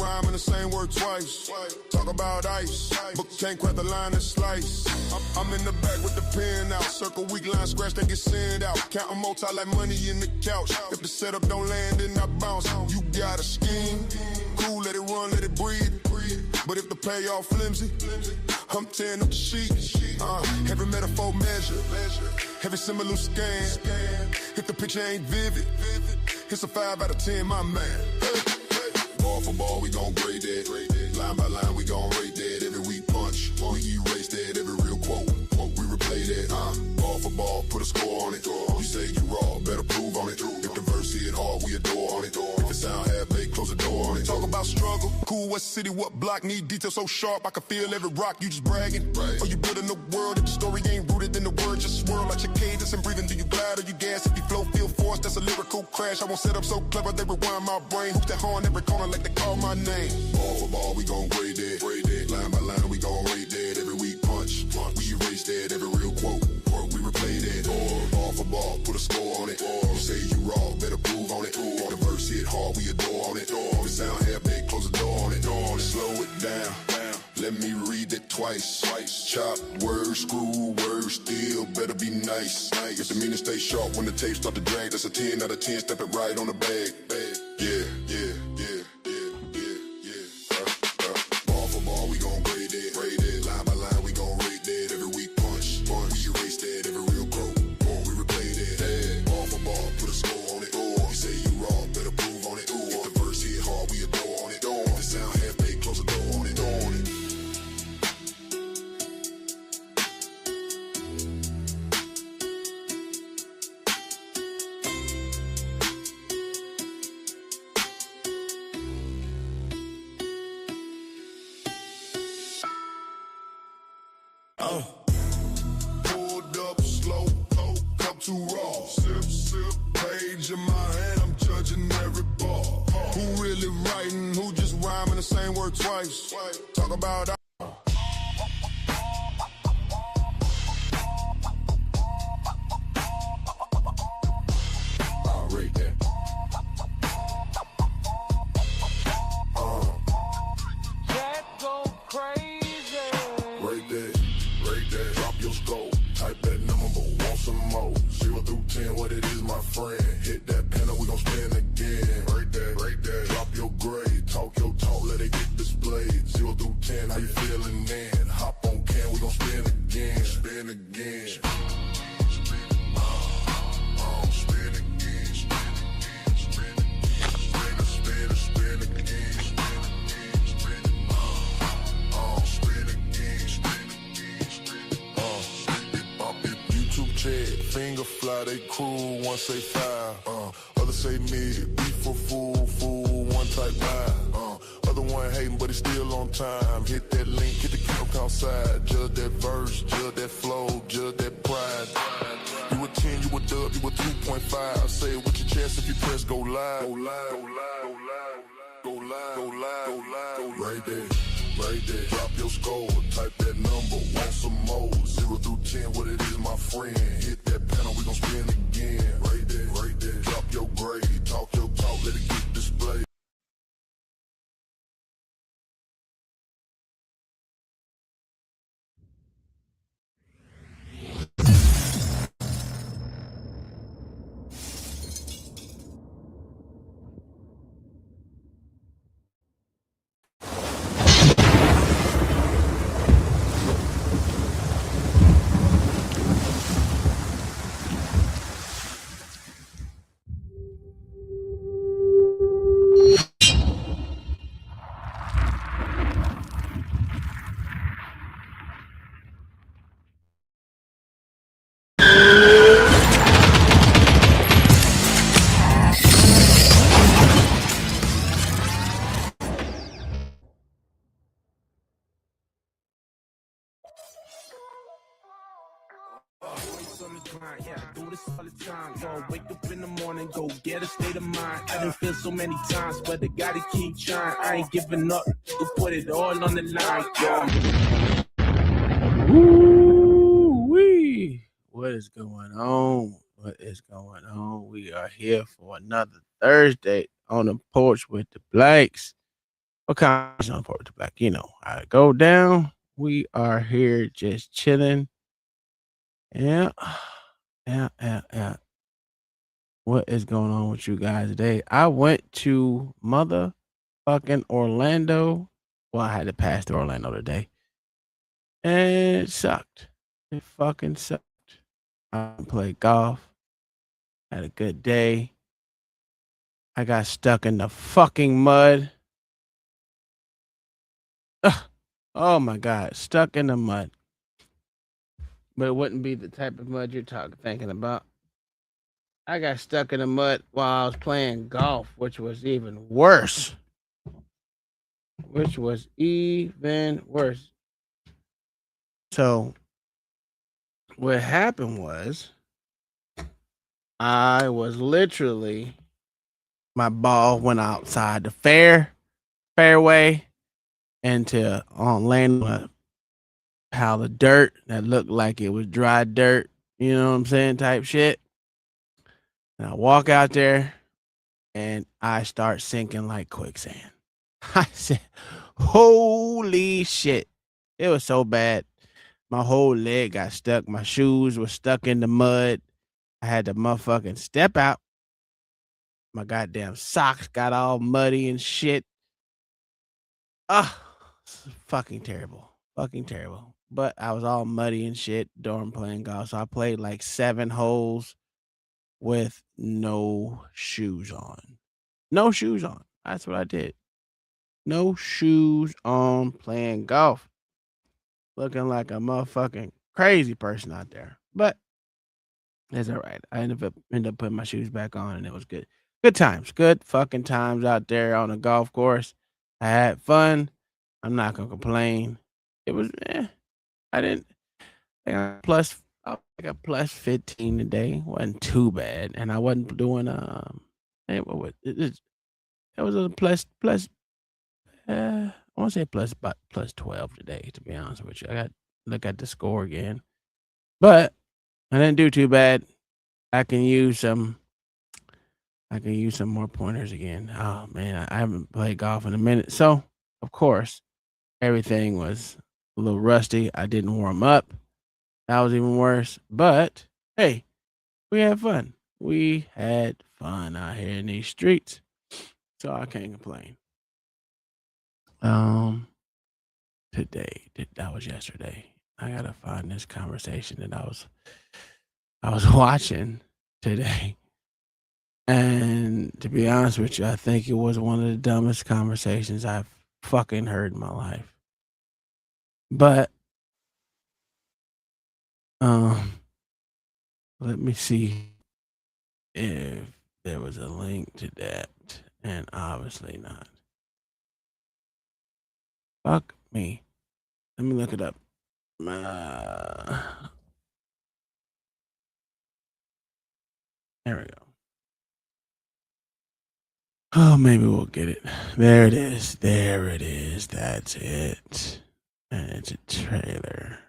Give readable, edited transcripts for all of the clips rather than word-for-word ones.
rhyme in the same word twice. Talk about ice, but can't crack the line and slice. I'm in the back with the pen out. Circle weak line scratch, they get sent out. Counting multi like money in the couch. If the setup don't land, then I bounce. You got a scheme, cool, let it run, let it breathe. But if the payoff flimsy, I'm tearing up the sheet. Every metaphor measure, every similar scan. If the picture ain't vivid, it's a 5 out of 10, my man. Ball for ball, we gon' grade that. Line by line, we gon' rate that. Every week punch, we erase that. Every real quote, we replay that. Ball for ball, put a score on it. You say you raw, better prove on it. If the verse hit hard, we adore on it. If it sound half-baked, close the door on it. Talk about struggle, cool, what city, what block, need detail so sharp, I can feel every rock, you just bragging. Or you building a world, if the story ain't rooted in the word, just swirl like your cadence and breathing. Do you glide or you gas? If you flow, feel forced, that's a lyrical crash. I won't set up so clever, they rewind my brain. Hoops that horn every corner like they call my name. Ball for ball, we gon' grade that. Line by line, we gon' rate that. Every week punch, we erase that. Every real quote, we replay that. Ball for ball, put a score on it. You say you raw, better prove on it. If the verse hit hard, we adore on it. If it sound half-baked, close the door on it. Slow it down, let me read it twice. Chop, word, screw, word, still better be nice. If the meaning stay sharp when the tape start to drag, that's a 10 out of 10, step it right on the bag. Yeah. Ball for ball, we gon' grade it. Line by line, we gon' rate that. Every week punch, we erase that. Every real quote, we replay that. Ball for ball, put a score on it. You say you raw, better prove on it. If the verse hit hard, we adore on it. If it sound half-baked, close the door on it. Pulled up slow, cup too raw. Sip, page in my hand, I'm judging every ball. Who really writing, who just rhyming the same word twice? Talk about I'll rate that. That go crazy. Rate that, drop your scope. Type that number, but want some more. 0 through 10, what it is, my friend. Hit that panel, we gon' spin again. Rate that, drop your grade. Talk your talk, let it get displayed. 0 through 10, how you feeling then? Hop on can, we gon' spin again. Spin again. Finger fly, they cruel, one say 5. Others say mid, beef for fool, one type 9. Other one hating, but it's still on time. Hit that link, hit the count outside. Judge that verse, judge that flow, judge that pride. You a 10, you a dub, you a 2.5. Say it with your chest if you press go live. Go live. Right there, drop your score, type that number, want some more. 0 through 10, what it is, my friend. Hit that panel, we gon' spin again. Right there, drop your grade, talk your talk, let it get displayed. Yeah, I do this all the time. Go wake up in the morning, go get a state of mind. I done feel so many times, but I gotta keep trying. I ain't giving up. To put it all on the line, yo. Woo-wee. What is going on? What is going on? We are here for another Thursday on the Porch with the Blacks. What conversation on Porch Wit da Blacks? You know, I go down. We are here just chilling. Yeah. Yeah. What is going on with you guys today? I went to motherfucking Orlando. Well, I had to pass through Orlando today. And it sucked. It fucking sucked. I played golf. Had a good day. I got stuck in the fucking mud. Ugh. Oh my God. Stuck in the mud. But it wouldn't be the type of mud you're thinking about. I got stuck in the mud while I was playing golf, which was even worse. So what happened was I was literally my ball went outside the fairway into on landing on a pile of dirt that looked like it was dry dirt, you know what I'm saying, type shit. And I walk out there and I start sinking like quicksand. I said, holy shit. It was so bad. My whole leg got stuck. My shoes were stuck in the mud. I had to motherfucking step out. My goddamn socks got all muddy and shit. Ah, fucking terrible. Fucking terrible. But I was all muddy and shit during playing golf. So I played like 7 holes with no shoes on. No shoes on. That's what I did. No shoes on playing golf. Looking like a motherfucking crazy person out there. But it's all right. I ended up putting my shoes back on and it was good. Good times. Good fucking times out there on the golf course. I had fun. I'm not gonna complain. It was I didn't I got a plus 15 today. Wasn't too bad. And I wasn't doing it was a plus I wanna say about plus 12 today, to be honest with you. I got to look at the score again. But I didn't do too bad. I can use some more pointers again. Oh man, I haven't played golf in a minute. So of course, everything was a little rusty. I didn't warm up. That was even worse. But hey, we had fun. We had fun out here in these streets. So I can't complain. Um that was yesterday. I gotta find this conversation that I was watching today. And to be honest with you, I think it was one of the dumbest conversations I've fucking heard in my life. But um let me see if there was a link to that. And obviously not. Fuck me. Let me look it up. There we go. Oh, maybe we'll get it. There it is. There it is. That's it. And it's a trailer.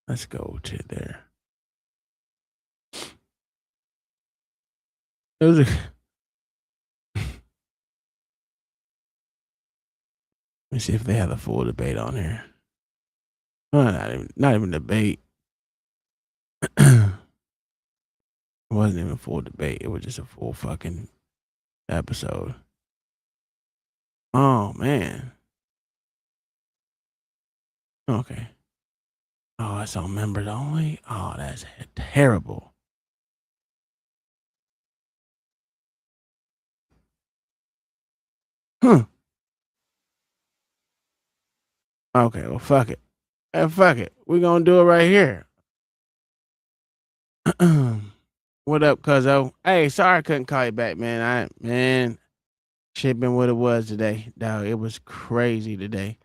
Let's go to there. It was a. Let me see if they have the full debate on here. Not even debate. It wasn't even a full debate. It was just a full fucking episode. Oh man. Okay. Oh, it's on members only. Oh, that's terrible. Huh. Okay, well, fuck it. Fuck it. We're gonna do it right here. What up, cuzzo? Hey, sorry I couldn't call you back, man. Shit been what it was today. Dog, it was crazy today.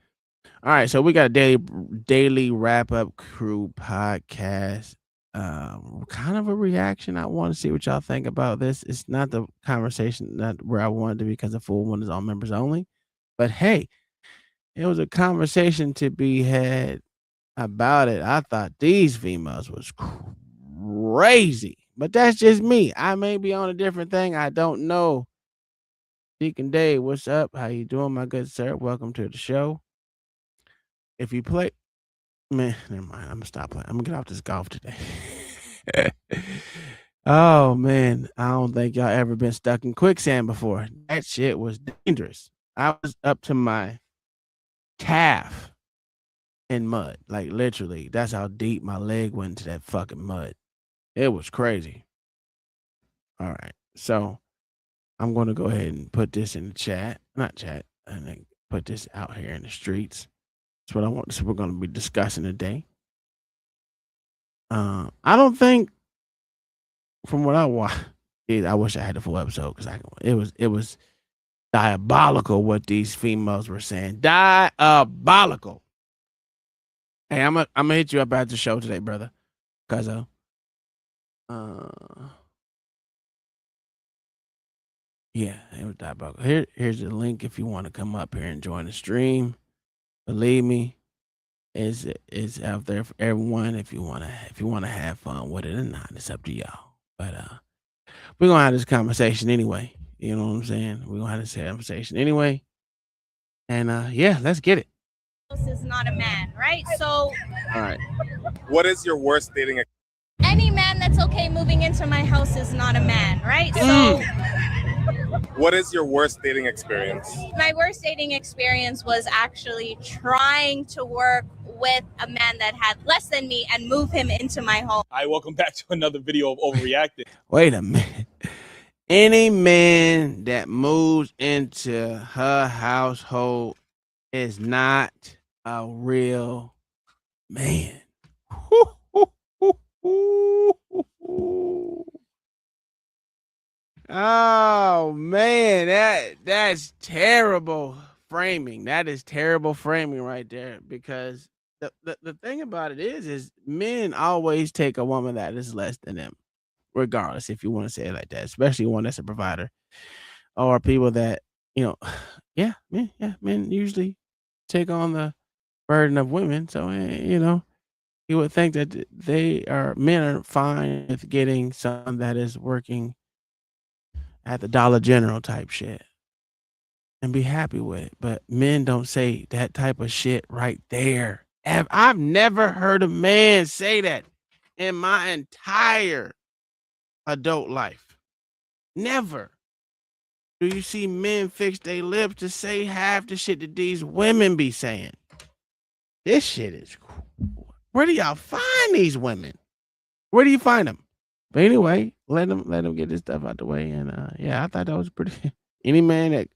All right, so we got a daily wrap up crew podcast. Kind of a reaction. I want to see what y'all think about this. It's not the conversation not where I wanted to be because the full one is all members only. But hey, it was a conversation to be had about it. I thought these females was crazy, but that's just me. I may be on a different thing. I don't know Deacon Dave, what's up? How you doing, my good sir? Welcome to the show. If you play, man, never mind. I'm gonna stop playing. I'm gonna get off this golf today. Oh man, I don't think y'all ever been stuck in quicksand before. That shit was dangerous. I was up to my calf in mud, like literally. That's how deep my leg went into that fucking mud. It was crazy. All right, so I'm going to go ahead and put this in the chat, not chat, and then put this out here in the streets. That's what I want. So we're going to be discussing today. I don't think, from what I watched, I wish I had the full episode because it was diabolical what these females were saying. Diabolical. Hey, I'm gonna hit you up at the show today, brother. Cause yeah, it was diabolical. Here's the link if you want to come up here and join the stream. Believe me, it's out there for everyone. If you wanna have fun with it or not, it's up to y'all. But we're gonna have this conversation anyway. You know what I'm saying? We're gonna have this conversation anyway. And yeah, let's get it. This is not a man, right? So all right. What is your worst dating experience? Any man that's okay moving into my house is not a man, right? So what is your worst dating experience? My worst dating experience was actually trying to work with a man that had less than me and move him into my home. Hi, welcome back to another video of Overreacting. Wait a minute. Any man that moves into her household is not a real man. Oh man, that's terrible framing. That is terrible framing right there. Because the thing about it is men always take a woman that is less than them, regardless, if you want to say it like that, especially one that's a provider, or people that, men usually take on the burden of women. So, you would think that men are fine with getting someone that is working at the Dollar General type shit and be happy with it. But men don't say that type of shit right there. I've never heard a man say that in my entire adult life. Never. Do you see men fix their lips to say half the shit that these women be saying? This shit is cool. Where do y'all find these women? Where do you find them? But anyway, let them get this stuff out the way. And I thought that was pretty. Any man that.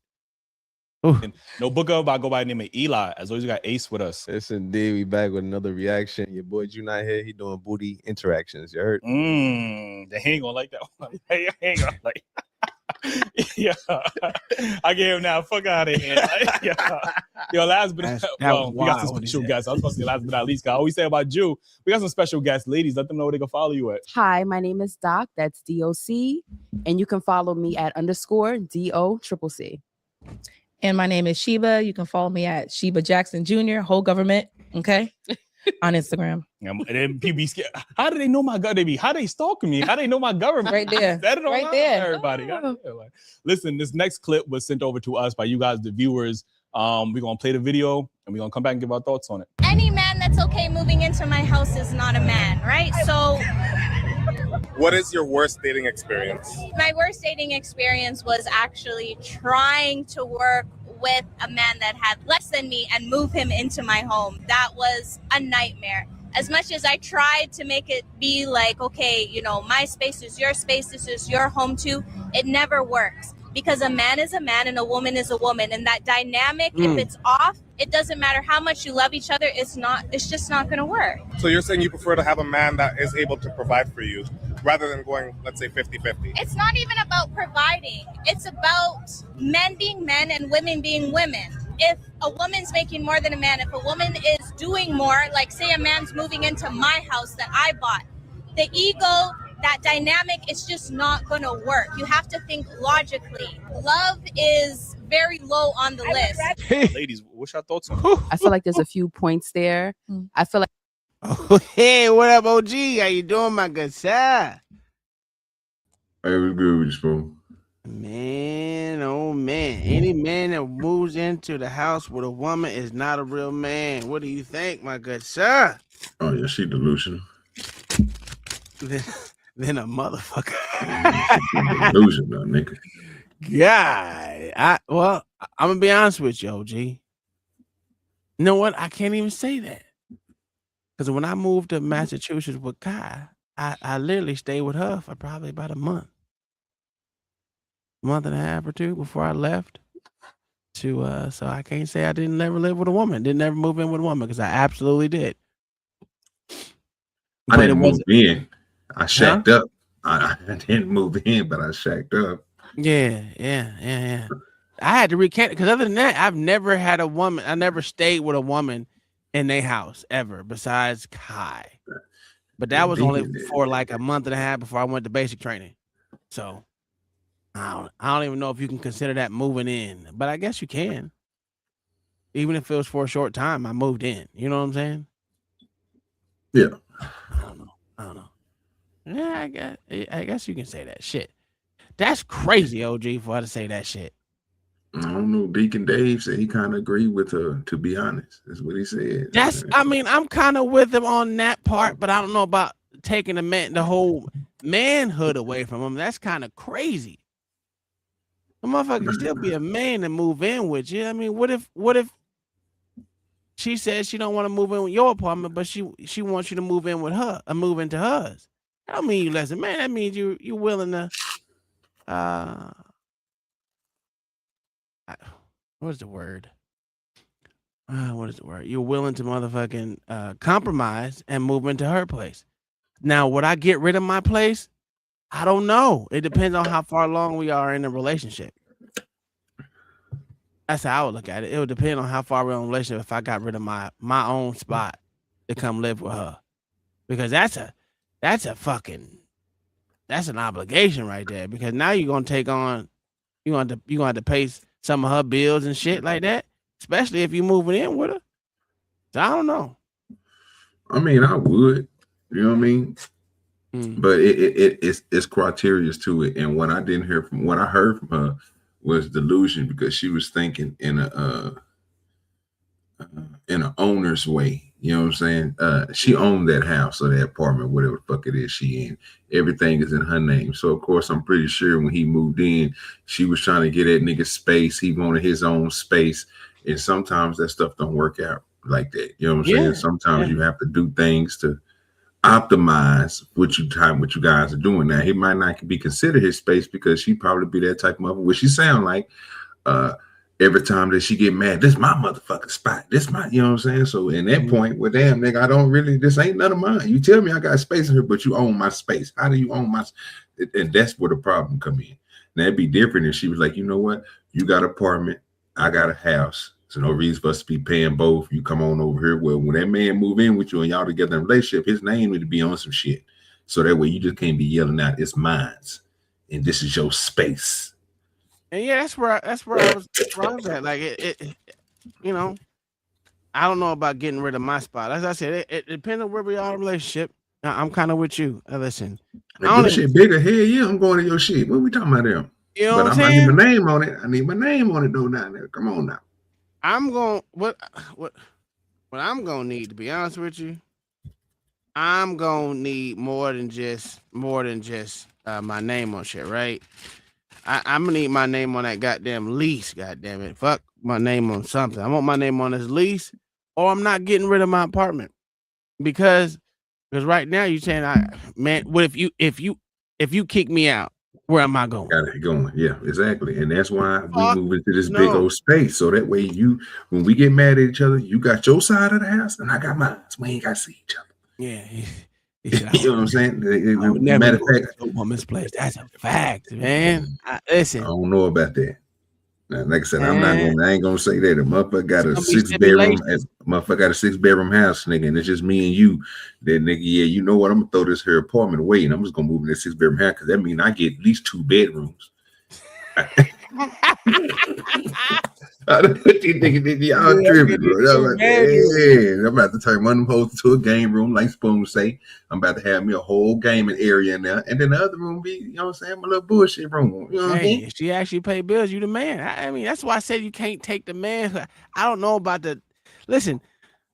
No booker, I go by the name of Eli. As always, we got Ace with us. Yes, indeed. We back with another reaction. Your boy Ju not here. He doing booty interactions. You heard? They ain't gonna like that one. They ain't gonna like. Yeah, I gave him now. Fuck out of here. Yo, last but we got some special guests. I was supposed to say last but not least. I always say about Ju, we got some special guests. Ladies, let them know where they can follow you at. Hi, my name is Doc. That's DOC, and you can follow me at _DOCCC. And my name is Sheba. You can follow me at Sheba Jackson Jr. Whole government. Okay. On Instagram. And then people be scared. How do they know my government? How they stalking me? How they know my government? Right there. Right there. Everybody. Oh. Listen, this next clip was sent over to us by you guys, the viewers. We're gonna play the video and we're gonna come back and give our thoughts on it. Any man that's okay moving into my house is not a man, right? So what is your worst dating experience? My worst dating experience was actually trying to work with a man that had less than me and move him into my home. That was a nightmare. As much as I tried to make it be like, okay, my space is your space, this is your home too, it never works. Because a man is a man and a woman is a woman. And that dynamic, if it's off, it doesn't matter how much you love each other, it's just not gonna work. So you're saying you prefer to have a man that is able to provide for you rather than going, let's say, 50-50? It's not even about providing. It's about men being men and women being women. If a woman's making more than a man, if a woman is doing more, like say a man's moving into my house that I bought, the ego, that dynamic is just not going to work. You have to think logically. Love is very low on the list. Ladies, what's your thoughts on it? I feel like there's a few points there. I feel like. Oh, hey, what up, OG? How you doing, my good sir? Hey, what's good with you, Spoon? Man, oh man. Any man that moves into the house with a woman is not a real man. What do you think, my good sir? Oh yeah, she delusional. Then a motherfucker. Delusional, nigga. God. I'm gonna be honest with you, OG. You know what? I can't even say that. Because when I moved to Massachusetts with Kai, I literally stayed with her for probably about a month and a half or two before I left. So I can't say I didn't never live with a woman, didn't ever move in with a woman, because I absolutely did. I didn't move in. I shacked up. I didn't move in, but I shacked up. Yeah. I had to recant it because other than that, I've never had a woman. I never stayed with a woman in their house ever, besides Kai. But that was only for like a month and a half before I went to basic training. So I don't even know if you can consider that moving in, but I guess you can. Even if it was for a short time, I moved in. You know what I'm saying? Yeah. I don't know. Yeah, I guess you can say that shit. That's crazy, OG, for her to say that shit. I don't know. Deacon Dave said he kind of agreed with her, to be honest. That's what he said. I'm kind of with him on that part, but I don't know about taking the whole manhood away from him. That's kind of crazy. The motherfucker can still be a man and move in with you. I mean, what if she says she don't want to move in with your apartment, but she wants you to move in with her, or move into hers? That don't mean you less a man. That means you willing to what is the word? You're willing to motherfucking compromise and move into her place. Now, would I get rid of my place? I don't know. It depends on how far along we are in the relationship. That's how I would look at it. It would depend on how far we're in a relationship if I got rid of my own spot to come live with her. Because that's an obligation right there. Because now you're gonna take on, you're gonna have to pay some of her bills and shit like that, especially if you're moving in with her. So I don't know. I mean, I would, you know what I mean? But it's criteria to it. And what I didn't hear from, what I heard from her was delusion, because she was thinking in a owner's way. You know what I'm saying? She owned that house or that apartment, whatever the fuck it is she in. Everything is in her name. So of course, I'm pretty sure when he moved in, she was trying to get that nigga space. He wanted his own space. And sometimes that stuff don't work out like that. You know what I'm saying? Sometimes you have to do things to optimize what you guys are doing. Now, he might not be considered his space, because she probably be that type of mother, which she sound like. Every time that she get mad, this my motherfucking spot. This my, you know what I'm saying? So in that point, well, damn, nigga, I don't really, this ain't none of mine. You tell me I got space in here, but you own my space. How do you own my, and that's where the problem come in. Now, it'd be different if she was like, you know what? You got an apartment, I got a house. So no reason for us to be paying both. You come on over here. Well, when that man move in with you and y'all together in a relationship, his name need to be on some shit. So that way you just can't be yelling out, it's mine, and this is your space. And yeah, that's where I was at. Like it, you know, I don't know about getting rid of my spot. As I said, it depends on where we are in a relationship. I'm kind of with you. Listen, your shit bigger. Hell yeah, I'm going to your shit. What are we talking about there? You know what I'm saying? I need my name on it. I need my name on it though down there. Come on now. I'm going what I'm gonna need, to be honest with you. I'm gonna need more than just my name on shit, right? I'm gonna need my name on that goddamn lease. Goddamn it, fuck my name on something. I want my name on this lease, or I'm not getting rid of my apartment, because right now you're saying, what if you kick me out? Where am I going? Got it going. Yeah, exactly. And that's why we move into this big old space. So that way when we get mad at each other, you got your side of the house and I got mine. So we ain't got to see each other. Yeah. You know what I'm saying? Matter of fact, a woman's place. That's a fact, man. Listen. I don't know about that. Now, like I said, I ain't gonna say that. A motherfucker got a 6-bedroom. Motherfucker got a 6-bedroom house, nigga, and it's just me and you. Then, nigga, yeah, you know what? I'm gonna throw this here apartment away, and I'm just gonna move in this 6-bedroom house, because that means I get at least 2 bedrooms. What you thinking? Y'all tripping, bro. I'm about to turn one of them hoes to a game room, like Spoon say. I'm about to have me a whole gaming area in there, and then the other room be, you know what I'm saying, my little bullshit room. You know what I mean? If she actually pay bills, you the man. I mean, that's why I said you can't take the man. I don't know about the. Listen,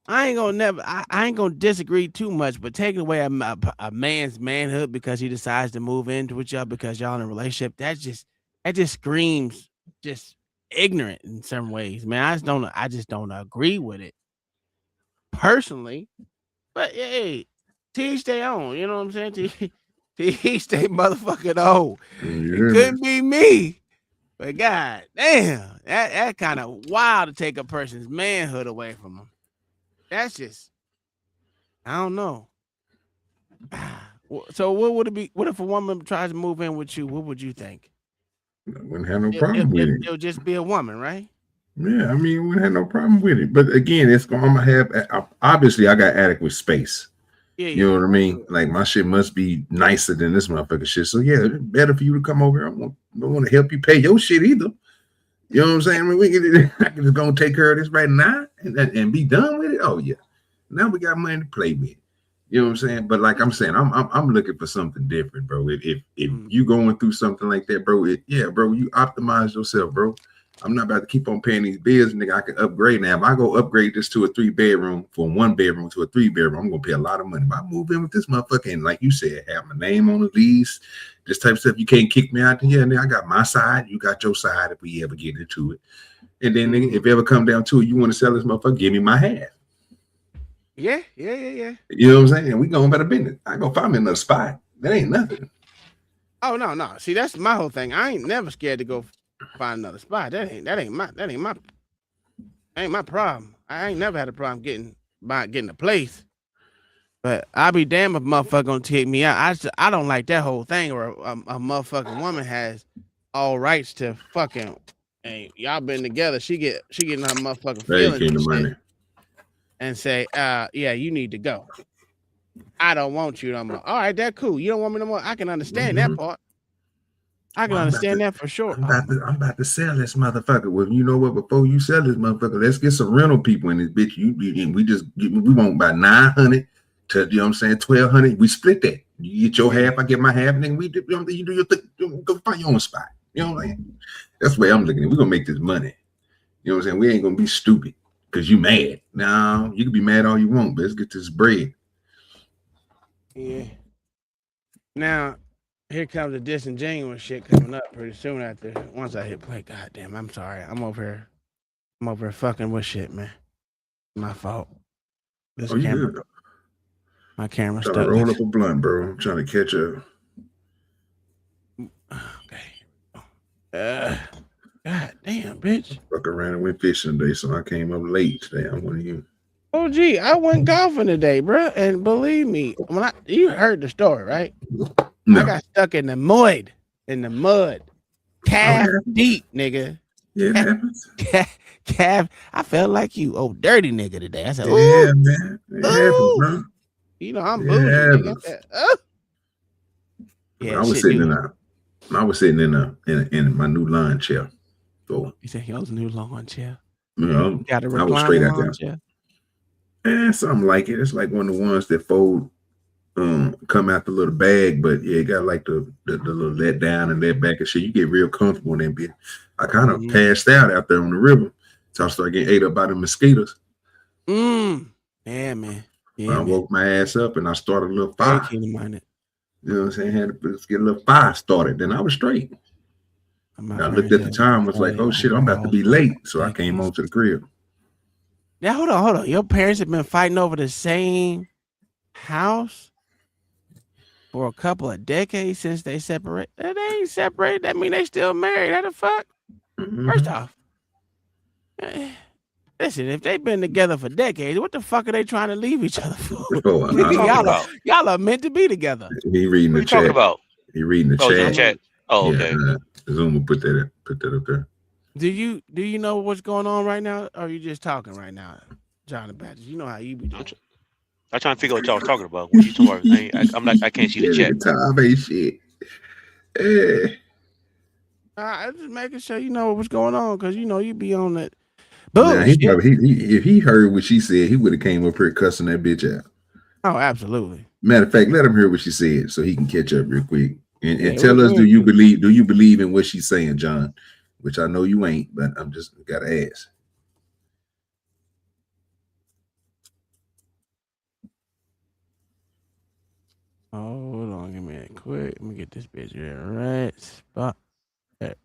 I ain't gonna disagree too much, but taking away a man's manhood because he decides to move into with y'all because y'all in a relationship, that just screams just ignorant in some ways, man. I just don't agree with it personally. But hey, to each their own. You know what I'm saying? To each their motherfucking own. It couldn't be me. But god damn, that kind of wild to take a person's manhood away from them. That's just, I don't know. So what would it be? What if a woman tries to move in with you? What would you think? I wouldn't have no problem with it. It'll just be a woman, right? Yeah, I mean, we had no problem with it. But again, I'm gonna have, obviously I got adequate space. Yeah, you know what I mean? Like my shit must be nicer than this motherfucker shit. So yeah, it's better for you to come over here. I don't want to help you pay your shit either. You know what I'm saying? I mean, I can just go and take care of this right now and be done with it. Oh yeah, now we got money to play with. You know what I'm saying? But like I'm saying, I'm looking for something different, bro. If you going through something like that, bro, bro, you optimize yourself, bro. I'm not about to keep on paying these bills, nigga. I can upgrade now. If I go upgrade this to a 3-bedroom from 1-bedroom to a 3-bedroom, I'm gonna pay a lot of money. If I move in with this motherfucker and like you said, have my name on the lease, this type of stuff, you can't kick me out here. And then I got my side, you got your side if we ever get into it. And then nigga, if it ever come down to it, you want to sell this motherfucker, give me my half. Yeah. You know what I'm saying? We going about a business. I go find me another spot. That ain't nothing. Oh no. See, that's my whole thing. I ain't never scared to go find another spot. That ain't my problem. I ain't never had a problem getting a place. But I'll be damned if a motherfucker gonna take me out. I don't like that whole thing where a motherfucking woman has all rights to fucking. Hey, y'all been together. She getting her motherfucking feelings and say, yeah, you need to go. I don't want you no more. All right, that's cool. You don't want me no more. I can understand that part. I can understand that for sure. I'm about to sell this motherfucker. Well, you know what? Before you sell this motherfucker, let's get some rental people in this bitch. We want about 900 to, you know what I'm saying, 1,200. We split that. You get your half, I get my half, and then you do your thing. Go find your own spot. You know what I'm saying? That's the way I'm looking at it. We're gonna make this money. You know what I'm saying? We ain't gonna be stupid because you mad. No, you can be mad all you want, but let's get this bread. Yeah. Now, here comes the disingenuous shit coming up pretty soon after. Once I hit play, goddamn, I'm sorry. I'm over here fucking with shit, man. My fault. This camera. Yeah. My camera's stuck. Roll up a blunt, bro. I'm trying to catch up. Okay. God damn, bitch. Fuck around and went fishing today, so I came up late today. I'm one of you. Oh, gee, I went golfing today, bro. And believe me, you heard the story, right? No. I got stuck in the mud. Calf deep, nigga. Yeah, it happens. Calf. I felt like you, dirty nigga today. I said, yeah, man. It happens, bro. You know, I'm bougie. Yeah, I was sitting in my new lawn chair. So you said he was a new lawn chair. You know, I was straight out there. And something like it. It's like one of the ones that fold, come out the little bag, but yeah, it got like the little let down and let back and shit. You get real comfortable in that bit. I kind of passed out there on the river, so I started getting ate up by the mosquitoes. Yeah, man. Yeah, I woke my ass up and I started a little fire. You know what I'm saying? Had to get a little fire started. Then I was straight. I looked at the time, was like, oh shit, I'm about to be late. So I came home to the crib. Now hold on. Your parents have been fighting over the same house for a couple of decades since they separated. They ain't separated. That mean they still married. How the fuck? First off, listen, if they've been together for decades, what the fuck are they trying to leave each other for? Y'all are meant to be together. He reading the chat. He reading the chat. Oh, okay. Zoom will put that up there. Do you know what's going on right now, or are you just talking right now, John the Baptist? You know how you be doing. I'm trying to figure out what y'all was talking about. What you talking about? I'm like, I can't see the chat. Time ain't shit. I'm just making sure you know what's going on, because you know you be on that Now he bullshit. probably if he heard what she said, he would have came up here cussing that bitch out. Oh, absolutely. Matter of fact, let him hear what she said so he can catch up real quick and tell we us, do ain't- you believe in what she's saying, John? Which I know you ain't, but I'm just gotta ask. Hold on, give me a quick. Let me get this bitch in the right spot. There.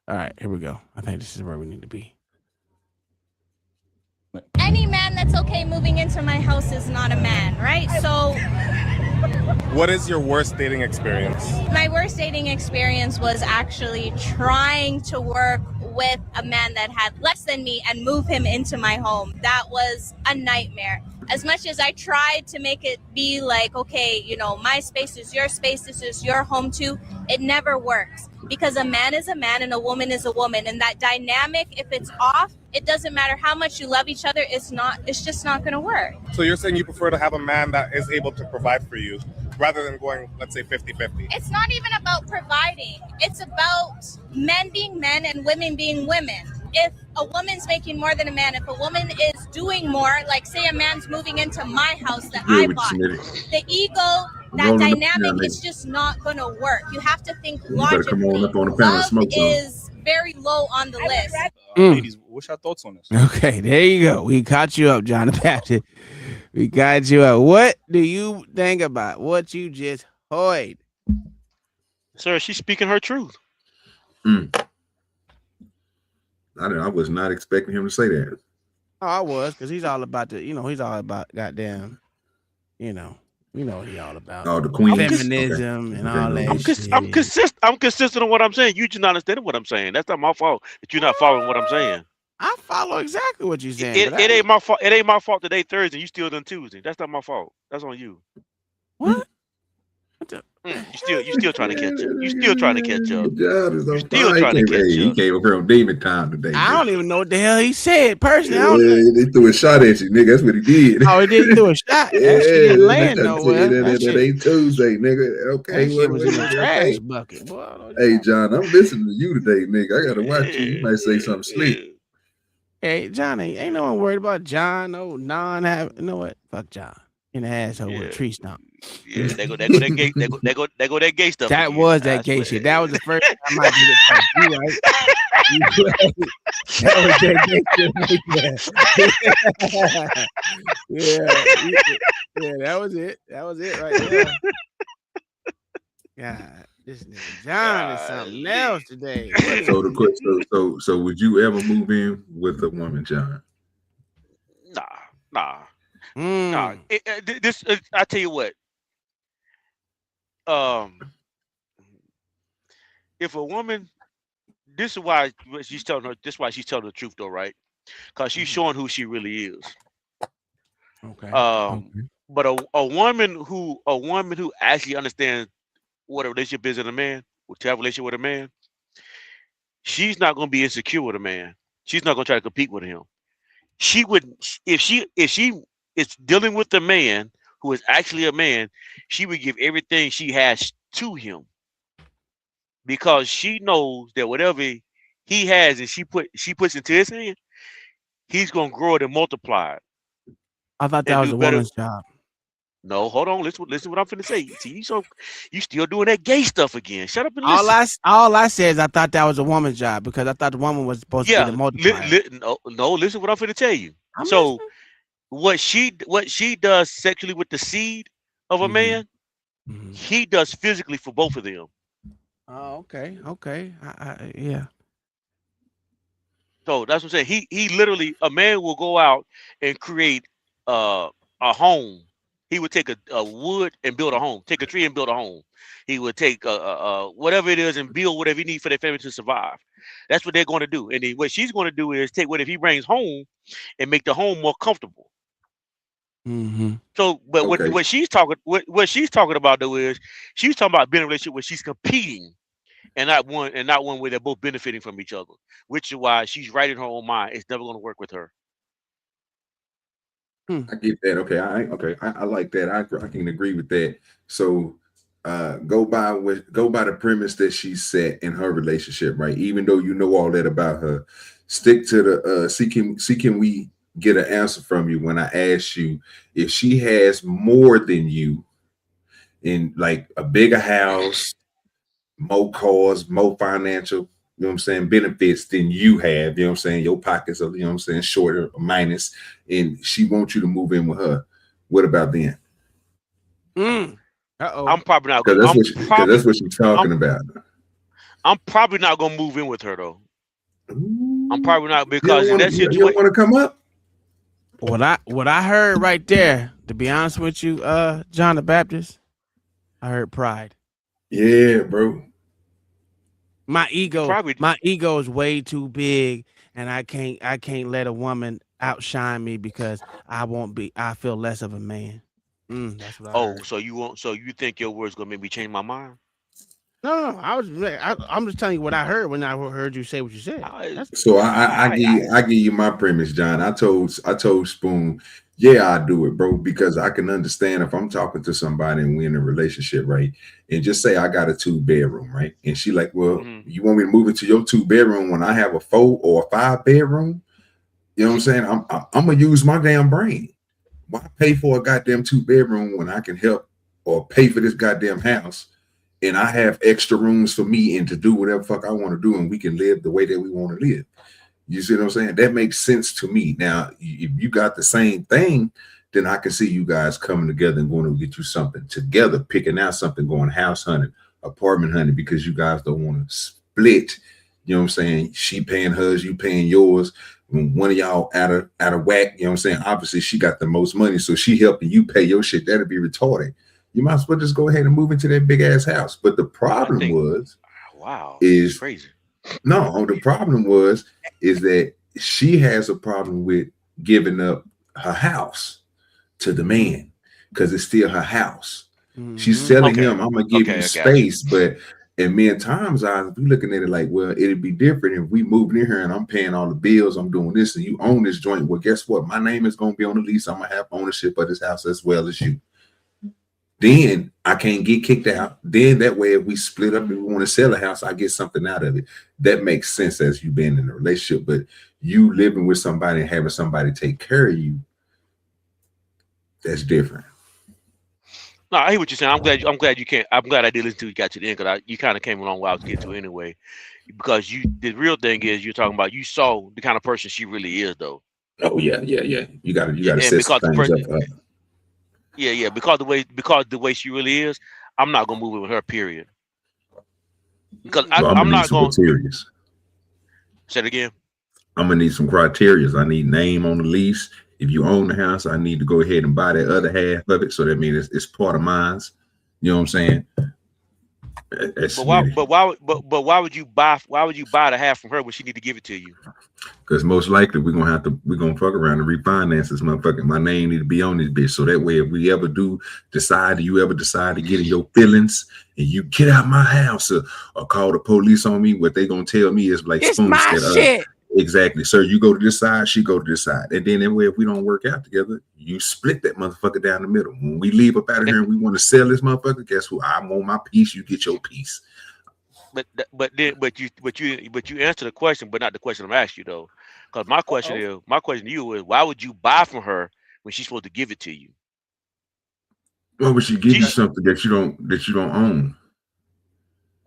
All right, here we go. I think this is where we need to be. Any man that's okay moving into my house is not a man, right? So what is your worst dating experience? My worst dating experience was actually trying to work with a man that had less than me and move him into my home. That was a nightmare. As much as I tried to make it be like, okay, you know, my space is your space, this is your home too, it never works. Because a man is a man and a woman is a woman. And that dynamic, if it's off, it doesn't matter how much you love each other, it's just not gonna work. So you're saying you prefer to have a man that is able to provide for you rather than going, let's say, 50-50? It's not even about providing. It's about men being men and women being women. If a woman's making more than a man, if a woman is doing more, like say a man's moving into my house that I bought, the ego, that dynamic is just not going to work. You have to think logically. Love is very low on the list. Ladies, what's your thoughts on this? Okay, there you go. We caught you up, John the Baptist. We got you up. What do you think about what you just heard? Sir, she's speaking her truth. I was not expecting him to say that. Oh, I was, because he's all about he's all about goddamn, you know what he all about. Oh, the queen. Feminism and all that. I'm consistent on what I'm saying. You just not understanding what I'm saying. That's not my fault that you're not following what I'm saying. I follow exactly what you're saying. It ain't my fault. It ain't my fault today Thursday. You still done Tuesday. That's not my fault. That's on you. What? You still trying to catch up. You still trying to catch up. You still trying to catch up. He came up here on Demon Time today. I don't even know what the hell he said. Personally, I Yeah, don't know. they threw a shot at you, nigga. That's what he did. Oh, he did throw a shot. That shit didn't land nowhere. That ain't Tuesday, nigga. Okay, That shit was in the trash bucket. Boy, hey, John, I'm listening to you today, nigga. I gotta watch you. You might say something slick. Hey, Johnny, ain't no one worried about John. No, you know what? Fuck John. In the asshole with a tree stump. Yeah, they go that gay stuff. That again. was that gay shit. That was the first time I did it. You right. That was that gay shit right there. Yeah, that was it. That was it right there. God, this nigga John is something else today. So the question, so would you ever move in with a woman, John? Nah. This I tell you what. If a woman, this is why she's telling her. This is why she's telling the truth, though, right? Because she's showing who she really is. Okay. But a woman who actually understands what a relationship is in a man, to have a relationship with a man, she's not going to be insecure with a man. She's not going to try to compete with him. She would, if she is dealing with a man who is actually a man, she would give everything she has to him, because she knows that whatever he has and she puts into his hand, he's gonna grow it and multiply it. I thought that was a woman's job. No, hold on. Listen what I'm finna say. See, you still doing that gay stuff again. Shut up and listen. All I said is I thought that was a woman's job, because I thought the woman was supposed to be the multiplier. No, listen what I'm finna tell you. So what she does sexually with the seed of a man, he does physically for both of them. Oh, okay. Yeah. So that's what I'm saying. He literally, a man will go out and create a home. He would take a wood and build a home. Take a tree and build a home. He would take whatever it is and build whatever he needs for their family to survive. That's what they're going to do. And then what she's going to do is take whatever he brings home and make the home more comfortable. So, but what she's talking about though is she's talking about being in a relationship where she's competing and not one where they're both benefiting from each other, which is why she's right in her own mind. It's never going to work with her. I get that. Okay, I like that. I can agree with that. So go by the premise that she set in her relationship, right? Even though you know all that about her, stick to the see can we get an answer from you when I ask you if she has more than you in like a bigger house, more cars, more financial, you know what I'm saying, benefits than you have, you know what I'm saying, your pockets are, you know what I'm saying, shorter or minus, and she wants you to move in with her. What about then? I'm probably not because that's what she's talking about. I'm probably not gonna move in with her though. I'm probably not, You because in don't that situation, want to come up. What I heard right there, to be honest with you, John the Baptist, I heard pride. Yeah, bro. My ego is way too big, and I can't let a woman outshine me because I feel less of a man. That's what I heard. so you think your words gonna make me change my mind? No, I'm just telling you what I heard when I heard you say what you said. So I give you my premise, John. I told Spoon, yeah, I do it, bro, because I can understand if I'm talking to somebody and we're in a relationship, right? And just say I got a 2-bedroom, right? And she like, well, you want me to move into your 2-bedroom when I have a 4 or a 5-bedroom? You know what I'm saying? I'm gonna use my damn brain. Why pay for a goddamn 2-bedroom when I can help or pay for this goddamn house? And I have extra rooms for me and to do whatever fuck I want to do, and we can live the way that we want to live. You see what I'm saying? That makes sense to me. Now, if you got the same thing, then I can see you guys coming together and going to get you something together, picking out something, going house hunting, apartment hunting, because you guys don't want to split. You know what I'm saying? She paying hers, you paying yours. When one of y'all out of whack, you know what I'm saying? Obviously, she got the most money, so she helping you pay your shit. That'd be retarded. You might as well just go ahead and move into that big ass house. But the problem is crazy. No, the problem is that she has a problem with giving up her house to the man because it's still her house. She's telling him, I'm gonna give you space, but in many times I be looking at it like, well, it'd be different if we moved in here and I'm paying all the bills, I'm doing this, and you own this joint. Well, guess what? My name is gonna be on the lease. I'm gonna have ownership of this house as well as you. Then I can't get kicked out. Then that way, if we split up and we want to sell a house, I get something out of it. That makes sense as you being in a relationship. But you living with somebody and having somebody take care of you, that's different. No, I hear what you're saying. I'm glad I did listen to you, got to the end, because you kind of came along what I was getting to anyway. Because the real thing is you're talking about, you saw the kind of person she really is, though. Oh yeah. You gotta set some things up for her. Yeah, because the way she really is, I'm not gonna move in with her. Period. Because I'm not gonna. Say it again. I'm gonna need some criteria. I need name on the lease. If you own the house, I need to go ahead and buy that other half of it. So that means it's part of mine. You know what I'm saying? But why would you buy the half from her when she need to give it to you? Because most likely we're gonna fuck around and refinance this motherfucker. My name need to be on this bitch. So that way, if we ever decide to get in your feelings and you get out my house or call the police on me, what they gonna tell me is like, it's my shit. Exactly. Sir, you go to this side, she go to this side. And then that way, if we don't work out together, you split that motherfucker down the middle. When we leave up out of here and we want to sell this motherfucker, guess what? I want my piece, you get your piece. But you answer the question, but not the question I'm asking you though. Because my question to you is, why would you buy from her when she's supposed to give it to you? Why would she give you something that you don't own?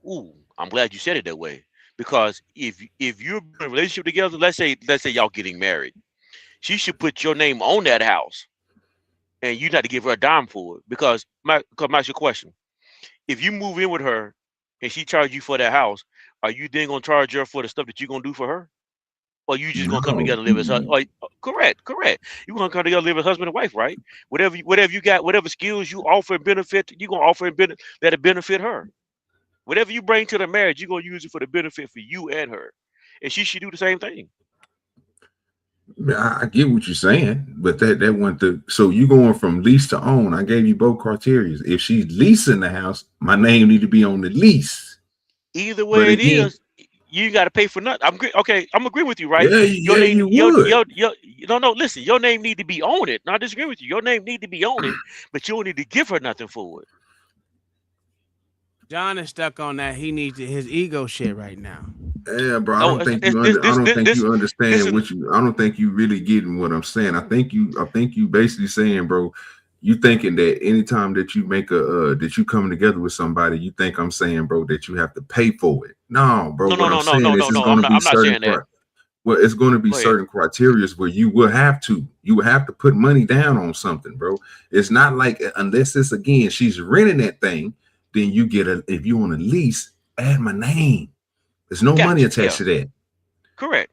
Ooh, I'm glad you said it that way. Because if you're in a relationship together, let's say y'all getting married, she should put your name on that house, and you not to give her a dime for it. Because my question: if you move in with her and she charge you for that house, are you then gonna charge her for the stuff that you're gonna do for her, or you just gonna come together and live as correct? You're gonna come together and live as husband and wife, right? Whatever you got, whatever skills you offer and benefit, you gonna offer and let it benefit her. Whatever you bring to the marriage, you're going to use it for the benefit for you and her. And she should do the same thing. I get what you're saying, but that went to, so you going from lease to own. I gave you both criteria. If she's leasing the house, my name need to be on the lease. Either way it is, you got to pay for nothing. I'm agreeing with you, right? Yeah, you would. No, listen, your name need to be on it. No, I disagree with you. Your name need to be on it, but you don't need to give her nothing for it. John is stuck on that. He needs his ego shit right now. Yeah, bro. I don't think you understand what you. I don't think you really getting what I'm saying. I think you basically saying, bro. You thinking that anytime that you make that you come together with somebody, you think I'm saying, bro, that you have to pay for it. No, bro. What I'm saying is it's going to be certain. Well, it's going to be certain criteria where you will have to put money down on something, bro. It's not like unless it's again she's renting that thing, then you get if you on a lease, add my name. There's no money attached to that. Correct.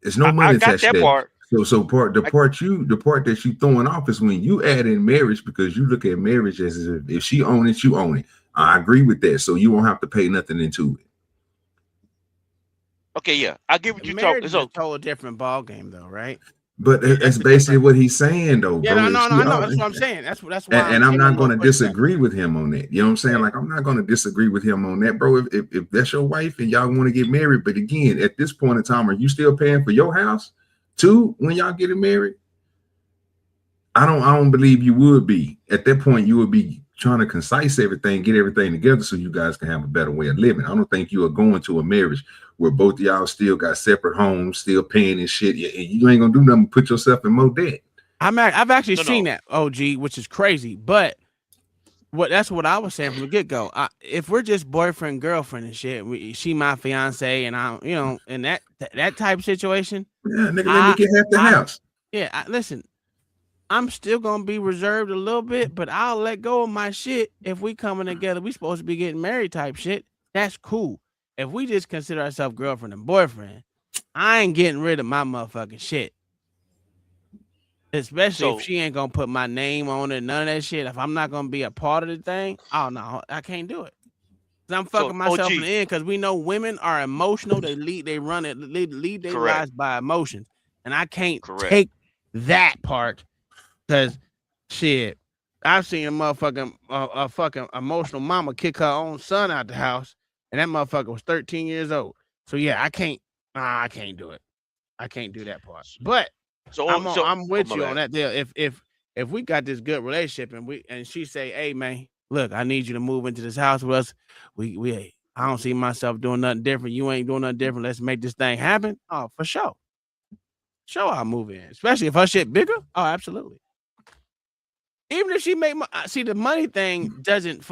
There's no money attached to that. Part. So the part that you throwing off is when you add in marriage, because you look at marriage as if she own it, you own it. I agree with that. So you won't have to pay nothing into it. Okay, yeah, I get what you're talking. It's a total different ball game, though, right? But that's basically what he's saying, though, yeah, bro. No, I know. That's what I'm saying. That's why. And I'm not going to disagree with him on that. You know what I'm saying? Like, I'm not going to disagree with him on that, bro. If that's your wife and y'all want to get married, but again, at this point in time, are you still paying for your house too when y'all getting married? I don't believe you would be. At that point, you would be trying to concise everything, get everything together so you guys can have a better way of living. I don't think you are going to a marriage where both of y'all still got separate homes, still paying and shit. You ain't gonna do nothing but put yourself in more debt. I've actually seen that, OG, which is crazy. But that's what I was saying from the get go. If we're just boyfriend girlfriend and shit, she my fiance, and I, in that type of situation. Yeah, nigga, let me get half the house. Yeah, listen. I'm still gonna be reserved a little bit, but I'll let go of my shit if we coming together. We supposed to be getting married type shit. That's cool. If we just consider ourselves girlfriend and boyfriend, I ain't getting rid of my motherfucking shit. Especially if she ain't gonna put my name on it, none of that shit. If I'm not gonna be a part of the thing, oh no, I can't do it. Cause I'm fucking myself in the end. Because we know women are emotional. They lead their lives by emotions, and I can't take that part. Because shit, I've seen a fucking emotional mama kick her own son out the house, and that motherfucker was 13 years old. So yeah, I can't do it. I can't do that part. But I'm with you on that deal. If we got this good relationship and she say, hey man, look, I need you to move into this house with us. I don't see myself doing nothing different. You ain't doing nothing different. Let's make this thing happen. Oh, for sure. Sure, I'll move in. Especially if her shit bigger. Oh, absolutely. Even if she the money thing doesn't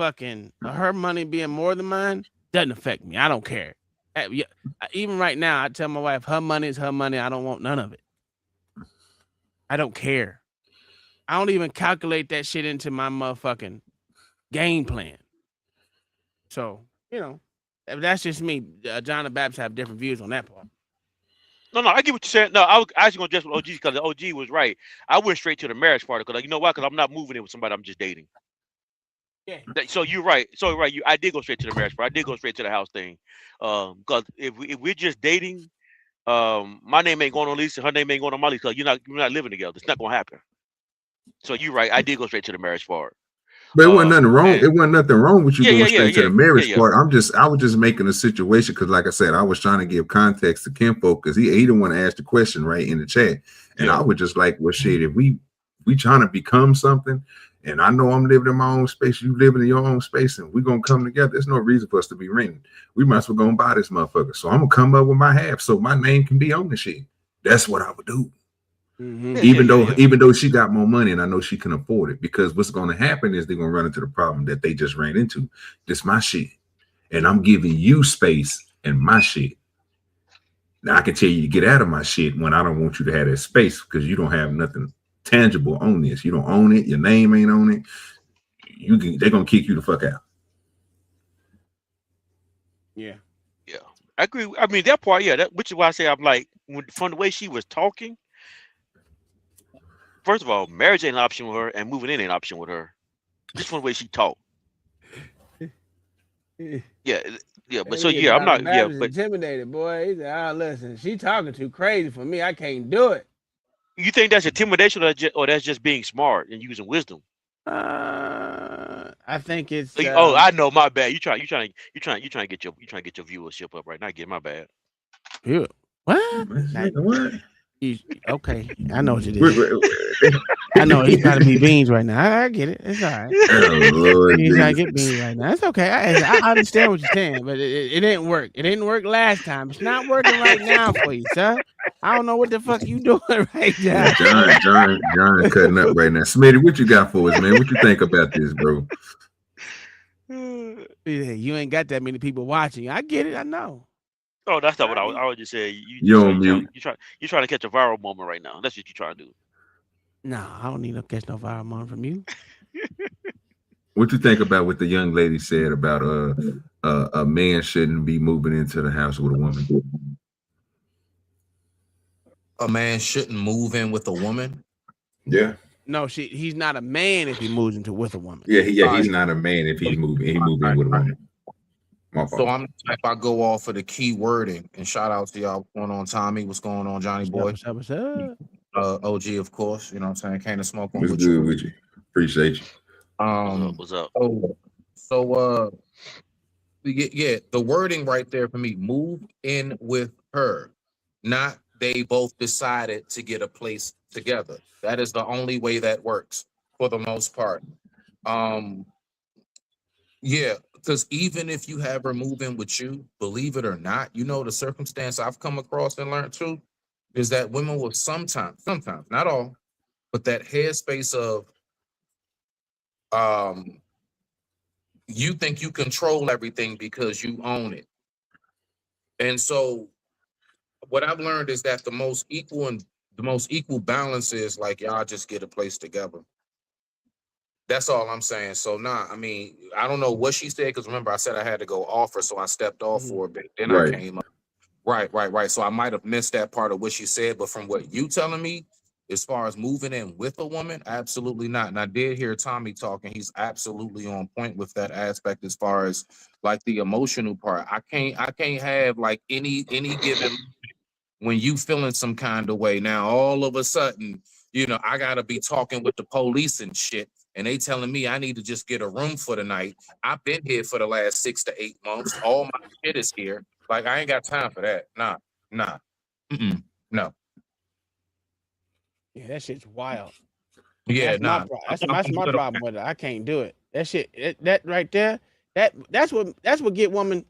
her money being more than mine doesn't affect me. I don't care. Even right now, I tell my wife, her money is her money. I don't want none of it. I don't care. I don't even calculate that shit into my motherfucking game plan. So, that's just me. John and Babs have different views on that part. No, I get what you're saying. No, I was actually going to address with OG because the OG was right. I went straight to the marriage part because, you know why? Because I'm not moving in with somebody I'm just dating. Yeah. So you're right. I did go straight to the marriage part. I did go straight to the house thing. Because if we're just dating, my name ain't going on Lisa. Her name ain't going on my lease because we're not living together. It's not going to happen. So you're right. I did go straight to the marriage part. But it wasn't nothing wrong. It wasn't nothing wrong with you going straight to the marriage part. I was just making a situation because, like I said, I was trying to give context to Kinfolk because he didn't want to ask the question right in the chat, and I was just like, well, shit, if we trying to become something, and I know I'm living in my own space, you living in your own space, and we're gonna come together. There's no reason for us to be renting. We might as well go and buy this motherfucker. So I'm gonna come up with my half so my name can be on the shit. That's what I would do. Mm-hmm. Even though she got more money and I know she can afford it, because what's going to happen is they're going to run into the problem that they just ran into. This my shit, and I'm giving you space and my shit. Now I can tell you to get out of my shit when I don't want you to have that space because you don't have nothing tangible on this. You don't own it. Your name ain't on it. They're gonna kick you the fuck out. Yeah, I agree. I mean that part, which is why I say I'm like, from the way she was talking. First of all, marriage ain't an option with her, and moving in ain't an option with her. Just from the way she talked. But so I'm not. But intimidated, boy. He said, listen, she talking too crazy for me. I can't do it. You think that's intimidation, or that's just being smart and using wisdom? I think it's. I know. My bad. You trying to get your viewership up right now. Get my bad. Yeah. What? Okay, I know what you did. I know he's trying to be beans right now. I get it. It's all right. Oh, Lord He's trying to Jesus. get beans right now. It's okay. I understand what you're saying, but it didn't work. It didn't work last time. It's not working right now for you, sir. I don't know what the fuck you doing right now. John cutting up right now. Smitty, what you got for us, man? What you think about this, bro? You ain't got that many people watching. I get it. I know. Oh, that's not what I was just saying. You're on mute. You're trying to catch a viral moment right now. That's what you're trying to do. No, I don't need to catch no viral moment from you. What you think about what the young lady said about a man shouldn't be moving into the house with a woman? A man shouldn't move in with a woman? Yeah. No, he's not a man if he moves into with a woman. Yeah, he's not a man if he move in with a woman. So I'm the type I go off of the key wording. And shout out to y'all. What's going on, Tommy? What's going on, Johnny Boy? What's up? OG, of course. You know what I'm saying? Can't smoke on What's good with you? Appreciate you. What's up? So yeah, the wording right there for me, move in with her, not they both decided to get a place together. That is the only way that works for the most part. Yeah, because even if you have her move in with you, believe it or not, you know, the circumstance I've come across and learned too is that women will sometimes, not all, but that headspace of you think you control everything because you own it. And so what I've learned is that the most equal balance is like y'all just get a place together. That's all I'm saying. So I mean, I don't know what she said, because remember I said I had to go off her, so I stepped off for a bit. Then I came up. Right. So I might have missed that part of what she said, but from what you telling me, as far as moving in with a woman, absolutely not. And I did hear Tommy talking. He's absolutely on point with that aspect as far as like the emotional part. I can't have like any given when you feeling some kind of way. Now all of a sudden, you know, I gotta be talking with the police and shit, and they telling me I need to just get a room for the night. I've been here for the last 6 to 8 months. All my shit is here. Like, I ain't got time for that. Nah. No. Yeah, that shit's wild. Yeah, that's my problem with it. I can't do it. That shit, that right there, that's what get women,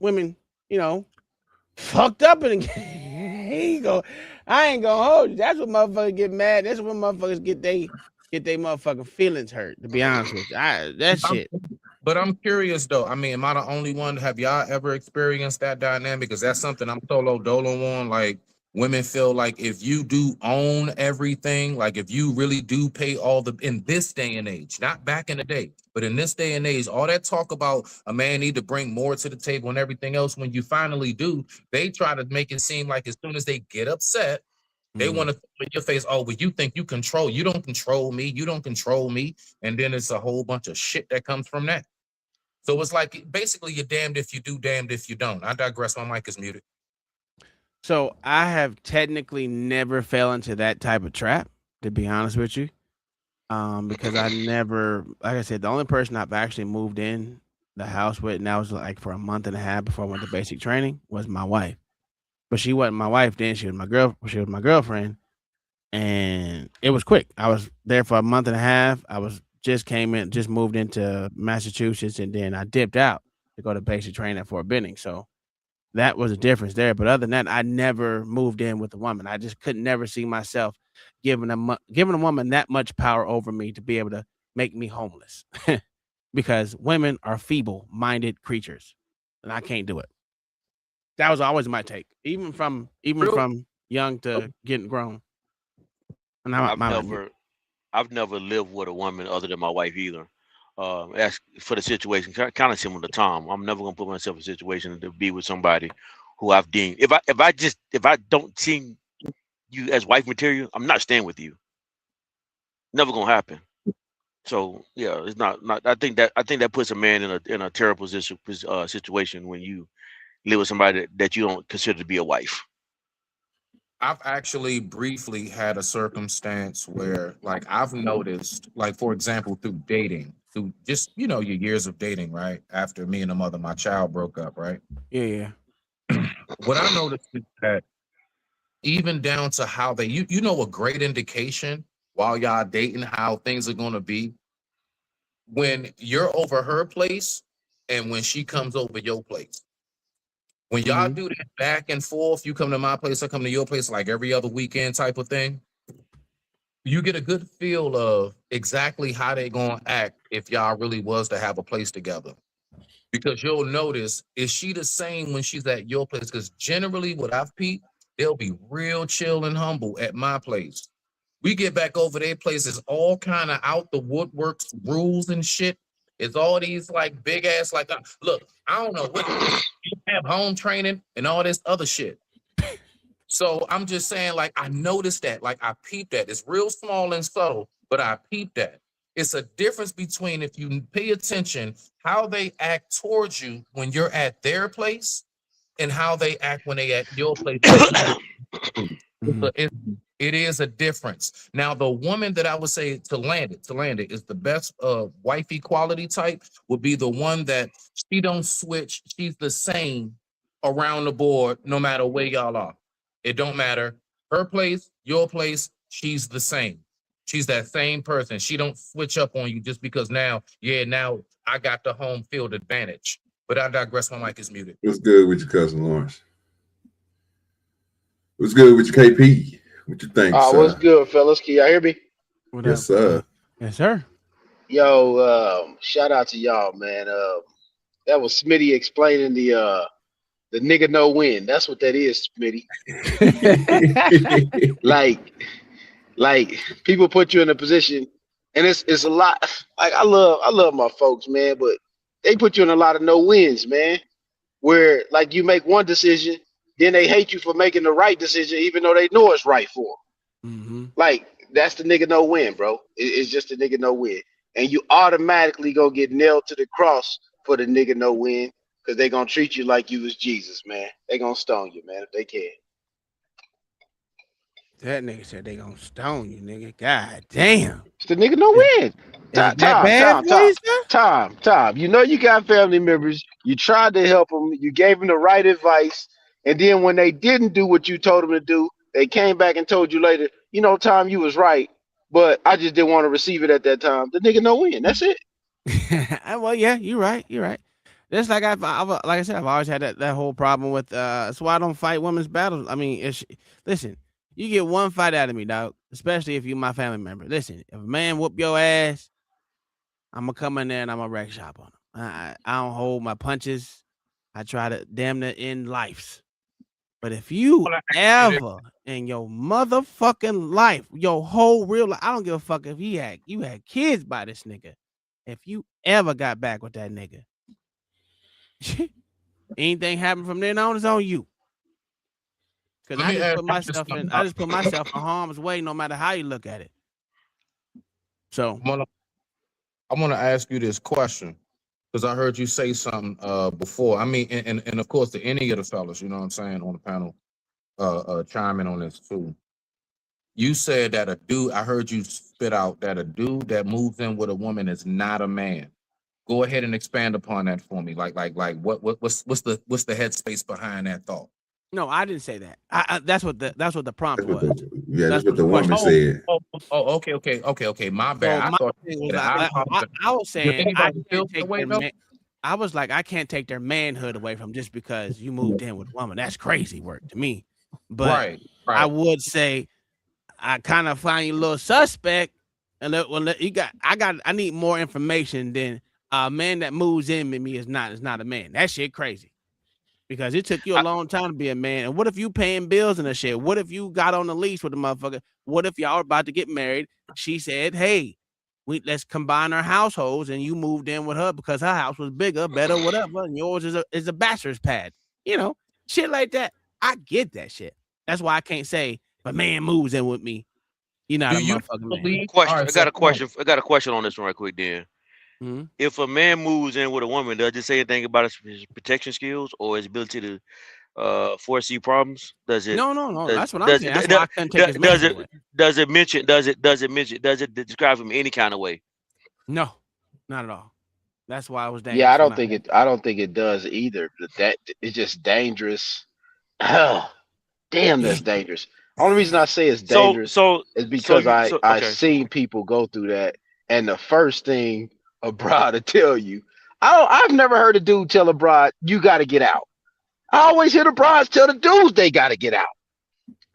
you know, fucked up and I ain't gonna hold you. That's what motherfuckers get mad. That's when motherfuckers get they motherfucking feelings hurt. To be honest with you, that shit. But I'm curious though. I mean, am I the only one? Have y'all ever experienced that dynamic? Because that's something I'm solo dolo on. Like, women feel like if you do own everything, like if you really do pay all the, in this day and age, not back in the day, but in this day and age, all that talk about a man need to bring more to the table and everything else, when you finally do, they try to make it seem like as soon as they get upset, they want to throw in your face, oh, well, you think you control, you don't control me, you don't control me. And then it's a whole bunch of shit that comes from that. So it's like, basically, you're damned if you do, damned if you don't. I digress. My mic is muted. So I have technically never fell into that type of trap, to be honest with you. Because I never, like I said, the only person I've actually moved in the house with, and that was like for a month and a half before I went to basic training, was my wife. But she wasn't my wife then. She was my girlfriend. And it was quick. I was there for a month and a half. I just moved into Massachusetts, and then I dipped out to go to basic training at Fort Benning. So that was a difference there. But other than that, I never moved in with a woman. I just could never see myself giving a woman that much power over me to be able to make me homeless. Because women are feeble-minded creatures, and I can't do it. That was always my take, even from young to getting grown. And I've never lived with a woman other than my wife either. As for the situation, kind of similar to Tom. I'm never gonna put myself in a situation to be with somebody who I've deemed, if I don't see you as wife material, I'm not staying with you. Never gonna happen. So yeah, it's not. I think that puts a man in a terrible situation when you live with somebody that you don't consider to be a wife. I've actually briefly had a circumstance where, like, I've noticed, like, for example, through dating, through just, you know, your years of dating, right? After me and the mother of my child broke up, right? Yeah. What I noticed is that even down to how they, you know, a great indication while y'all dating, how things are gonna be. When you're over her place and when she comes over your place. When y'all do that back and forth, you come to my place, I come to your place like every other weekend type of thing, you get a good feel of exactly how they gonna act if y'all really was to have a place together. Because you'll notice, is she the same when she's at your place? Because generally what I've peeped, they'll be real chill and humble at my place. We get back over their places, all kind of out the woodworks rules and shit. It's all these like big ass, like, look, I don't know what you have home training and all this other shit. So I'm just saying, like, I noticed that, like, I peeped that. It's real small and subtle, but I peeped that. It's a difference between, if you pay attention, how they act towards you when you're at their place and how they act when they at your place. It is a difference. Now, the woman that I would say to land it is the best wifey quality type would be the one that she don't switch. She's the same around the board, no matter where y'all are. It don't matter. Her place, your place, she's the same. She's that same person. She don't switch up on you just because now I got the home field advantage. But I digress. My mic is muted. What's good with your cousin Lawrence? What's good with your KP? What you think, sir? What's good, fellas? Can y'all hear me? Yes, sir. Yes, sir. Yo, shout out to y'all, man. That was Smitty explaining the nigga no win. That's what that is, Smitty. like people put you in a position, and it's a lot. Like I love my folks, man, but they put you in a lot of no wins, man. Where like you make one decision, then they hate you for making the right decision, even though they know it's right for them. Like, that's the nigga no win, bro. It's just a nigga no win. And you automatically go get nailed to the cross for the nigga no win, because they going to treat you like you was Jesus, man. They going to stone you, man, if they can. That nigga said they going to stone you, nigga. God damn. It's the nigga no win. Tom. You know you got family members. You tried to help them. You gave them the right advice. And then when they didn't do what you told them to do, they came back and told you later, you know, Tom, you was right, but I just didn't want to receive it at that time. The nigga no win. That's it. Well, yeah, you're right. Just like like I said, I've always had that whole problem with. That's why I don't fight women's battles. I mean, listen, you get one fight out of me, dog. Especially if you're my family member. Listen, if a man whoop your ass, I'm gonna come in there and I'm gonna wreck shop on him. I don't hold my punches. I try to damn near end lives. But if you ever in your motherfucking life, your whole real life, I don't give a fuck if you had kids by this nigga. If you ever got back with that nigga, anything happened from then on is on you. Because I just put myself in harm's way, no matter how you look at it. So I want to ask you this question, because I heard you say something before. I mean, and of course, to any of the fellas, you know what I'm saying, on the panel, chime in on this too. You said that I heard you spit out that a dude that moves in with a woman is not a man. Go ahead and expand upon that for me. Like what's the headspace behind that thought? No, I didn't say that. That's what the prompt was. That's what the woman said. Okay. My bad. So I was saying I was like, I can't take their manhood away from just because you moved in with a woman. That's crazy work to me. But right. I would say I kind of find you a little suspect. And I need more information than a man that moves in with me is not a man. That shit crazy. Because it took you a long time to be a man. And what if you paying bills and that shit? What if you got on the leash with the motherfucker? What if y'all are about to get married? She said, hey, let's combine our households, and you moved in with her because her house was bigger, better, whatever, and yours is a bachelor's pad. You know, shit like that. I get that shit. That's why I can't say if a man moves in with me, you're not a motherfucking man. I got a question on this one right quick, Dan. Mm-hmm. If a man moves in with a woman, does it say anything about his protection skills or his ability to foresee problems? Does it? No. That's what I'm saying. That's why I couldn't take his man away. Does it describe him any kind of way? No, not at all. That's why I was dangerous. Yeah, I don't think it does either. That it's just dangerous. Oh, damn, that's dangerous. Only reason I say it's dangerous is because I seen people go through that, and the first thing a bride to tell you, I've never heard a dude tell a bride you got to get out. I always hear the brides tell the dudes they got to get out.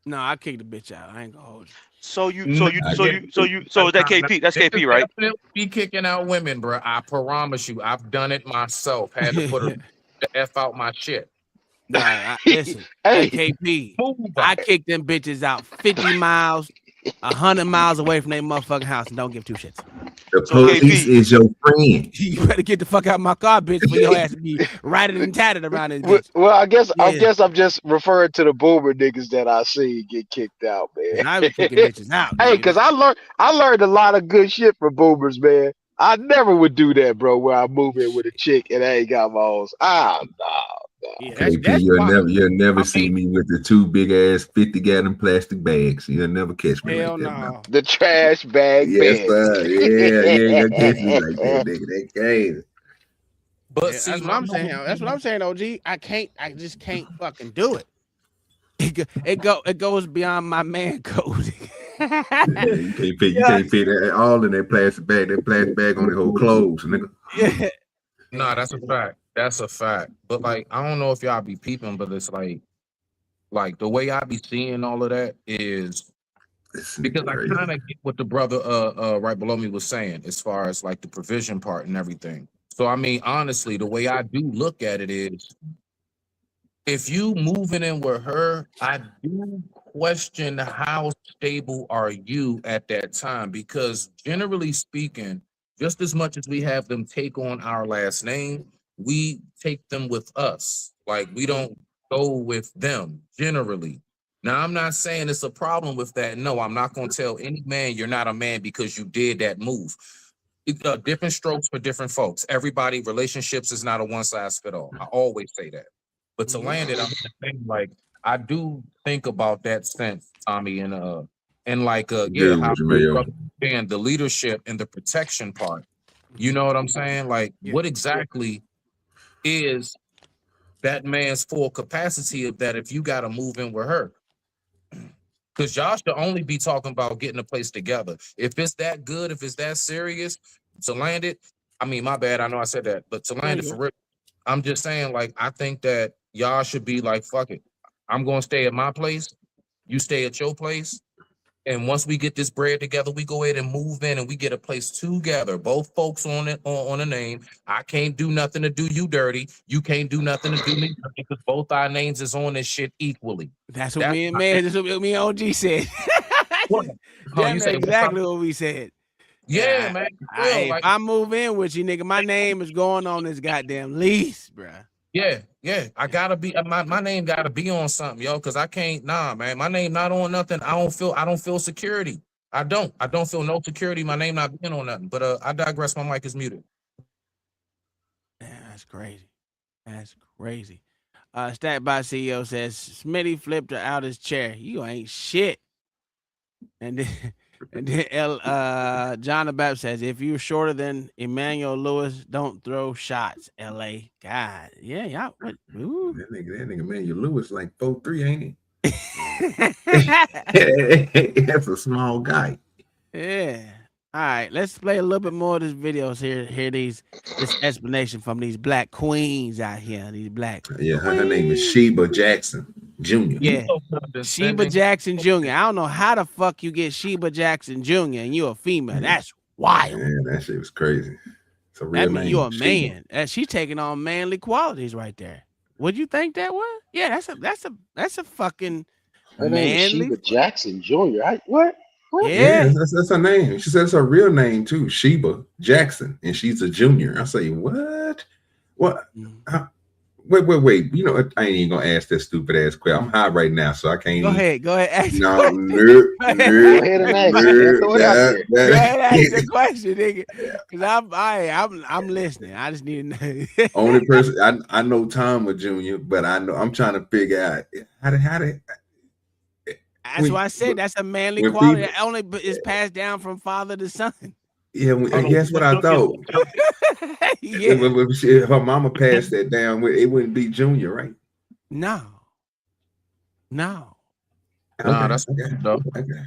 No, I kick the bitch out. I ain't gonna hold you. So is that KP? That's KP, right? Be kicking out women, bro. I promise you, I've done it myself. Had to put the F out my shit. Nah, listen, hey KP, I kick them bitches out 50 miles, 100 miles away from their motherfucking house and don't give two shits. The police is your friend. You better get the fuck out of my car, bitch, for your ass to be ratted and tatted around this bitch. Well, I guess I'm just referring to the boomer niggas that I see get kicked out, man. And I was kicking bitches out. Hey, because I learned a lot of good shit from boomers, man. I never would do that, bro, where I move in with a chick and I ain't got my own. No. Yeah, KP, you'll never see me with the two big ass 50-gallon plastic bags. You'll never catch me like that. No. The trash bag. Yes, sir. Yeah, you ain't gonna catch me like that, nigga. That crazy. But see, that's what I'm saying. That's what I'm saying, OG. I just can't fucking do it. It goes beyond my man code. You can't fit that all in that plastic bag. That plastic bag on the whole clothes, nigga. Yeah. Nah, that's a fact. That's a fact. But like, I don't know if y'all be peeping, but it's like the way I be seeing all of that is because I kind of get what the brother right below me was saying as far as like the provision part and everything. So I mean, honestly, the way I do look at it is, if you moving in with her, I do question how stable are you at that time, because generally speaking, just as much as we have them take on our last name, we take them with us. Like, we don't go with them generally. Now, I'm not saying it's a problem with that. No, I'm not going to tell any man you're not a man because you did that move. Different strokes for different folks. Everybody, relationships is not a one size fit all. I always say that. But to land it, I'm saying, like, I do think about that sense, Tommy, and how and the leadership and the protection part. You know what I'm saying? Like, what exactly is that man's full capacity of that if you got to move in with her? Because y'all should only be talking about getting a place together. If it's that good, if it's that serious, to land it, I mean, my bad, I know I said that, but to land it for real, I'm just saying, like, I think that y'all should be like, fuck it. I'm going to stay at my place. You stay at your place. And once we get this bread together, we go ahead and move in and we get a place together. Both folks on it, on a name. I can't do nothing to do you dirty. You can't do nothing to do me dirty, because both our names is on this shit equally. That's what me and OG said. That's exactly what we said. Yeah, man. If I move in with you, nigga, my name is going on this goddamn lease, bruh. Yeah. I gotta be my name gotta be on something, yo, because I can't, man. My name not on nothing. I don't feel security. I don't feel no security. My name not being on nothing. But I digress. My mic is muted. Man, that's crazy. That's crazy. Stat by CEO says Smitty flipped her out his chair. You ain't shit. And then John the Baptist says, if you're shorter than Emmanuel Lewis, don't throw shots. LA. God. Yeah, y'all. Ooh. That nigga Emmanuel Lewis like 4'3", ain't he? That's a small guy. Yeah. All right, let's play a little bit more of this videos here. Hear this explanation from these black queens out here. These black. Yeah, her name is Sheba Jackson Jr. Yeah, Sheba Jackson Jr. I don't know how the fuck you get Sheba Jackson Jr. and you're a female. That's wild. Yeah, that shit was crazy. It's a real name. You're a man. She's taking on manly qualities right there. Would you think that was? Yeah, that's a fucking her name is Sheba Jackson Jr. What? Yeah, that's her name. She said it's her real name too, Sheba Jackson, and she's a junior. I say, what? What? Wait. You know what? I ain't even gonna ask that stupid ass question. I'm high right now, so I can't. Go ahead. Ask no, go ahead and ask. Go ahead ask the question, nigga. Because I'm listening. I just need to know. Only person I know Tom was Junior, but I'm trying to figure out how did. That's why I said that's a manly quality. That only is passed down from father to son. Yeah, guess what I thought? If her mama passed that down, it wouldn't be Junior, right? No. Nah, that's dope. Okay.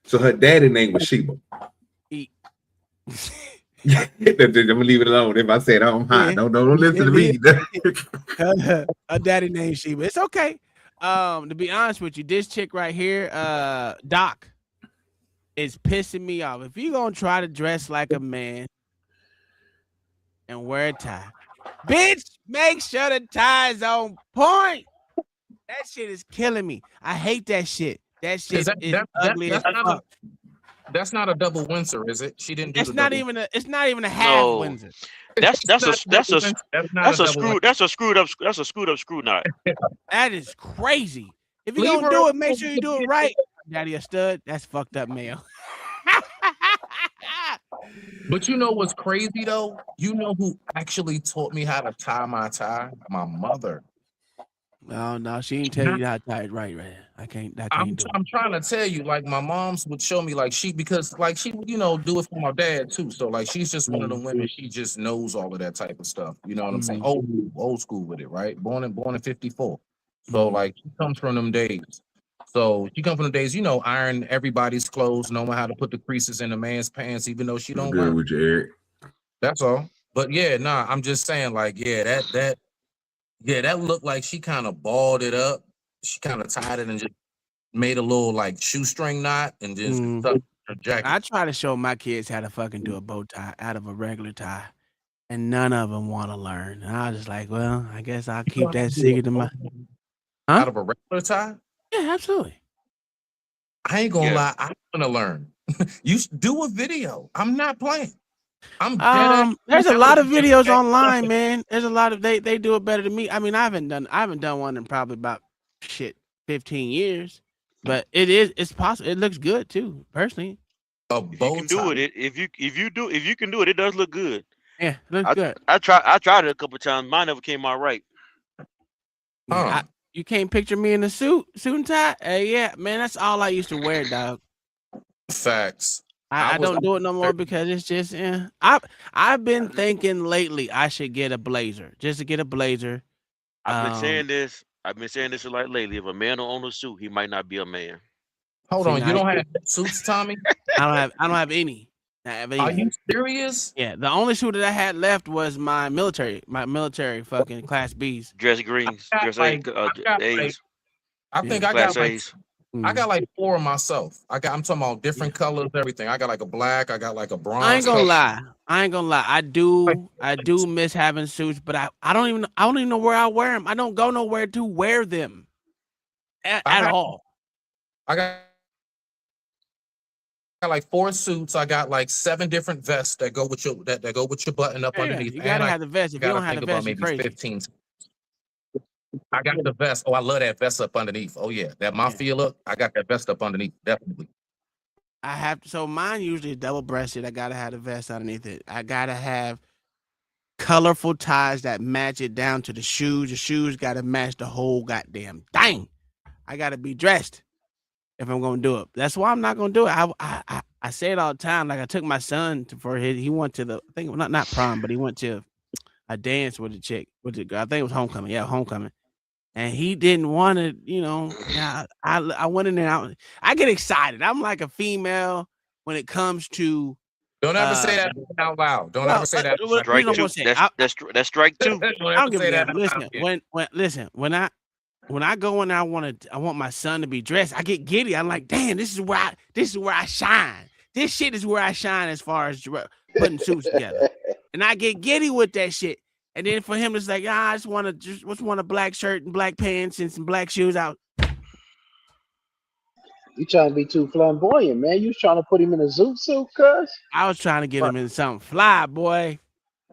So her daddy name was Sheba. I'm gonna leave it alone. If I said I'm hot, don't listen to me. A daddy named Sheba. It's okay. To be honest with you, this chick right here, Doc, is pissing me off. If you gonna try to dress like a man and wear a tie, bitch, make sure the tie is on point. That shit is killing me. I hate that shit. That shit is ugly as fuck. That's not a double Windsor, is it? She didn't do It's not even a half Windsor. That's a screwed up screw knot. That is crazy. If you're gonna do it, make sure you do it right. Daddy a stud. That's fucked up, male. But you know what's crazy though? You know who actually taught me how to tie my tie? My mother. No, she didn't tell you how to tie it right. I can't do it. I'm trying to tell you, like my mom's would show me, like because she would, do it for my dad too. So like she's just one of the women. She just knows all of that type of stuff. You know what I'm saying? Old school with it, right? Born in 54. So like she comes from them days. So she comes from the days, iron everybody's clothes, knowing how to put the creases in a man's pants, even though she don't. Good with you, Eric. That's all. But yeah, I'm just saying, like, that looked like she kind of balled it up. She kind of tied it and just made a little like shoestring knot and just stuck her jacket. I try to show my kids how to fucking do a bow tie out of a regular tie, and none of them want to learn. And I was just like, well, I guess I'll keep that secret to my. Out of a regular tie? Yeah, absolutely. I ain't gonna lie. I'm gonna learn. You do a video. I'm not playing. There's a lot of videos online, man. There's a lot of they do it better than me. I mean, I haven't done one in probably about 15 years, but it's possible. It looks good too, personally. You can do it. If you can do it, it does look good. Yeah, it looks good. I tried it a couple of times. Mine never came out right. You can't picture me in a suit and tie. Yeah, man, that's all I used to wear, dog. Facts. I don't do it no more because it's just. I've been thinking lately I should get a blazer, just to get a blazer. I've been saying this. A lot lately. If a man don't own a suit, he might not be a man. Hold on, you don't have suits, Tommy? I don't have any. Are you serious? Yeah, the only suit that I had left was my military fucking Class B's. Dress greens, dress A's. I think I got A's. I got like 4 of myself. I'm talking about different colors, everything. I got like a black, I got like a bronze. I ain't gonna lie. I do miss having suits, but I don't even know where I wear them. I don't go nowhere to wear them at all. I got like 4 suits. I got like 7 different vests that go with your button up underneath. You gotta have the vest. If you don't have the vest, you're crazy. 15. I got the vest. Oh, I love that vest up underneath. Oh yeah, that feel look. I got that vest up underneath, definitely. I have so mine usually is double-breasted. I gotta have the vest underneath it. I gotta have colorful ties that match it down to the shoes. The shoes gotta match the whole goddamn thing. I gotta be dressed if I'm gonna do it. That's why I'm not gonna do it. I say it all the time. Like I took my son he went to the not prom, but he went to a dance with a chick with the girl. I think it was homecoming. Yeah, homecoming. And he didn't want to, I went in there. I get excited. I'm like a female when it comes to. Don't ever say that out loud. Don't ever say that. That's strike 2. I don't give a damn. Listen, when I go in there, I want my son to be dressed. I get giddy. I'm like, damn, this is where I shine. This shit is where I shine as far as putting suits together. And I get giddy with that shit. And then for him, it's like, I just want a black shirt and black pants and some black shoes out. You trying to be too flamboyant, man. You trying to put him in a zoot suit, cuz? I was trying to get him in something fly, boy.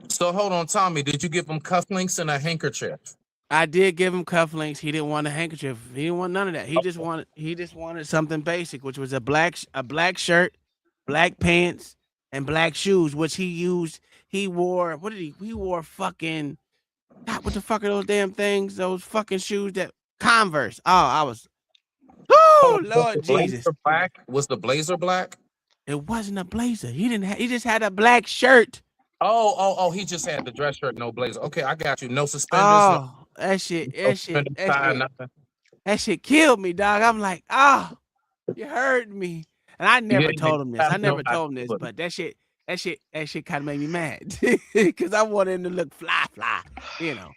So hold on, Tommy. Did you give him cufflinks and a handkerchief? I did give him cufflinks. He didn't want a handkerchief. He didn't want none of that. He just wanted something basic, which was a black shirt, black pants, and black shoes, which he used. He wore he wore fucking what the fuck are those damn things? Those fucking shoes that Converse. Lord Jesus. Was the blazer black? It wasn't a blazer. He just had a black shirt. Oh, he just had the dress shirt, no blazer. Okay, I got you. No suspenders. Oh, that shit. that shit killed me, dog. I'm like, oh, you hurt me. And I never told him this. I never told him this, but that shit kind of made me mad because I wanted him to look fly, you know.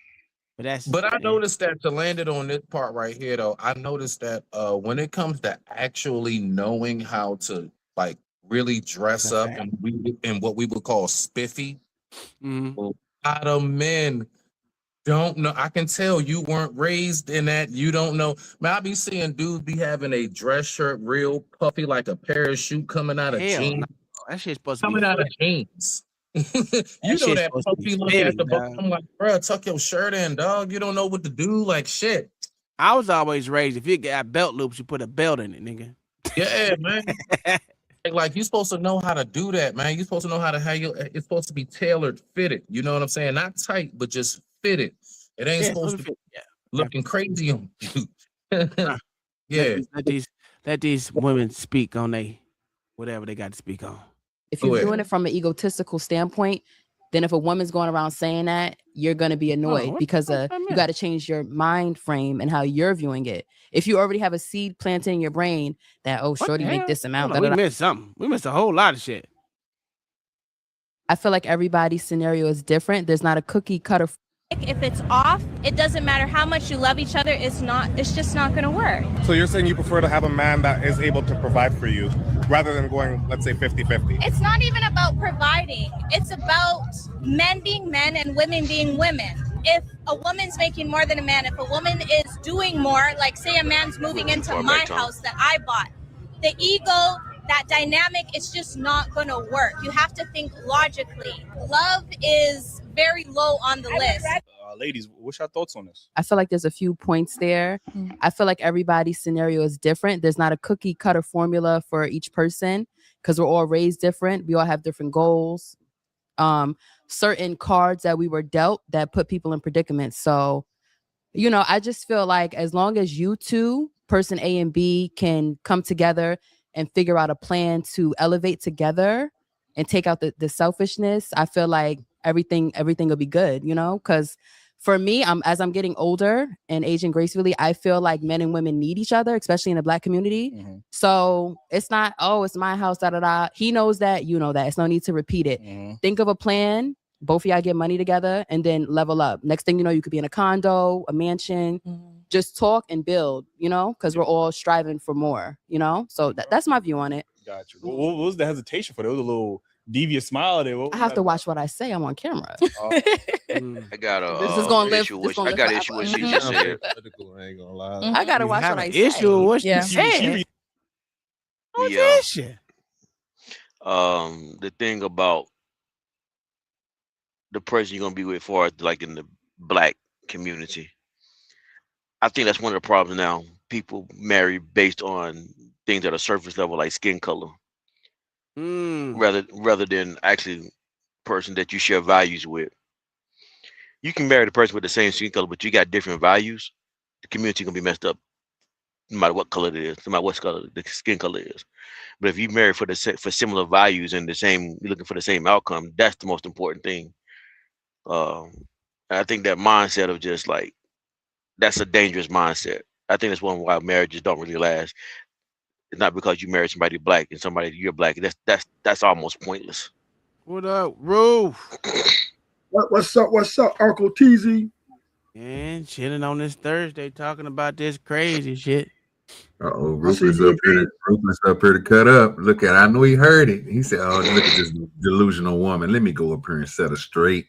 But I noticed that to land it on this part right here, though, I noticed that when it comes to actually knowing how to like really dress up and what we would call spiffy, a lot of men don't know. I can tell you weren't raised in that. You don't know. Man, I be seeing dudes be having a dress shirt real puffy, like a parachute coming out of jeans. No. That shit's supposed to be coming out of jeans. You know that puffy look at the bottom. I'm like, bro, tuck your shirt in, dog. You don't know what to do. Like shit. I was always raised, if you got belt loops, you put a belt in it, nigga. Yeah, man. Like you're supposed to know how to do that, man. You're supposed to know how to it's supposed to be tailored, fitted. You know what I'm saying? Not tight, but just fitted. It ain't supposed to be looking crazy on you. Yeah. Let these women speak on whatever they got to speak on. If you're doing it from an egotistical standpoint, then if a woman's going around saying that, you're going to be annoyed because you got to change your mind frame and how you're viewing it. If you already have a seed planted in your brain that, oh, shorty make this amount. We missed something. We missed a whole lot of shit. I feel like everybody's scenario is different. There's not a cookie cutter. If it's off, it doesn't matter how much you love each other. It's just not going to work. So you're saying you prefer to have a man that is able to provide for you rather than going, let's say, 50-50? It's not even about providing. It's about men being men and women being women. If a woman's making more than a man, if a woman is doing more, like say a man's moving into my house that I bought, the ego, that dynamic, it's just not going to work. You have to think logically. Love is very low on the list. Ladies, what's your thoughts on this? I feel like there's a few points there. I feel like everybody's scenario is different. There's not a cookie cutter formula for each person because we're all raised different. We all have different goals. Certain cards that we were dealt that put people in predicaments. So, you know, I just feel like as long as you two, person A and B, can come together and figure out a plan to elevate together and take out the selfishness, I feel like everything will be good, you know? Because for me, as I'm getting older and aging gracefully, I feel like men and women need each other, especially in the Black community. So it's not, oh, it's my house, da da da. He knows that, you know that. It's no need to repeat it. Think of a plan. Both of y'all get money together and then level up. Next thing you know, you could be in a condo, a mansion. Just talk and build, you know, because we're all striving for more, you know? So that's my view on it. Got you. What was the hesitation for? There was a little devious smile there. I have to watch what I say. I'm on camera. I got a this is gonna live. issue with I got an issue with what she just said. I ain't gonna lie. I gotta watch what I say. Issue with what she said. What's the issue? The thing about the person you're gonna be with, for like in the Black community, I think that's one of the problems now. People marry based on things that are surface level, like skin color, rather than actually person that you share values with. You can marry the person with the same skin color, but you got different values. The community gonna be messed up, no matter what color it is, no matter what color the skin color is. But if you marry for similar values and you're looking for the same outcome, that's the most important thing. And I think that mindset of just like, that's a dangerous mindset. I think that's one why marriages don't really last. It's not because you marry somebody Black and somebody you're Black. That's almost pointless. What up, Roof? What's up, Uncle TZ? And chilling on this Thursday, talking about this crazy shit. Rufus up here to cut up. Look at, I know he heard it. He said, "Oh, look at this delusional woman. Let me go up here and set her straight."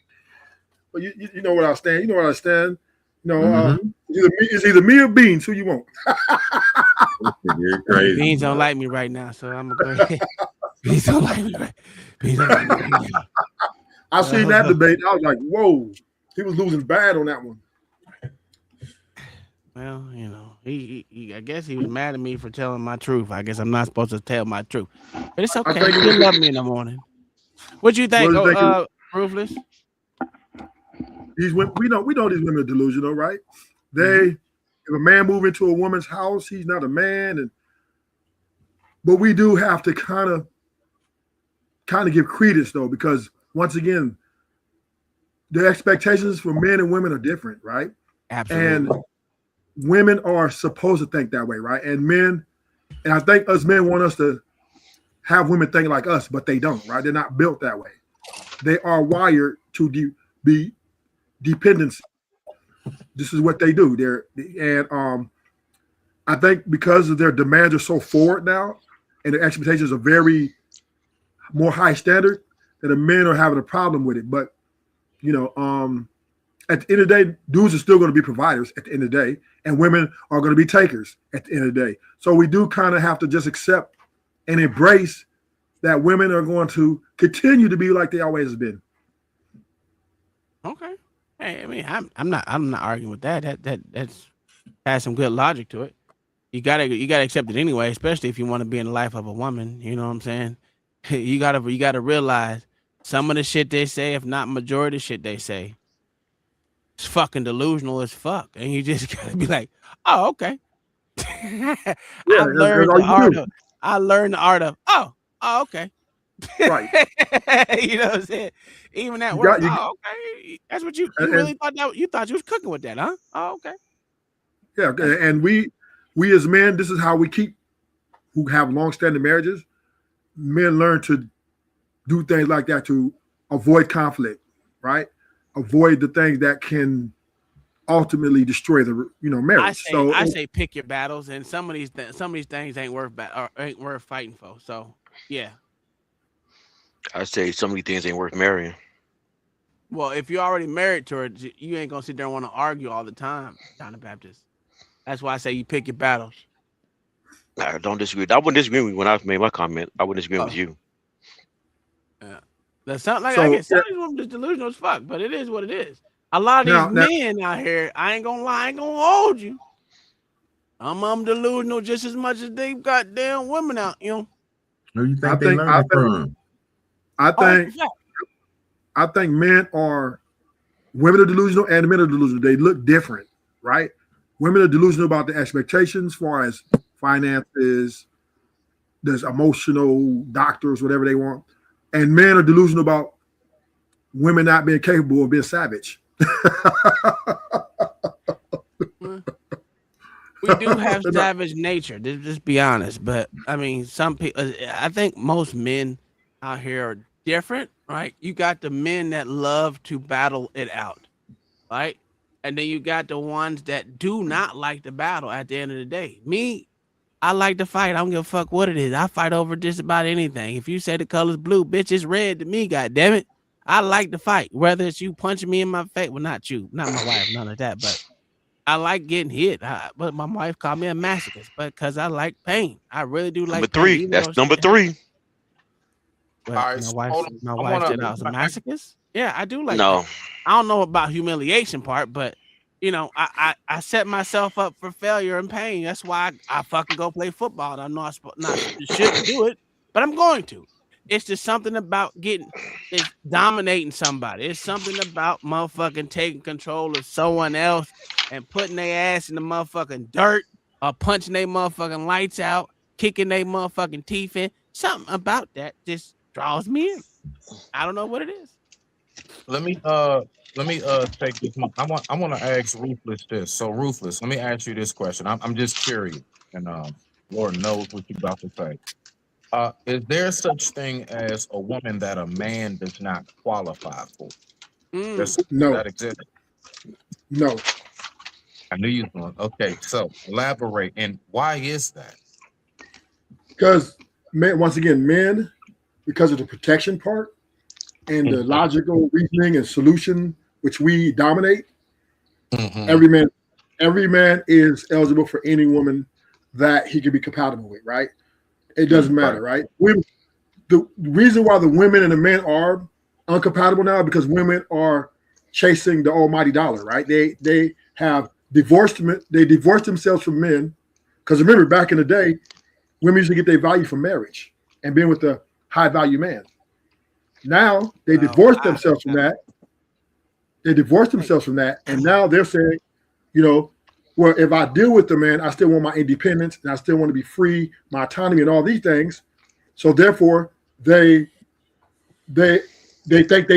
Well, you know where I stand. You know where I stand. You know, it's either me or Beans. Who you want? You're crazy. Beans don't like me right now, so I'm gonna go ahead. Beans don't like me right. Beans don't like me right now. I seen that debate. I was like, whoa, he was losing bad on that one. Well, you know, he I guess he was mad at me for telling my truth. I guess I'm not supposed to tell my truth, but it's okay. He love me in the morning. What you think, Ruthless? We know these women are delusional, right? If a man move into a woman's house, he's not a man, but we do have to kind of give credence though, because once again, the expectations for men and women are different, right? Absolutely. And women are supposed to think that way, right? And men, and I think us men want us to have women think like us, but they don't, right? They're not built that way. They are wired to be dependency. This is what they do. I think because of their demands are so forward now, and their expectations are very more high standard, that the men are having a problem with it. But at the end of the day, dudes are still going to be providers at the end of the day, and women are going to be takers at the end of the day. So we do kind of have to just accept and embrace that women are going to continue to be like they always have been. Okay. Hey, I mean, I'm not arguing with that. That's has some good logic to it. You gotta accept it anyway, especially if you want to be in the life of a woman. You know what I'm saying? You gotta realize some of the shit they say, if not majority of the shit they say, it's fucking delusional as fuck. And you just gotta be like, oh, okay. I learned the art of okay. Right. You know what I'm saying? Even that word, okay. That's what you really thought you thought you was cooking with that, huh? Oh, okay. Yeah, and we as men, this is how we keep, who have long-standing marriages, men learn to do things like that to avoid conflict, right? Avoid the things that can ultimately destroy the marriage. I say pick your battles, and some of these things ain't worth fighting for. So yeah. I say some of these things ain't worth marrying. Well, if you're already married to her, you ain't gonna sit there and want to argue all the time, John the Baptist. That's why I say you pick your battles. I don't disagree. I wouldn't disagree with you when I made my comment. I wouldn't disagree with you. Yeah. That sounds like some of these women just delusional as fuck, but it is what it is. A lot of these men out here, I ain't gonna lie, I ain't gonna hold you. I'm delusional just as much as they've got damn women out, Where you think they learn from? I think women are delusional and men are delusional. They look different, right? Women are delusional about the expectations as far as finances, there's emotional doctors, whatever they want. And men are delusional about women not being capable of being savage. We do have savage nature, just be honest. But I mean, some people, I think most men out here are different, right? You got the men that love to battle it out, right? And then you got the ones that do not like the battle at the end of the day. Me, I like to fight. I don't give a fuck what it is. I fight over just about anything. If you say the color's blue, bitch, it's red to me, goddammit. I like to fight. Whether it's you punching me in my face, well, not you, not my wife, none of that, but I like getting hit. But my wife called me a masochist, but because I like pain. I really do like number three. Pain, that's number three. All right, my wife said I was a masochist. Yeah, I do like no. that. I don't know about humiliation part, but I set myself up for failure and pain. That's why I fucking go play football. I know I shouldn't do it, but I'm going to. It's just something about it's dominating somebody. It's something about motherfucking taking control of someone else and putting their ass in the motherfucking dirt or punching their motherfucking lights out, kicking their motherfucking teeth in. Something about that just draws me in. I don't know what it is. Let me take this. I want to ask Ruthless this. So Ruthless, let me ask you this question. I'm just curious, and Lord knows what you're about to say. Is there such thing as a woman that a man does not qualify for? No. That exists? No. I knew you were going. Okay, so elaborate. And why is that? Because once again, men, because of the protection part and the logical reasoning and solution which we dominate, every man is eligible for any woman that he can be compatible with, right? It doesn't matter, right? The reason why the women and the men are uncompatible now is because women are chasing the almighty dollar, right? They have divorced themselves from men. Because remember, back in the day, women used to get their value from marriage and being with a high value man. Now they divorced themselves from that. And now they're saying, well, if I deal with the man, I still want my independence and I still want to be free, my autonomy and all these things. So therefore, they think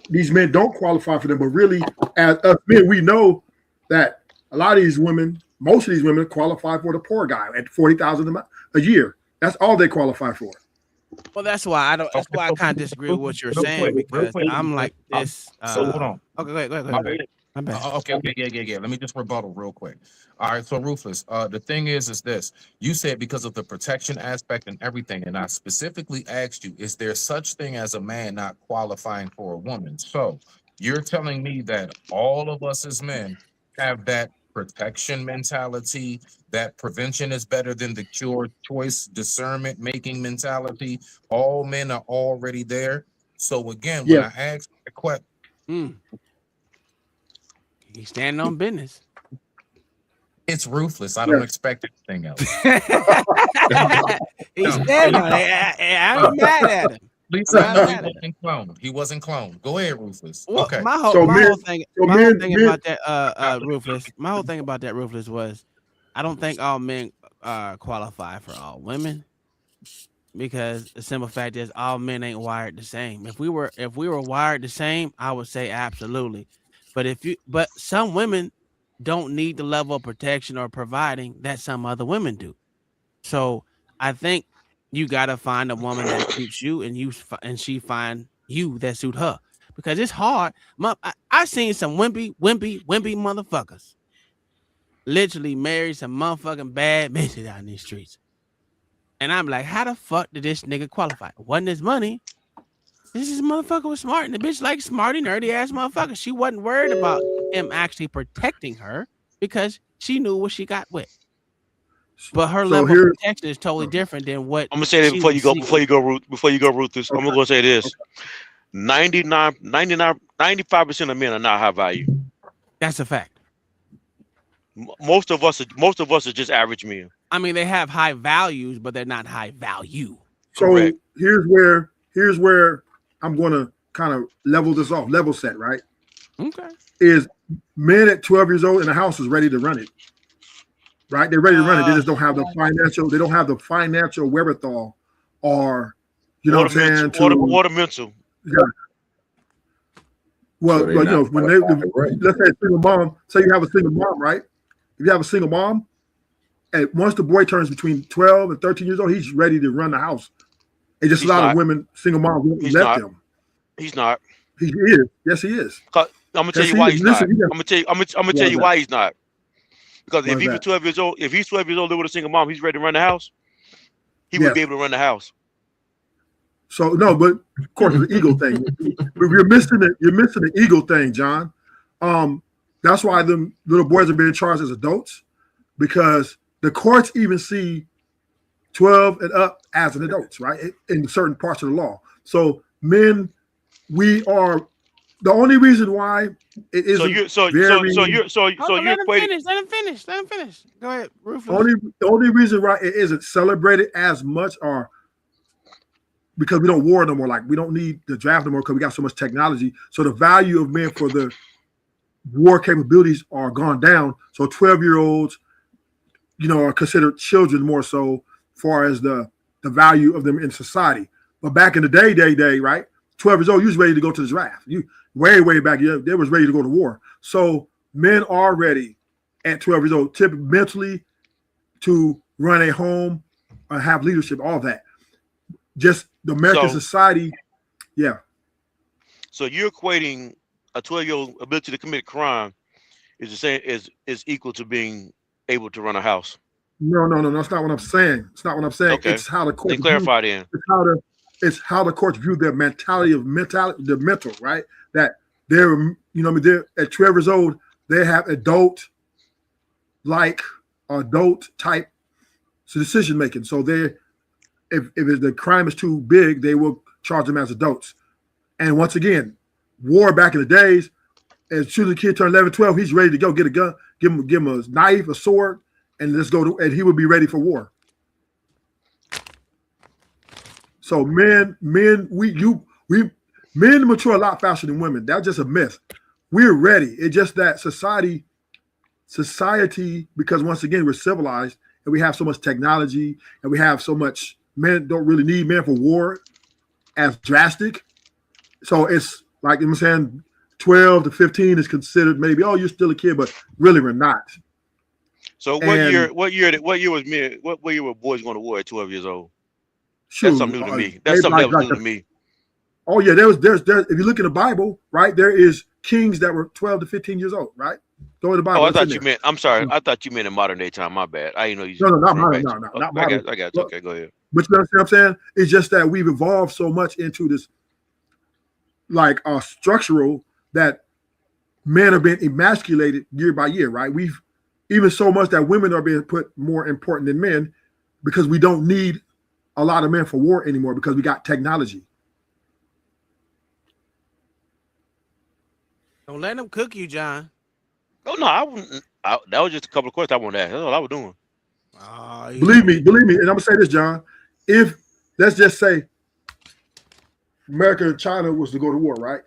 these men don't qualify for them. But really, as us men, we know that a lot of these women most of these women qualify for the poor guy at $40,000 a year. That's all they qualify for. Well, that's why I don't. That's why I kind of disagree with what you're saying because I'm like this. So hold on. Okay, go ahead. My bad. Okay, yeah. Let me just rebuttal real quick. All right, so Ruthless, the thing is this. You said because of the protection aspect and everything, and I specifically asked you, is there such thing as a man not qualifying for a woman? So you're telling me that all of us as men have that protection mentality, that prevention is better than the cure, choice, discernment making mentality. All men are already there. So again, when I ask the question, He's standing on business. it's Ruthless. I don't expect anything else. He's standing on it. I ain't mad at him. He wasn't cloned. Go ahead, Ruthless. Well, Okay. my whole thing about that, Ruthless. My whole thing about that, Ruthless, was I don't think all men qualify for all women because the simple fact is all men ain't wired the same. If we were wired the same, I would say absolutely. But some women don't need the level of protection or providing that some other women do. So I think you gotta find a woman that suits you, and she find you that suit her, because it's hard. I seen some wimpy motherfuckers literally marry some motherfucking bad bitches out in these streets, and I'm like, how the fuck did this nigga qualify? Wasn't his money? This motherfucker was smart, and the bitch like smarty nerdy ass motherfucker. She wasn't worried about him actually protecting her because she knew what she got with. But her level of protection is totally different than what I'm gonna say that before you go, Ruthless. I'm gonna say this: 95% of men are not high value. That's a fact. Most of us are just average men. I mean, they have high values, but they're not high value. So Correct. here's where I'm gonna kind of level set, right? Okay. Is men at 12 years old in the house is ready to run it. Right, they're ready to run it. They just don't have the financial. They don't have the financial wherewithal, or what I'm saying. Water mental. Yeah. Well, when let's say a single mom. Say you have a single mom, right? If you have a single mom, and once the boy turns between 12 and 13 years old, he's ready to run the house. And just a lot of women, single moms, won't let him. He's not. He is. Yes, he is. I'm gonna tell you why he's not. I'm gonna tell you why he's not. Because if he was 12 years old, if he's 12 years old, living with a single mom, he's ready to run the house. He would be able to run the house. So no, but of course it's the ego thing. You're missing the ego thing, John. That's why the little boys are being charged as adults, because the courts even see 12 and up as an adults, right? In certain parts of the law. So men, we are the only reason why it isn't. Let him finish. Go ahead, Rufus. The only reason why it isn't celebrated as much are because we don't war no more. Like we don't need the draft no more because we got so much technology. So the value of men for the war capabilities are gone down. So 12-year-olds, are considered children more so far as the value of them in society. But back in the day, right? 12 years old, you was ready to go to the draft. You way back, they was ready to go to war. So men are ready at 12 years old, typically mentally, to run a home, have leadership, all that. Just the American society, yeah. So you're equating a 12-year-old ability to commit crime is the same is equal to being able to run a house. No, that's not what I'm saying. It's not what I'm saying. Okay. It's how the court clarify then. It's how the courts view their the mental, right? That they're, they're at 12 years old, they have adult type decision making. So if the crime is too big, they will charge them as adults. And once again, war back in the days, as soon as the kid turned 11, 12, he's ready to go get a gun, give him a knife, a sword, and let's go and he would be ready for war. So men mature a lot faster than women. That's just a myth. We're ready. It's just that society, because once again, we're civilized and we have so much technology and we have so much, men don't really need men for war as drastic. So it's like I'm saying 12 to 15 is considered maybe, oh, you're still a kid, but really we're not. So what And year? What year was me? What year were boys going to war at 12 years old? That's shoot, something new to me. That's something that was new to me. oh yeah, there's if you look in the Bible, right, there is kings that were 12 to 15 years old, right? Go in the Bible. Oh, I It's in thought you there. meant. I'm sorry. I thought you meant in modern day time. My bad. I didn't know you. No, not referring modern, back no, to. not I modern. got you. But, Okay, go ahead. but you understand what I'm saying? It's just that we've evolved so much into this like structural that men are being emasculated year by year, right? We've even so much that women are being put more important than men because we don't need a lot of men for war anymore because we got technology. Don't let them cook you, John. Oh no, I wouldn't. That was just a couple of questions I wanted to ask. That's all I was doing. Believe me, and I'm gonna say this, John. If let's just say America and China was to go to war, right?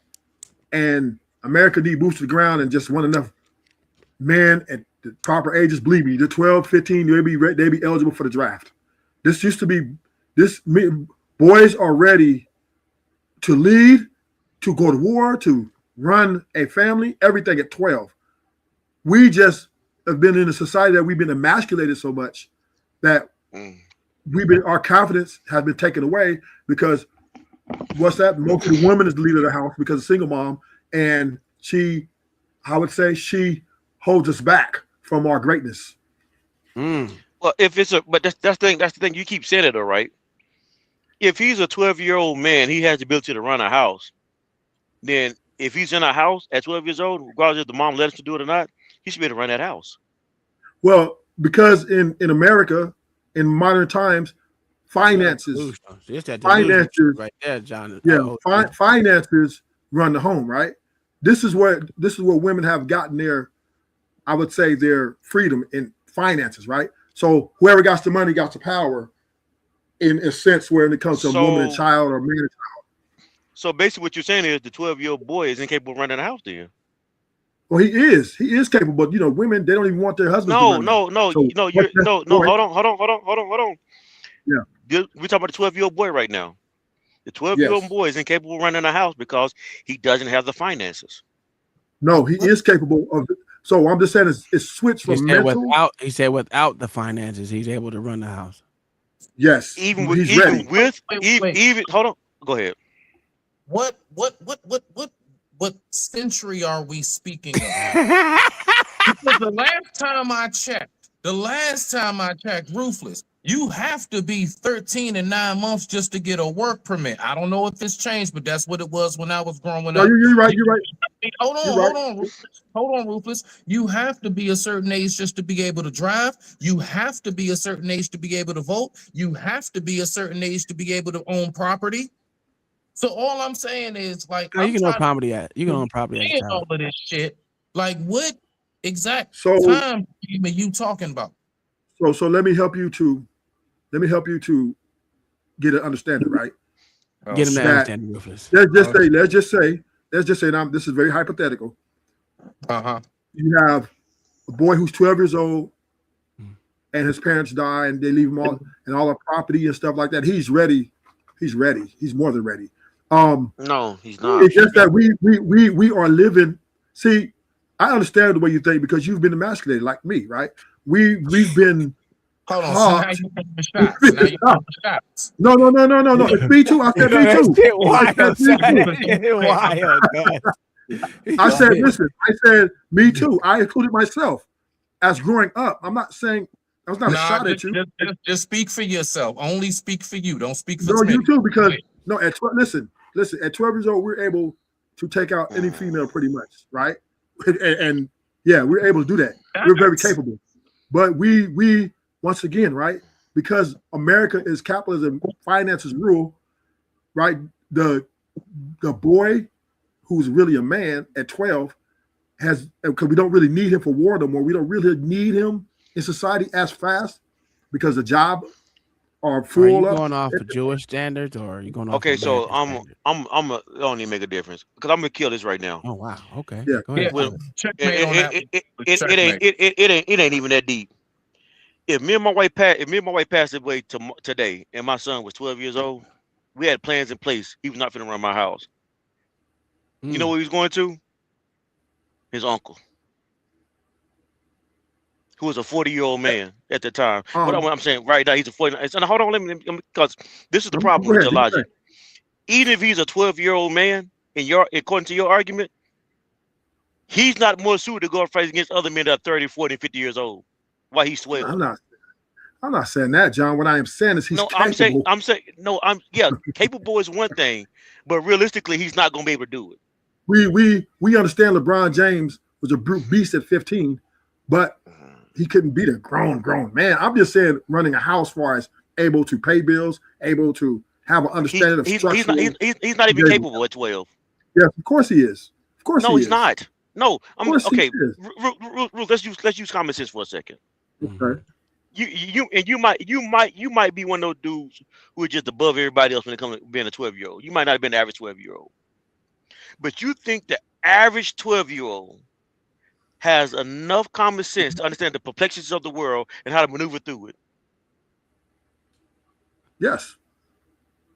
And America need boots to the ground and just want enough men at the proper ages, believe me, the 12, 15, they'd be eligible for the draft. This used to be boys are ready to lead, to go to war, to run a family, everything at 12. We just have been in a society that we've been emasculated so much that our confidence has been taken away because what's that? Most of the woman is the leader of the house because of single mom, and she holds us back from our greatness. Well, if it's but that's the thing. You keep saying it, all right. If he's a 12-year-old man, he has the ability to run a house. Then, if he's in a house at 12 years old, regardless if the mom let us to do it or not, he should be able to run that house. Well, because in America, in modern times, finances right there, John. Finances run the home, right? This is where women have gotten their, I would say, their freedom in finances, right? So whoever got the money got the power, in a sense, when it comes to a woman and child or a man and child. So basically, what you're saying is the 12-year-old boy is incapable of running a house. Then. Well, he is capable. You know, women, they don't even want their husbands. No. Hold on. Yeah, we're talking about the 12-year-old boy right now. The 12-year-old boy is incapable of running a house because he doesn't have the finances. No, he is capable of. So I'm just saying it's switched from mental. He said without the finances, he's able to run the house. Yes, even ready. Hold on. Go ahead. What century are we speaking of? Because the last time I checked, Ruthless, you have to be 13 and 9 months just to get a work permit. I don't know if it's changed, but that's what it was when I was growing up. You're right. Hold on, Ruthless. You have to be a certain age just to be able to drive. You have to be a certain age to be able to vote. You have to be a certain age to be able to own property. So all I'm saying is, like, you can own property at a child. All of this shit. Like, what exact time are you talking about? So let me help you to get an understanding, right? Get him to understand, Rufus. Let's just say, now this is very hypothetical. You have a boy who's 12 years old and his parents die and they leave him all and all the property and stuff like that. He's ready. He's more than ready. No, he's not. It's just that we are living. See, I understand the way you think because you've been emasculated like me, right? We've been. Hold on. So now you put the shots. No. It's me too. I said me too. I said, listen. I said me too. I included myself as growing up. I'm not saying I was not a shot at you. Just speak for yourself. Only speak for you. Don't speak for you too. Because at 12, listen. At 12 years old, we're able to take out any female pretty much, right? And yeah, we're able to do that. We're very capable. But we once again, right? Because America is capitalism, finances rule, right? The boy who's really a man at 12 has, because we don't really need him for war no more. We don't really need him in society as fast because the job are full. Are you going off of Jewish standards or are you going off? Okay, so it don't even make a difference because I'm gonna kill this right now. Oh wow. Okay. Yeah. Go ahead. Well, it ain't even that deep. If me and my wife passed away today, and my son was 12 years old, we had plans in place. He was not finna run my house. You know where he was going to? His uncle. who was a 40-year-old man at the time. What Um, I'm saying right now, he's a 40. And hold on, let me because this is the go problem with ahead. your Do your logic. thing. Even if he's a 12-year-old man, according to your argument, he's not more suited to go and fight against other men that are 30, 40, 50 years old. Why he's 12? I'm not saying that, John. What I am saying is he's No, capable. Capable is one thing, but realistically, he's not going to be able to do it. We understand LeBron James was a brute beast at 15, but he couldn't beat a grown man. I'm just saying, running a house, far as able to pay bills, able to have an understanding of structure. He's not even capable at 12. Yes, of course he is. Of course no, he he's is. not. No, I'm okay. He is. Ruth, let's use common sense for a second. Okay. You might be one of those dudes who are just above everybody else when it comes to being a 12-year-old. You might not have been the average 12-year-old, but you think the average 12-year-old has enough common sense to understand the complexities of the world and how to maneuver through it. Yes.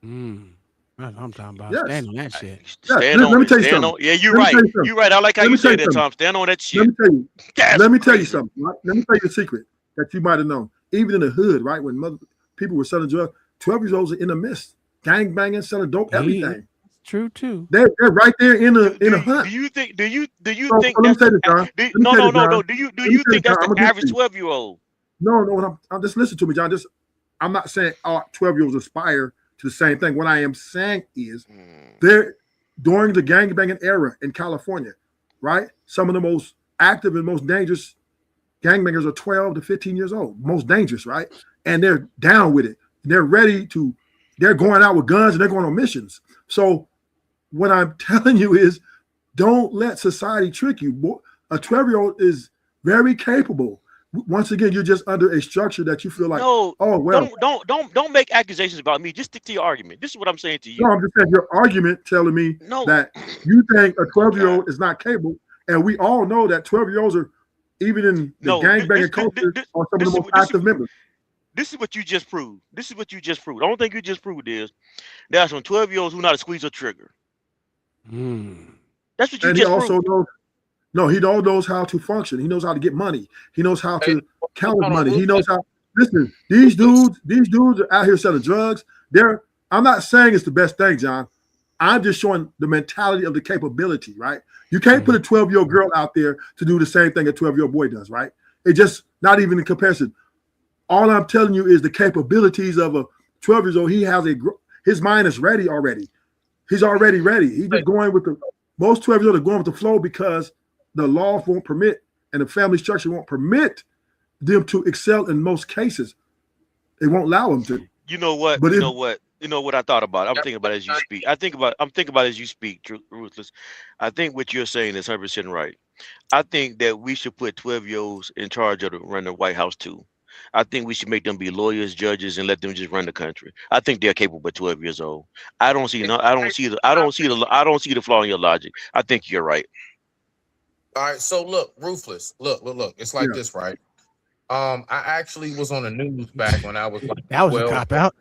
That's what I'm talking about. Yes. Stand on that shit. Stand on it. Stand on. Yeah, you're right. You're right. I like how you say that, Tom. Stand on that shit. Let me tell you something. Right? Let me tell you a secret that you might have known. Even in the hood, right, when people were selling drugs, 12-year-olds are in the midst, gang banging, selling dope, everything. True too. They're right there in a hunt. Do you think? Do you So think? let me say this, John. No. Do you think that's the average 12-year-old? No. I'm just listen to me, John. I'm not saying all 12-year-olds aspire to the same thing. What I am saying is, they're during the gang banging era in California, right? Some of the most active and most dangerous gangbangers are 12 to 15 years old, most dangerous, right? And they're down with it. They're going out with guns and they're going on missions. So what I'm telling you is, don't let society trick you. A 12-year-old is very capable. Once again, you're just under a structure that you feel like, no, oh well. Don't make accusations about me. Just stick to your argument. This is what I'm saying to you. No, I'm just saying your argument telling me that you think a 12-year-old is not capable, and we all know that 12-year-olds are, even in the gangbanging culture, are some of the most active members. This is what you just proved. The only thing you just proved is there's some 12-year-olds who know how to squeeze a trigger. That's what you just proved. He knows how to function. He knows how to get money. He knows how to count money. He knows how. Listen, these dudes are out here selling drugs. I'm not saying it's the best thing, John. I'm just showing the mentality of the capability, right? You can't put a 12-year-old girl out there to do the same thing a 12-year-old boy does, right? It just not even in comparison. All I'm telling you is the capabilities of a 12-year-old. He has his mind is ready already. He's already ready. He's just going with most 12-year-olds are going with the flow because the law won't permit and the family structure won't permit them to excel in most cases. It won't allow them to. You know what? You know what I thought about? I'm thinking about it as you speak. I'm thinking about it as you speak, Ruthless. I think what you're saying is 100% right. I think that we should put 12-year-olds in charge of run the White House too. I think we should make them be lawyers, judges, and let them just run the country. I think they're capable at 12 years old. I don't see the flaw in your logic. I think you're right. All right, so look, Ruthless. Look. It's like this, right? I actually was on the news back when I was like, that was a cop out.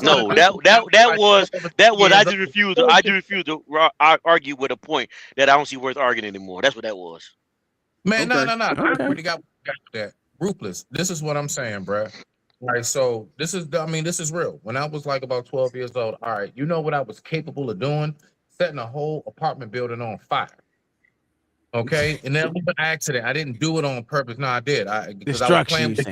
No, that was. I just refused. I just refused to argue with a point that I don't see worth arguing anymore. That's what that was. Man, no. I already got that. Ruthless. This is what I'm saying, bruh. All right, so this is real. When I was like about 12 years old, all right, you know what I was capable of doing? Setting a whole apartment building on fire. Okay, and that was an accident. I didn't do it on purpose. No, I did. Because I was playing with,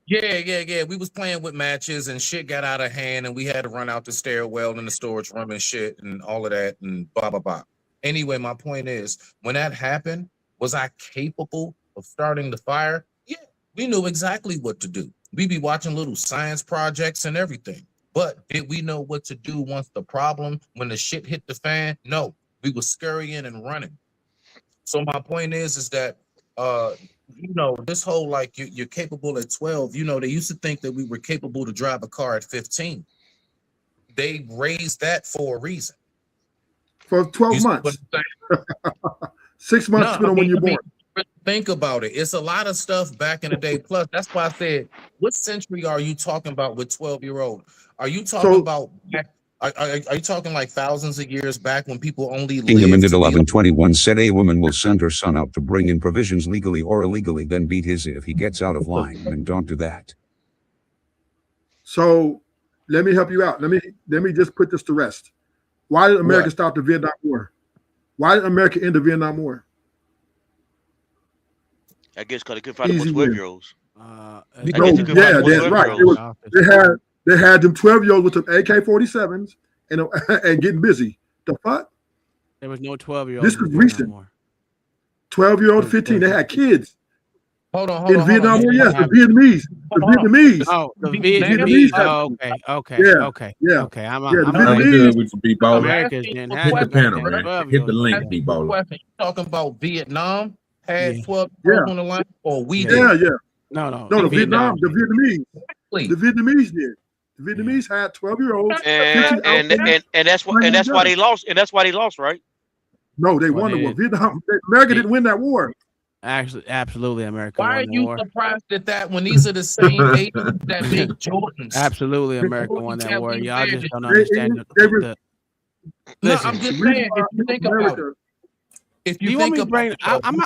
yeah. We was playing with matches and shit got out of hand, and we had to run out the stairwell in the storage room and shit and all of that and blah blah blah. Anyway, my point is, when that happened, was I capable of starting the fire? Yeah, we knew exactly what to do. We be watching little science projects and everything. But did we know what to do when the shit hit the fan? No, we were scurrying and running. So my point is that, this whole, like, you're capable at 12, they used to think that we were capable to drive a car at 15. They raised that for a reason. For 12 months. 6 months when you're born. Think about it. It's a lot of stuff back in the day. Plus, that's why I said, what century are you talking about with 12-year-old? Are you talking about Are you talking like thousands of years back when people only Kingdom lived ended to be 1121 said a woman will send her son out to bring in provisions legally or illegally, then beat his if he gets out of line, and don't do that. So let me help you out. Let me just put this to rest. Why did America stop the Vietnam War? Why did America end the Vietnam War? I guess because they couldn't find the 12-year-olds. Yeah, that's right. They had them 12-year-olds with them AK-47s and getting busy. The fuck? There was no 12-year-olds. This is recent. 12-year-old, 15. They had kids. Hold on. In Vietnam War, yes, the Vietnamese. Oh, the Vietnamese. Oh, okay. Yeah. Okay. I'm the Vietnamese. With the B-ball. America's didn't Hit have the panel, man. Hit the link, B-ball. You talking about Vietnam had 12 Yeah. on the line, or we did? Yeah. No. No, the Vietnamese. Please. The Vietnamese did. The Vietnamese had 12-year-olds. And that's why they lost. And that's why they lost, right? No, they won the war. America didn't win that war. Actually, absolutely, America Why are won the you war. surprised at that when these are the same ages that make Jordans? Absolutely, America won that war. Y'all just don't They- understand they- the No, listen. I'm just saying, if you think about it. If you Do you want think me to about bring? it,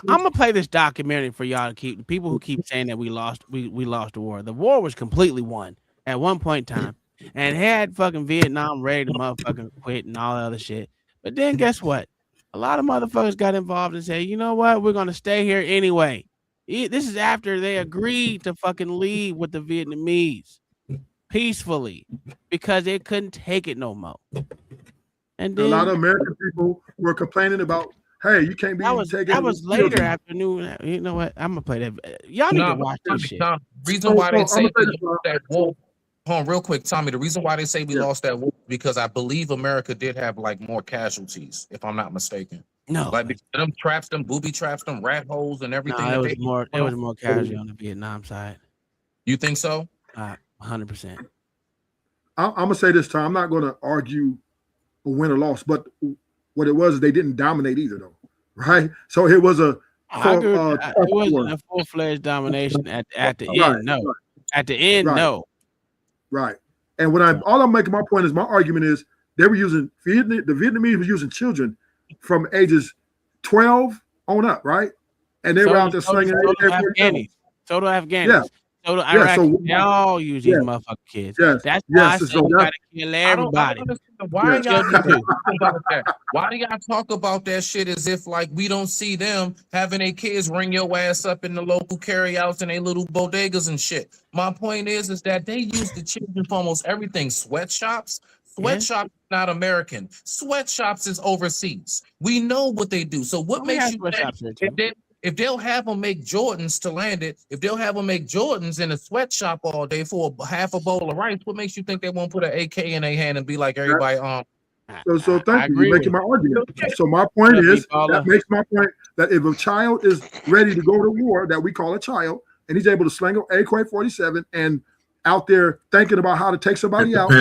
I'm gonna play this documentary for y'all to keep the people who keep saying that we lost the war. The war was completely won at one point in time, and had fucking Vietnam ready to motherfucking quit and all that other shit. But then guess what? A lot of motherfuckers got involved and say, you know what? We're gonna stay here anyway. This is after they agreed to fucking leave with the Vietnamese peacefully because they couldn't take it no more. And then A lot of American people were complaining about, hey, you can't be taking. that was later afternoon. You know what? I'm gonna play that. Y'all need to watch this shit. Reason why they say we lost that war. Hold on, real quick, Tommy. The reason why they say we lost that war is because I believe America did have like more casualties, if I'm not mistaken. No, like because of them traps, them booby traps, them rat holes, and everything. No, it was more casualty on the Vietnam side. You think so? 100%. I'm gonna say this time. I'm not gonna argue a win or loss, but what it was, they didn't dominate either, though, right? So it was a. It wasn't a full-fledged domination at the end. No, at the end, no. Right. And when all I'm making my point is my argument is they were using the Vietnamese was using children from ages 12 on up, right? And they were out there slinging. So do Afghanis. Yeah. So do Iraqis. They all use these motherfucking kids. That's why I say we gotta kill everybody. Why y'all talk about that? Why do y'all talk about that shit as if like we don't see them having their kids ring your ass up in the local carryouts and their little bodegas and shit? My point is that they use the children for almost everything. Sweatshops is not American. Sweatshops is overseas. We know what they do. So what makes you think if they'll have them make Jordans to land it, if they'll have them make Jordans in a sweatshop all day for half a bowl of rice, what makes you think they won't put an AK in their hand and be like everybody So thank you. You're making my argument. So my point is that makes my point that if a child is ready to go to war, that we call a child, and he's able to sling an AK-47 and out there thinking about how to take somebody out,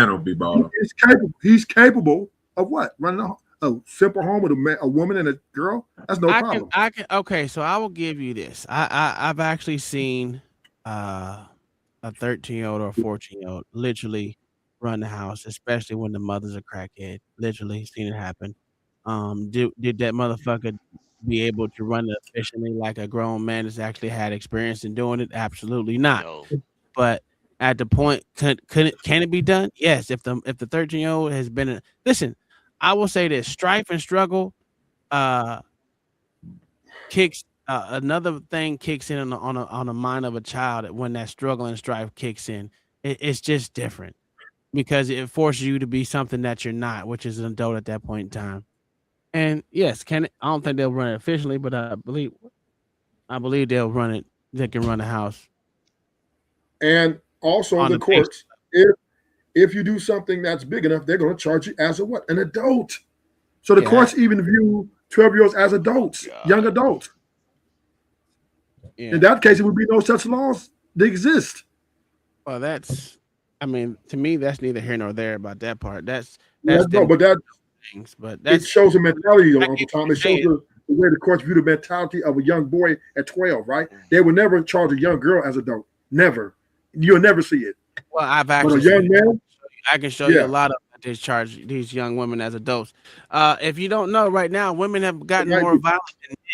he's capable of what? Running a simple home with a woman and a girl? That's no problem. Okay, so I will give you this. I've actually seen a 13-year-old or a 14-year-old literally run the house, especially when the mother's a crackhead. Literally seen it happen. Did that motherfucker be able to run it efficiently like a grown man that's actually had experience in doing it? Absolutely not. No. But at the point, can it be done? Yes. If the 13-year-old has been listen, I will say this: strife and struggle kicks another thing kicks in on the mind of a child when that struggle and strife kicks in. It's just different because it forces you to be something that you're not, which is an adult at that point in time. And yes, I don't think they'll run it efficiently, but I believe they'll run it. They can run the house. And also on the courts, if you do something that's big enough, they're going to charge you as an adult. So the courts even view 12-year-olds as adults, young adults. Yeah. In that case, it would be no such laws that exist. Well, to me, that's neither here nor there about that part. But it shows a mentality, Uncle Tom. It shows the way the courts view the mentality of a young boy at 12, right? They would never charge a young girl as an adult. Never. You'll never see it. Well, I've actually but a young man, I can show you a lot of They charge these young women as adults. If you don't know, right now, women have gotten Right. more violent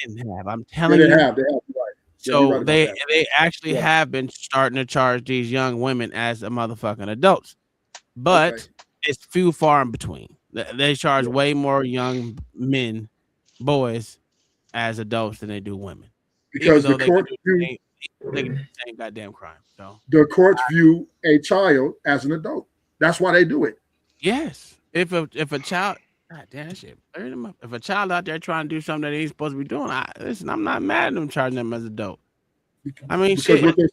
than men have. I'm Yeah, telling they you. have. They have. You're right. Yeah, you're So right about they that. they actually Yeah. have been starting to charge these young women as a motherfucking adults, Okay. but it's few far in between. They charge Yeah. way more young men, boys, as adults than they do women, even Because the though they can court do view the same goddamn crime. So the courts view a child as an adult. That's why they do it. yes, if a child, god damn that shit, hurt them up. If a child out there trying to do something that they ain't supposed to be doing, listen, I'm not mad at them charging them as adult. I mean, Because shit. what they're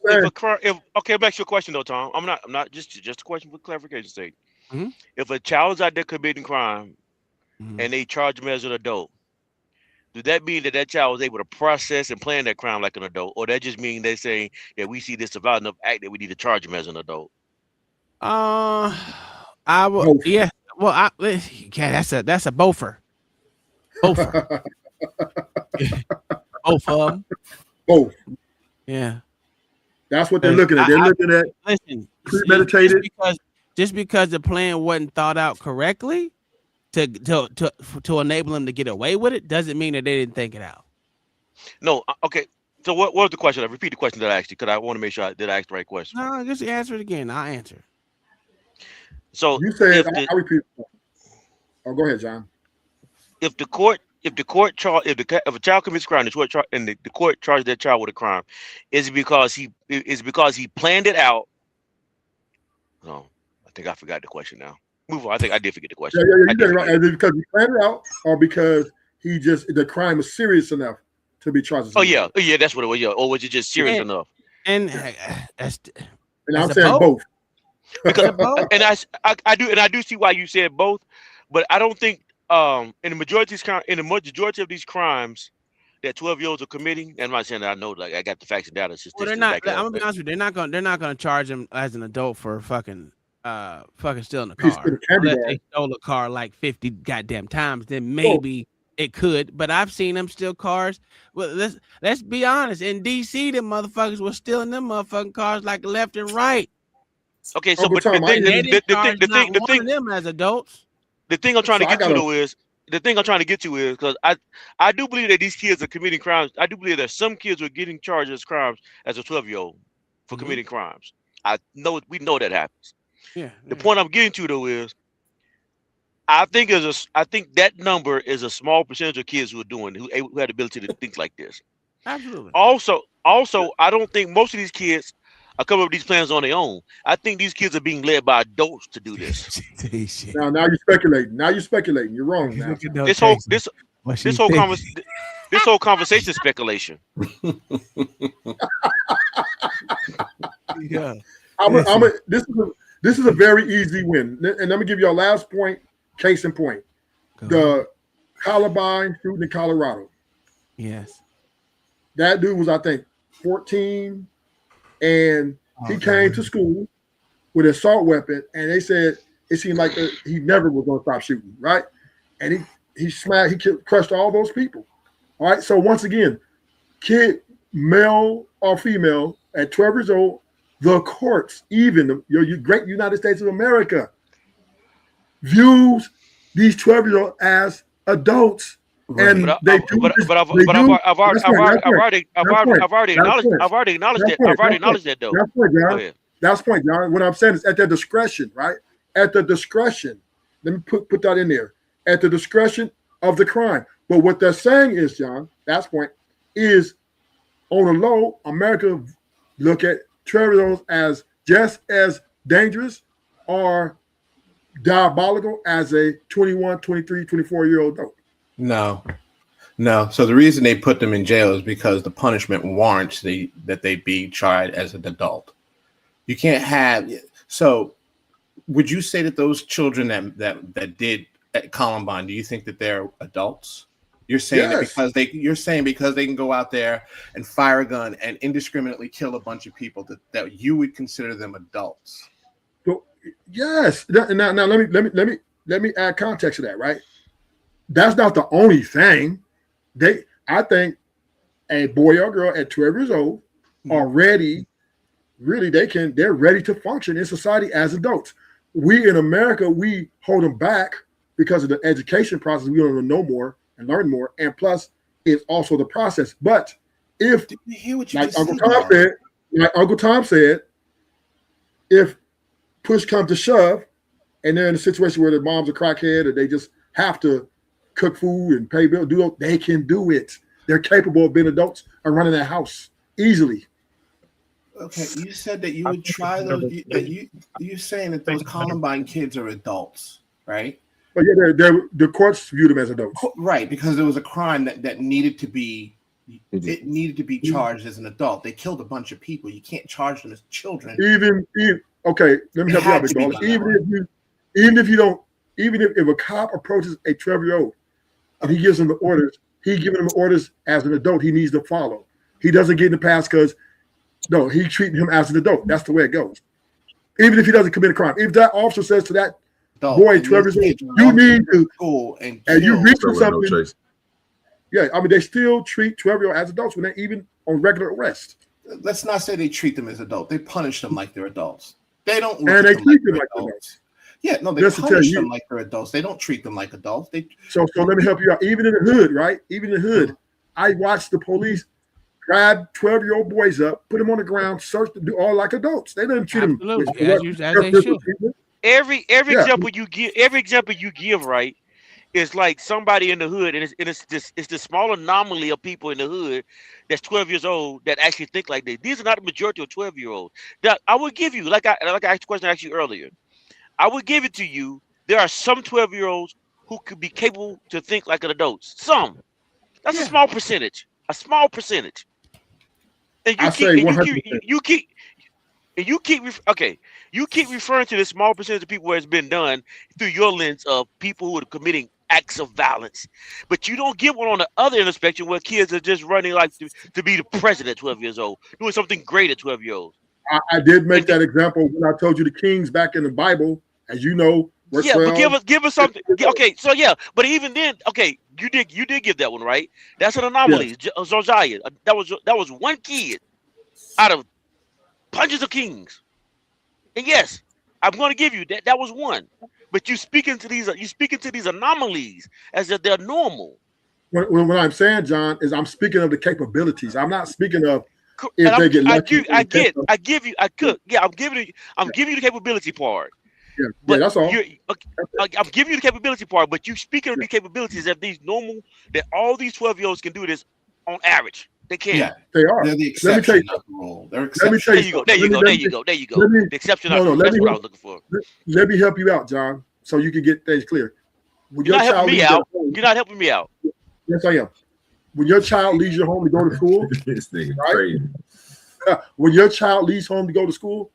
saying. Okay, back to your question though, Tom. I'm not just a question for clarification's sake. Mhm. If a child is out there committing crime Mhm. and they charge him as an adult, does that mean that child was able to process and plan that crime like an adult, or that just mean they saying that we see this a violent enough act that we need to charge him as an adult? I will. Both. Yeah. Well, yeah, that's a bofer. Bofer. Both of them. Both. Yeah. That's what they're looking at. They're looking at listen, premeditated. Just because the plan wasn't thought out correctly to enable them to get away with it doesn't mean that they didn't think it out. No. Okay. So what was the question? I repeat the question that I asked you because I want to make sure I ask the right question. No, just answer it again. I'll answer. So You said I repeat. Oh, go ahead, John. If a child commits crime, the court charges that child with a crime, is it because he planned it out? No, I think I forgot the question now. Move on. I think I did forget the question. Yeah, you got it right. Is it because he planned it out, or because the crime was serious enough to be charged? Oh yeah, that's what it was. Yeah, or was it just serious enough? And I'm saying both. Because I do see why you said both, but I don't think in the majority of these crimes that 12-year-olds are committing, and I'm not saying that I know, like I got the facts and data. Well, they're not. I'm gonna be honest with you. They're not gonna charge him as an adult for fucking stealing a car. Unless they stole a car like 50 goddamn times, then maybe it could. But I've seen them steal cars. Well, let's be honest. In DC, them motherfuckers were stealing them motherfucking cars like left and right. Okay, so but the thing them as adults. The thing I'm trying to get to though is because I do believe that these kids are committing crimes. I do believe that some kids are getting charged as crimes as a 12-year-old for committing crimes. We know that happens. Yeah. The point I'm getting to though is I think that number is a small percentage of kids who are doing who had the ability to think like this. Absolutely. Also, I don't think most of these kids are coming up with these plans on their own. I think these kids are being led by adults to do this. Now you're speculating. You're wrong. Now. This whole conversation is speculation. Yeah. This is a very easy win, and let me give you our last point. Case in point, the Columbine shooting in Colorado. Yes. That dude was, I think, 14, and he came to school with an assault weapon, and they said it seemed like he never was going to stop shooting, right? And he crushed all those people. All right. So once again, kid, male or female, at 12 years old, the courts, even your great United States of America, views these 12-year-olds as adults. Right. And I've already acknowledged that though. That's point, John. What I'm saying is at their discretion, right? At the discretion. Let me put that in there. At the discretion of the crime. But what they're saying is, John, that's point, is on the low, America look at 12-year-olds as just as dangerous or diabolical as a 21, 23, 24-year-old adult. No. So the reason they put them in jail is because the punishment warrants that they be tried as an adult. You can't have. So would you say that those children that did at Columbine, do you think that they're adults? You're saying yes. That because they can go out there and fire a gun and indiscriminately kill a bunch of people that you would consider them adults. So, yes. Now let me add context to that, right? That's not the only thing. I think a boy or girl at 12 years old are ready. Really, they're ready to function in society as adults. we in America, we hold them back because of the education process. We want to know more and learn more. And plus, it's also the process. But if, like Uncle Tom said, if push comes to shove, and they're in a situation where their mom's a crackhead, or they just have to cook food and pay bills, they can do it. They're capable of being adults and running their house easily. Okay, you said that you would try those. You're saying that those Columbine kids are adults, right? But yeah, the courts view them as adults, right? Because there was a crime that needed to be charged as an adult. They killed a bunch of people. You can't charge them as children. Okay, let me help you out, big baller. Even if a cop approaches a 12-year-old and he gives him the orders, he's giving him orders as an adult he needs to follow. He doesn't get in the past because he's treating him as an adult. That's the way it goes. Even if he doesn't commit a crime. If that officer says to that boy, 12 years old, you need to school and you reach for something. Yeah, I mean, they still treat 12-year-olds as adults when they're even on regular arrest. Let's not say they treat them as adults. They punish them like they're adults. They don't. And they treat them like adults. Yeah, no, they punish them like they're adults. They don't treat them like adults. So let me help you out. Even in the hood, right? Even in the hood, I watched the police grab 12-year-old boys up, put them on the ground, search, do all like adults. They didn't treat them as they should. Every example you give, right, is like somebody in the hood, and it's this small anomaly of people in the hood that's 12 years old that actually think like this. These are not the majority of 12-year-olds. That I would give you, like I asked the question I asked you earlier. I would give it to you. There are some 12-year-olds who could be capable to think like an adult. Some. That's a small percentage. A small percentage. And you keep referring to this small percentage of people where it's been done through your lens of people who are committing acts of violence. But you don't get one on the other end of the spectrum where kids are just running like to be the president at 12 years old, doing something great at 12 years old. I did make that example when I told you the kings back in the Bible, as you know. But give us something. Okay, so but even then, okay, you did give that one, right? That's an anomaly. Yes. Josiah, that was one kid out of hundreds of kings. And yes, I'm going to give you that. That was one. But you speaking to these anomalies as if they're normal. What I'm saying, John, is I'm speaking of the capabilities. I'm not speaking of if they get lucky. I'm giving you the capability part. Yeah, that's all. I'm giving you the capability part, but you speaking of the capabilities of these normal that all these 12-year-olds can do this on average. They can. Yeah, they are. They're the exception, not the rule. There you go. There you go. The exception. That's what I was looking for. Let me help you out, John, so you can get things clear. You're not helping me out. You're not helping me out. Yes, I am. When your child leaves your home to go to school, this nigga right? crazy. When your child leaves home to go to school,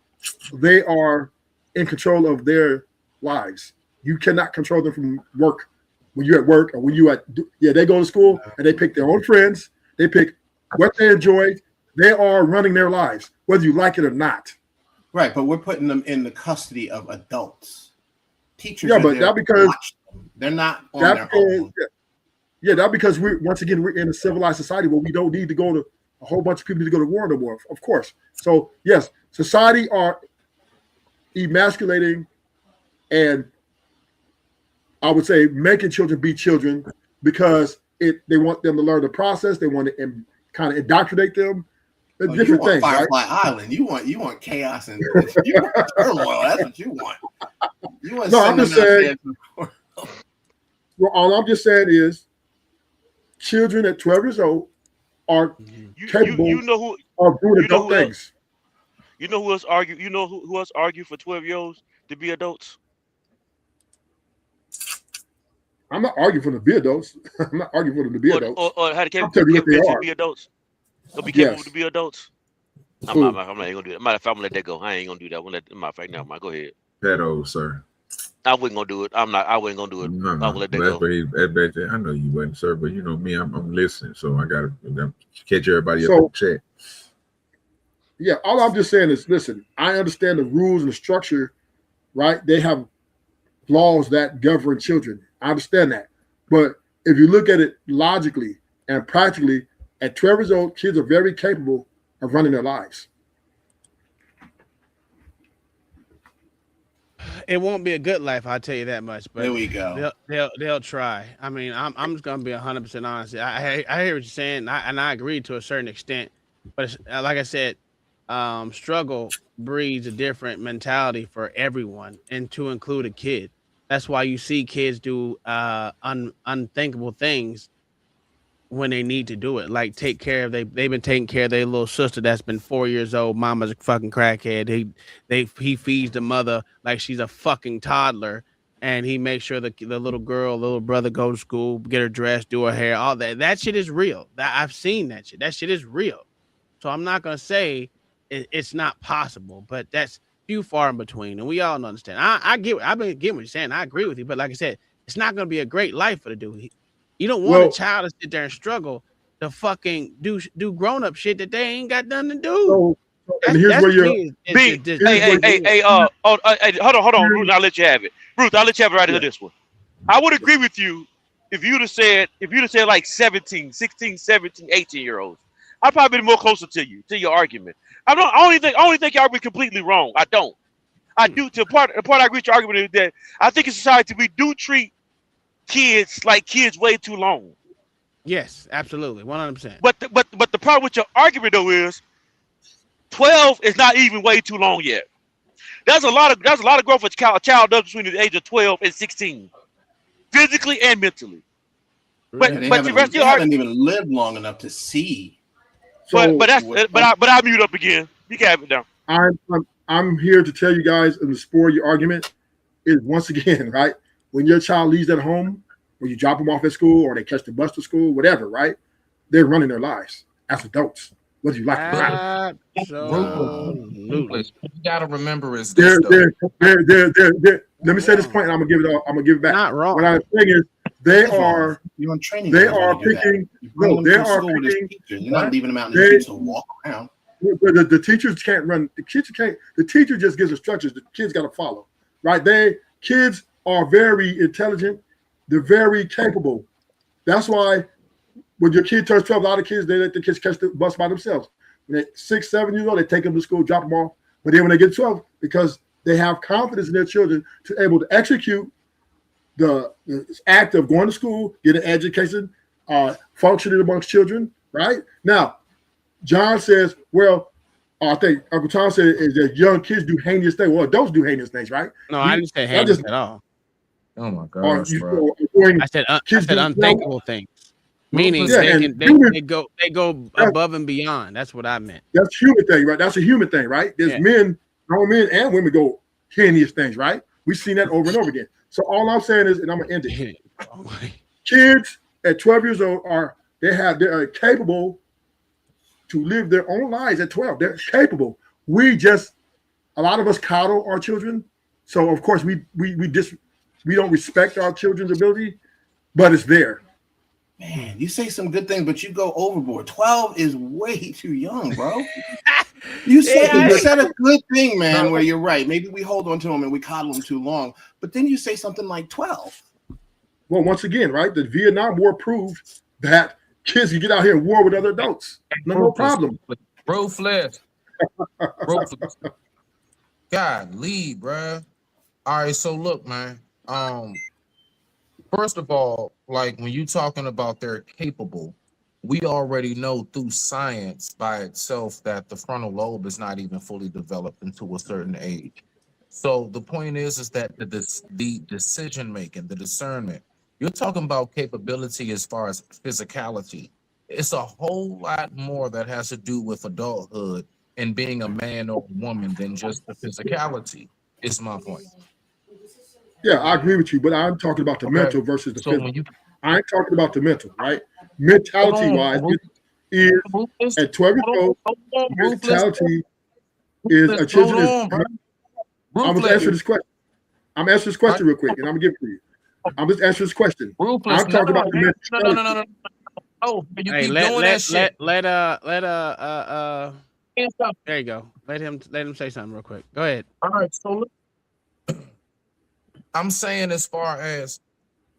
they are in control of their lives. You cannot control them from work. When you're at work or when you they go to school and they pick their own friends. They pick what they enjoy. They are running their lives, whether you like it or not. Right, but we're putting them in the custody of adults. Teachers, but that because they're not on their own. Yeah, that because we're in a civilized society where we don't need to go to a whole bunch of people to go to war no more. Of course. So yes, society are emasculating and I would say making children be children because they want them to learn the process. They want to kind of indoctrinate them. Different things. Firefly Island. You want chaos and you want turmoil. That's what you want. I'm just saying. Well, all I'm just saying is, children at 12 years old are capable of doing adult things. You know who else argue? You know who else argue for 12-year-olds to be adults? I'm not arguing for them to be adults. I'm not arguing for them to be adults. Or how to be adults. They'll be capable to be adults. I'm not even gonna do that. Matter of fact, I'm gonna let that go. I ain't gonna do that. I'm gonna let right now. Go ahead. Pedo, sir. I wasn't gonna do it. I wasn't gonna do it. No, I'm gonna let that go. I know you wasn't, sir, but you know me, I'm listening, so I gotta catch everybody up in check. Yeah, all I'm just saying is, listen, I understand the rules and the structure, right? They have laws that govern children. I understand that. But if you look at it logically and practically, at 12 years old, kids are very capable of running their lives. It won't be a good life, I'll tell you that much. But there we go. They'll try. I mean, I'm just gonna be 100% honest. I hear what you're saying, and I agree to a certain extent. But it's, like I said, struggle breeds a different mentality for everyone, and to include a kid. That's why you see kids do unthinkable things when they need to do it, like take care of they've been taking care of their little sister that's been 4 years old. Mama's a fucking crackhead. He feeds the mother like she's a fucking toddler, and he makes sure the little girl, the little brother go to school, get her dressed, do her hair, all that. That shit is real. That I've seen that shit. That shit is real. So I'm not gonna say it's not possible, but that's few far in between, and we all understand. I've been getting what you're saying. I agree with you, but like I said, it's not gonna be a great life for the dude. You don't want a child to sit there and struggle to fucking do grown up shit that they ain't got nothing to do. And here's where you're. Hey, hold on, Ruth. I'll let you have it. Ruth, I'll let you have it right into this one. I would agree with you if you'd have said like 17, 16, 17, 18-year-olds. I'd probably be more closer to your argument. I only think y'all be completely wrong. I don't. I do. The part I agree with your argument is that I think in society we do treat kids like kids way too long. Yes, absolutely, 100%. But the problem with your argument though is 12 is not even way too long yet. There's a lot of growth a child does between the age of 12 and 16, physically and mentally. But they the rest of your haven't even lived long enough to see. But I mute up again. You can have it down. I'm here to tell you guys in the sport of your argument is once again, right? When your child leaves at home, when you drop them off at school or they catch the bus to school, whatever, right? They're running their lives as adults. Whether you like it or not. Ruthless. What you gotta remember is They're, this. let me say this point, and I'm gonna give it back. Not wrong. What I'm saying is they are You're on training. they are picking. No, they are picking. You're not leaving them out in the streets to walk around. The teachers can't run. The kids can't. The teacher just gives instructions. The kids got to follow. Right? Kids are very intelligent. They're very capable. That's why when your kid turns 12, a lot of kids, they let the kids catch the bus by themselves. When they're 6, 7 years old, they take them to school, drop them off. But then when they get 12, because they have confidence in their children to able to execute the act of going to school, get an education, functioning amongst children, right? Now, John says, well, I think Uncle Tom said is that young kids do heinous things. Well, adults do heinous things, right? No, I didn't say heinous at all. Oh my gosh, bro. I said unthinkable things. Meaning they go above and beyond. That's what I meant. That's a human thing, right? That's a human thing, right? There's men, grown men and women go heinous things, right? We've seen that over and over again. So all I'm saying is, and I'm gonna end it. Kids at 12 years old they are capable to live their own lives at 12. They're capable. A lot of us coddle our children. So of course we don't respect our children's ability, but it's there. Man, you say some good things, but you go overboard. 12 is way too young, bro. You said a good thing, man, where you're right. Maybe we hold on to them and we coddle them too long, but then you say something like 12. Well, once again, right, the Vietnam War proved that kids can get out here and war with other adults. No problem. Ruthless. God, lead, bro. All right, so look, man. First of all, like when you're talking about they're capable, we already know through science by itself that the frontal lobe is not even fully developed until a certain age. So the point is that the decision making, the discernment, you're talking about capability as far as physicality. It's a whole lot more that has to do with adulthood and being a man or a woman than just the physicality. Is my point. Yeah, I agree with you, but I'm talking about the mental versus the physical. I ain't talking about the mental, right? Mentality-wise, is at 12 years old, mentality is a children. I'm going to answer this question. I'm going to answer this question real quick, and I'm going to give it to you. I'm just answering this question. I'm talking about the mental. No. Oh, you hey, keep doing that shit. There you go. Let him say something real quick. Go ahead. All right, so look. I'm saying as far as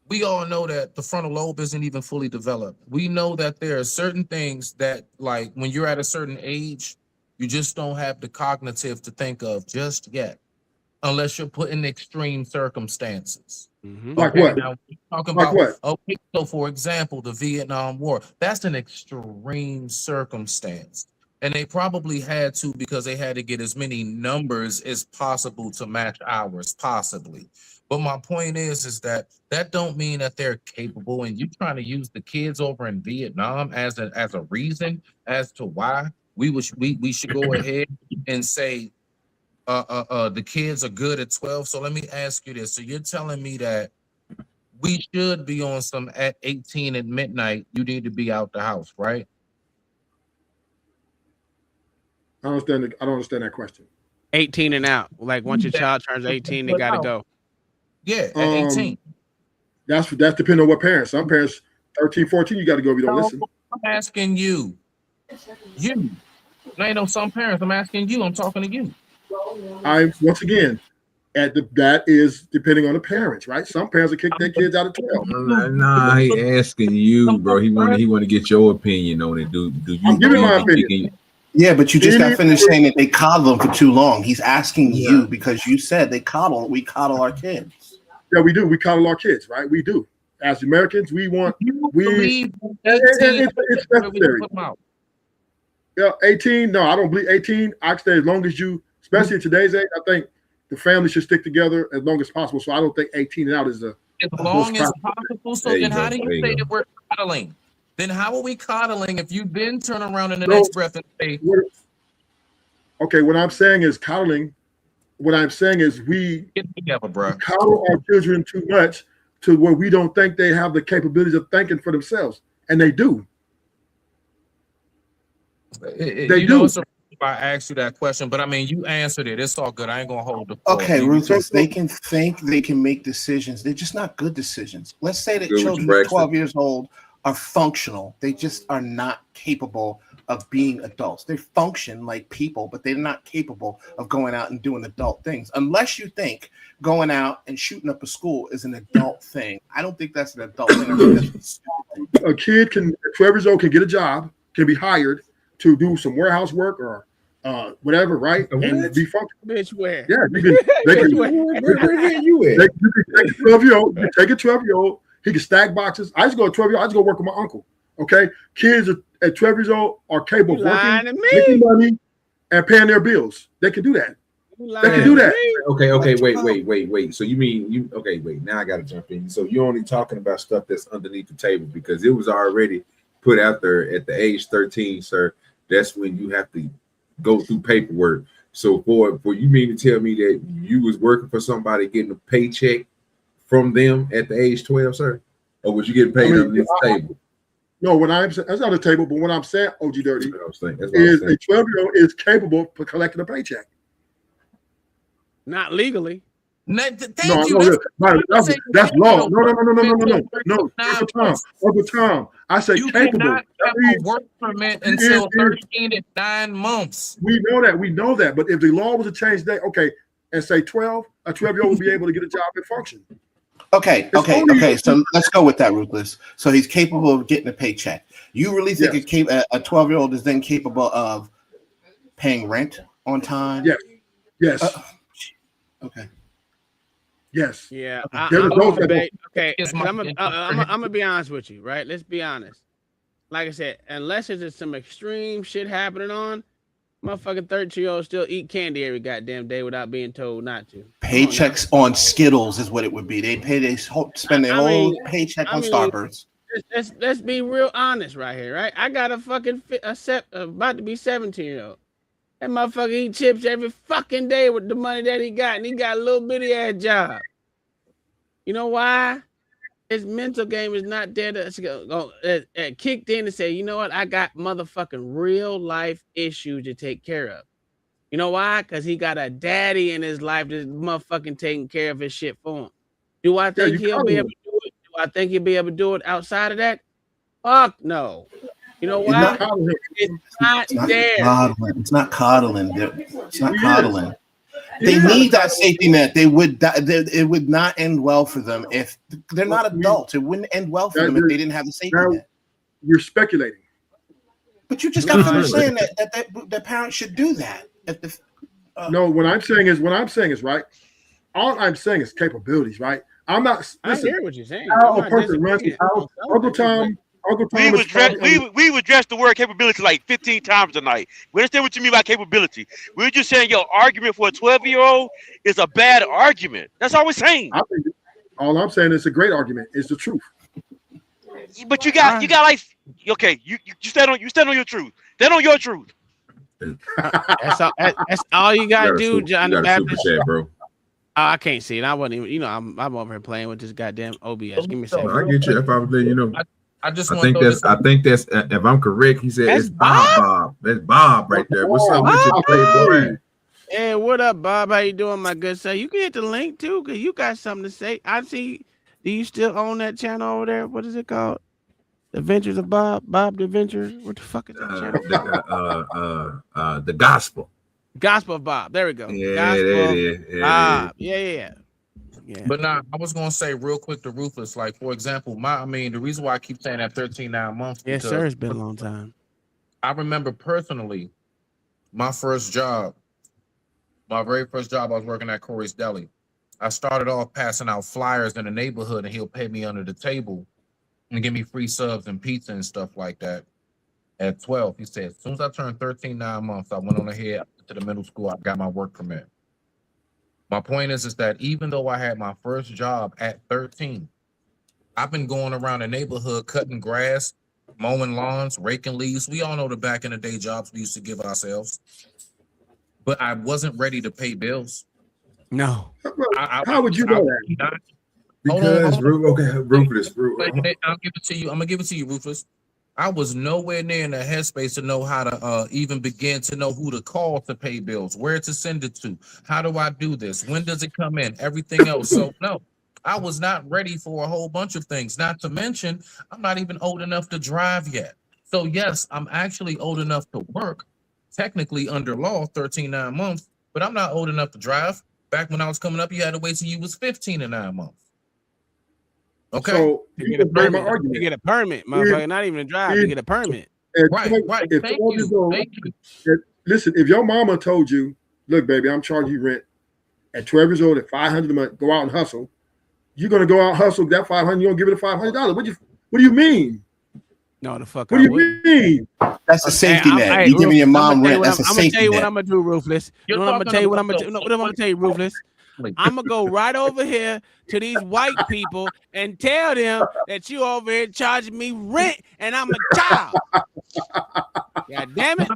we all know that the frontal lobe isn't even fully developed. We know that there are certain things that, like, when you're at a certain age, you just don't have the cognitive to think of just yet. unless you're put in extreme circumstances. Like what? Now we're talking Like about what? okay, so for example, the Vietnam War, that's an extreme circumstance. And they probably had to because they had to get as many numbers as possible to match ours, possibly. But my point is that don't mean that they're capable. And you trying to use the kids over in Vietnam as a reason as to why we should go ahead and say the kids are good at 12. So let me ask you this. So you're telling me that we should be on some at 18 at midnight, you need to be out the house, right? I don't understand that question. 18 and out. Like once your child turns 18, they gotta go. Yeah, at 18. That's depending on what parents. Some parents 13, 14, you got to go if you don't listen. I'm asking you. You. No, ain't no some parents. I'm asking you. I'm talking to you. Once again, that is depending on the parents, right? Some parents will kick their kids out of 12. Nah, he asking you, bro. He want to get your opinion on it. Do you? I'm giving my opinion. Yeah, but you just got finished saying that they coddle them for too long. He's asking you because you said we coddle our kids. Yeah, we do. We coddle our kids, right? We do. As Americans, it's necessary. Yeah, 18. No, I don't believe 18. I say as long as you, especially in today's age, I think the family should stick together as long as possible. So I don't think 18 and out is as long as possible. So then how do you say that we're coddling? Then how are we coddling if you then turn around in the next breath and say, okay, what I'm saying is coddling. What I'm saying is we coddle our children too much to where we don't think they have the capabilities of thinking for themselves. And they do. They do. I asked you that question, but I mean, you answered it. It's all good. I ain't going to hold the floor. Okay, Ruthless, they can think, they can make decisions. They're just not good decisions. Let's say that children who are 12 years old are functional. They just are not capable of being adults. They function like people, but they're not capable of going out and doing adult things. Unless you think going out and shooting up a school is an adult thing. I don't think that's an adult thing. I think that's a kid 12 years old can get a job, can be hired to do some warehouse work or whatever, right? And be functional. Bitch, where? Yeah, they can take a 12-year-old, take a 12-year-old, he can stack boxes. I just go 12-year-old, I just go work with my uncle. Okay, kids at 12 years old are capable of working, making money, and paying their bills. They can do that. They can do that. Okay, wait. So you mean wait, now I gotta jump in. So you're only talking about stuff that's underneath the table because it was already put out there at the age 13, sir. That's when you have to go through paperwork. So for you mean to tell me that you was working for somebody getting a paycheck from them at the age 12, sir? Or was you getting paid underneath the table? No, what I'm saying, that's not a table, but what I'm saying, OG Dirty, is a 12-year-old is capable of collecting a paycheck. Not legally. That's law. No. Over time. I say you capable. Cannot have a work permit until 13 and 9 months. We know that. But if the law was to change that, okay, and say 12, a 12-year-old would be able to get a job and function. Okay. So let's go with that, Ruthless. So he's capable of getting a paycheck. You really think a 12-year-old is then capable of paying rent on time? Yes. Okay. Yes. Yeah. I'm gonna be honest with you, right? Let's be honest. Like I said, unless it's just some extreme shit happening on, motherfucking 13-year-olds still eat candy every goddamn day without being told not to. Paychecks on Skittles is what it would be. They spend their whole paycheck on Starburst. Let's be real honest right here, right? I got a fucking about to be 17-year-old. That motherfucker eat chips every fucking day with the money that he got, and he got a little bitty ass job. You know why? His mental game is not there to kicked in and say, you know what? I got motherfucking real life issues to take care of. You know why? Because he got a daddy in his life that's motherfucking taking care of his shit for him. Do I think he'll be able to do it? Do I think he'll be able to do it outside of that? Fuck no. You know why? It's not there. It's not coddling. It's not coddling. They need that safety net. It would not end well for them if they're not adults. It wouldn't end well for them if they didn't have the safety net. You're speculating. But you just got finished saying that parents should do that. No, what I'm saying is right. all I'm saying is capabilities, right? I'm not. I Listen, hear what you're saying. how I'm a not person runs his disagreeing. house. Uncle Tom. We would is dress probably we would dress the word capability like 15 times tonight. We understand what you mean by capability. We're just saying your argument for a 12-year-old is a bad argument. That's all we're saying. I think all I'm saying is a great argument. It's the truth. But you got like okay, you stand on your truth. Stand on your truth. That's all you gotta do, John the Baptist. Chat, bro. I can't see it. I wasn't even, I'm over here playing with this goddamn OBS. Give me a second. I get you. If I was letting you know, I just I think that's if I'm correct. He said That's it's Bob. That's Bob right there. What's up with your playboy? Hey, what up, Bob? How you doing, my good sir? You can hit the link too, cause you got something to say. I see. Do you still own that channel over there? What is it called? The Adventures of Bob. Bob the Adventure. What the fuck is that channel? The Gospel. Gospel of Bob. There we go. Yeah, Gospel there it is. of Bob. Yeah. But now I was gonna say real quick to Rufus, like for example, the reason why I keep saying that 13-9 months. Yes, sir. It's been a long time. I remember personally, my very first job, I was working at Corey's Deli. I started off passing out flyers in the neighborhood, and he'll pay me under the table and give me free subs and pizza and stuff like that. At 12, he said, as soon as I turned 13-9 months, I went on ahead to the middle school. I got my work permit. My point is that even though I had my first job at 13, I've been going around the neighborhood cutting grass, mowing lawns, raking leaves. We all know the back in the day jobs we used to give ourselves. But I wasn't ready to pay bills. No. How would you know that? Because Rufus. I'll give it to you. I'm gonna give it to you, Rufus. I was nowhere near in the headspace to know how to even begin to know who to call to pay bills, where to send it to, how do I do this, when does it come in, everything else. So no, I was not ready for a whole bunch of things. Not to mention, I'm not even old enough to drive yet. So yes, I'm actually old enough to work, technically under law, 13-9 months, but I'm not old enough to drive. Back when I was coming up, you had to wait till you was 15 and 9 months. Okay. So you get a permit, motherfucker. Not even a drive. You get a permit. Right. Thank you. Listen, if your mama told you, look, baby, I'm charging you rent at 12 years old at $500 a month, go out and hustle. You're gonna go out and hustle that $500. You don't give it a $500. What do you mean? No, the fuck. What do you mean? That's a safety net. You giving your mom rent. That's a safety net. I'm gonna tell you what I'm gonna do, Ruthless. I'm gonna tell you what I'm gonna do. What I'm gonna tell you, Ruthless. I'm gonna go right over here to these white people and tell them that you over here charging me rent and I'm a child. God damn it.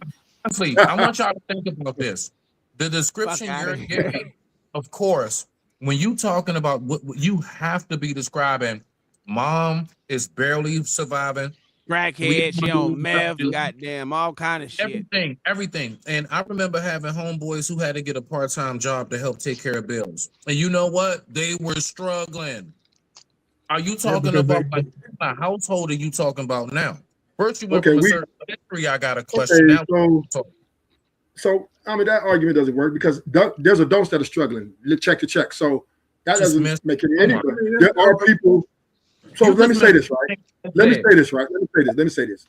Honestly, I want y'all to think about this. The description you're giving, of course, when you talking about what you have to be describing, mom is barely surviving. Crackhead, she on meth, goddamn, all kind of shit. Everything. And I remember having homeboys who had to get a part-time job to help take care of bills. And you know what? They were struggling. Are you talking about like what household are you talking about now? First you went from a certain history. I got a question now. So I mean that argument doesn't work because there's adults that are struggling. Check to check. So that doesn't make any. There are people. So let me say this, right? Let me say this.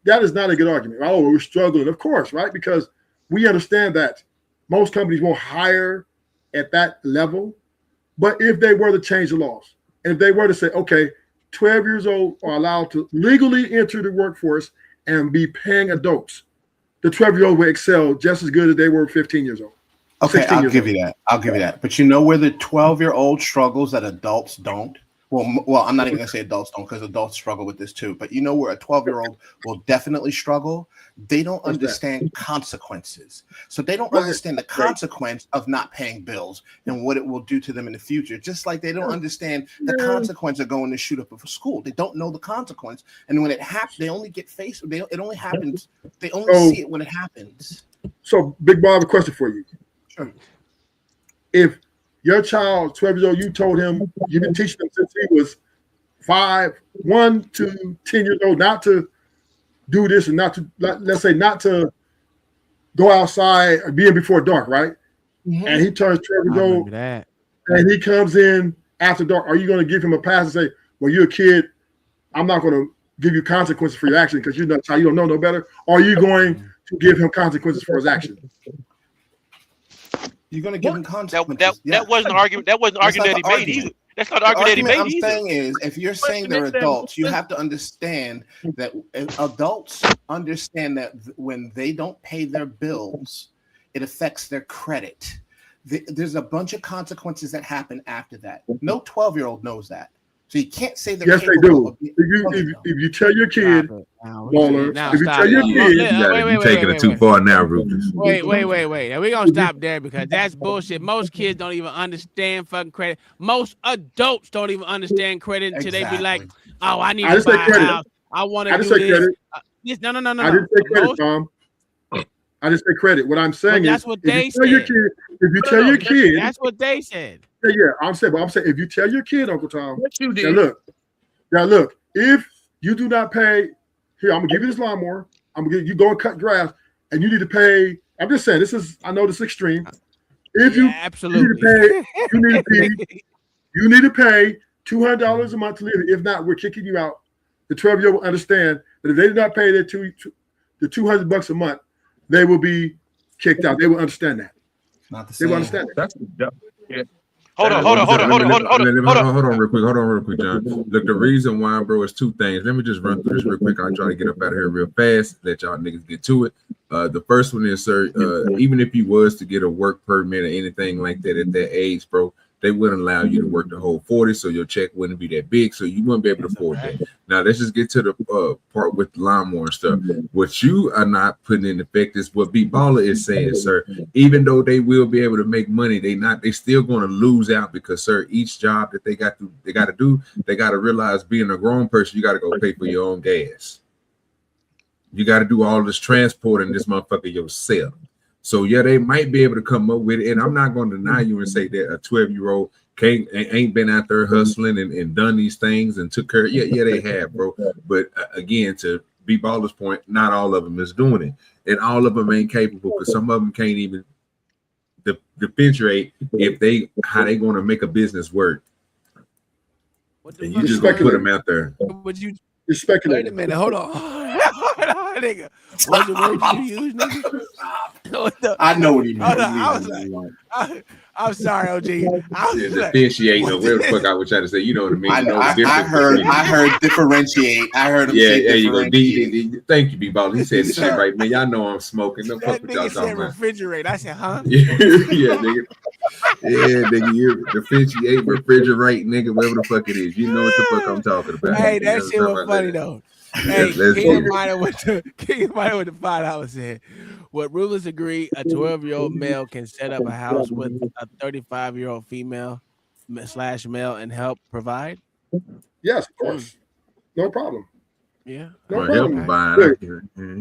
That is not a good argument. Oh, we're struggling, of course, right? Because we understand that most companies won't hire at that level. But if they were to change the laws, and if they were to say, okay, 12 years old are allowed to legally enter the workforce and be paying adults, the 12-year-old will excel just as good as they were 15 years old. Okay, I'll give you that. But you know where the 12-year-old struggles that adults don't? Well, I'm not even gonna say adults don't because adults struggle with this too. But you know where a 12-year-old will definitely struggle? They don't understand consequences. So they don't understand the consequence of not paying bills and what it will do to them in the future. Just like they don't understand the consequence of going to shoot up for school. They don't know the consequence. And when it happens, they only get faced. It only happens. They only see it when it happens. So, Big Bob, I have a question for you. Sure. If your child, 12 years old, you told him you've been teaching him since he was 1 to 10 years old not to do this and not to go outside or be in before dark, right? Mm-hmm. And he turns 12 years old and he comes in after dark. Are you going to give him a pass and say, well, you're a kid, I'm not going to give you consequences for your action because you're not child, you don't know no better? Or are you going to give him consequences for his action? You're going to give them consequences. That wasn't an argument. That wasn't an argument that he made either. That's not the argument that he made either. I'm saying is, if you're saying they're adults, you have to understand that adults understand that when they don't pay their bills, it affects their credit. There's a bunch of consequences that happen after that. No 12-year-old knows that. So you can't say they're yes, they do. If you tell your kid, Baller, if you tell your kid, you're taking it too far now, Rufus. Wait. Now we're gonna stop there because that's bullshit. Most kids don't even understand fucking credit. Most adults don't even understand credit until they be like, "Oh, I need to buy a house. I want to do this." No. I didn't say credit, Tom. I just said credit. What I'm saying is, that's what they said. If you tell your kid, that's what they said. Yeah, I'm saying if you tell your kid, Uncle Tom, what you did. Now look, if you do not pay, here, I'm gonna give you this lawnmower. I'm gonna you go and cut grass, and you need to pay. I'm just saying, I know this is extreme. If absolutely, you need to pay $200 a month to live. If not, we're kicking you out. The 12-year-old will understand that if they do not pay the $200 a month, they will be kicked out. They will understand that. Not the they same. will understand that. Hold on real quick, John. Look, the reason why, bro, is two things. Let me just run through this real quick. I'll try to get up out of here real fast. Let y'all niggas get to it. The first one is, sir, even if you was to get a work permit or anything like that at that age, bro, they wouldn't allow you to work the whole 40, so your check wouldn't be that big, so you wouldn't be able to afford that. Now, let's just get to the part with the lawnmower and stuff. What you are not putting in effect is what B Baller is saying, sir. Even though they will be able to make money, they still going to lose out because, sir, each job that they got to do, they got to realize being a grown person, you got to go pay for your own gas. You got to do all this transporting this motherfucker yourself. So yeah, they might be able to come up with it, and I'm not going to deny you and say that a 12-year-old ain't been out there hustling and done these things and took care. Yeah, they have, bro. But again, to B Baller's point, not all of them is doing it, and all of them ain't capable because some of them can't even differentiate how they going to make a business work. And you just gonna put them out there. You're speculating. Wait a minute, hold on, nigga. What's the word you use, nigga? I know what he means. I'm sorry, OG. Differentiate or whatever the fuck I was trying to say. You know what I mean? I heard differentiate. I heard him say there you go. Thank you, B-Ball. He said the shit right, man. Y'all know I'm smoking. No fuck what y'all talking about. Refrigerate. I said, huh? Yeah, nigga. Yeah, nigga. You differentiate, refrigerate, nigga. Whatever the fuck it is. You know what the fuck I'm talking about. Hey, that shit was funny though. Hey, King Minor with the $5 said, "What rulers agree? A 12-year-old male can set up a house with a 35-year-old female / male and help provide." Yes, of course, no problem. Yeah, no problem.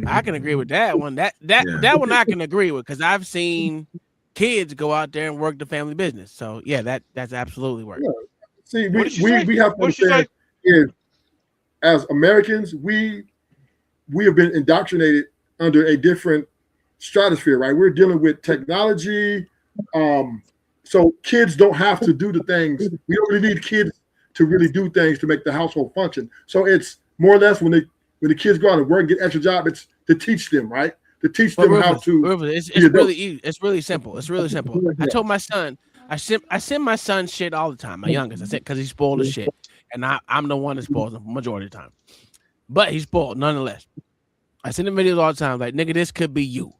I can agree with that one. That one I can agree with because I've seen kids go out there and work the family business. So yeah, that's absolutely right. Yeah. See, we have to understand is, as Americans, we have been indoctrinated under a different stratosphere, right? We're dealing with technology. So kids don't have to do the things. We don't really need kids to really do things to make the household function. So it's more or less when the kids go out and work and get extra job, it's to teach them, right? To teach them how to. It's really easy. It's really simple. It's really simple. I told my son, I send my son shit all the time. My youngest, I said, because he's spoiled as shit. And I'm the one that spoils him majority of the time. But he's spoiled nonetheless. I send him videos all the time like, nigga, this could be you.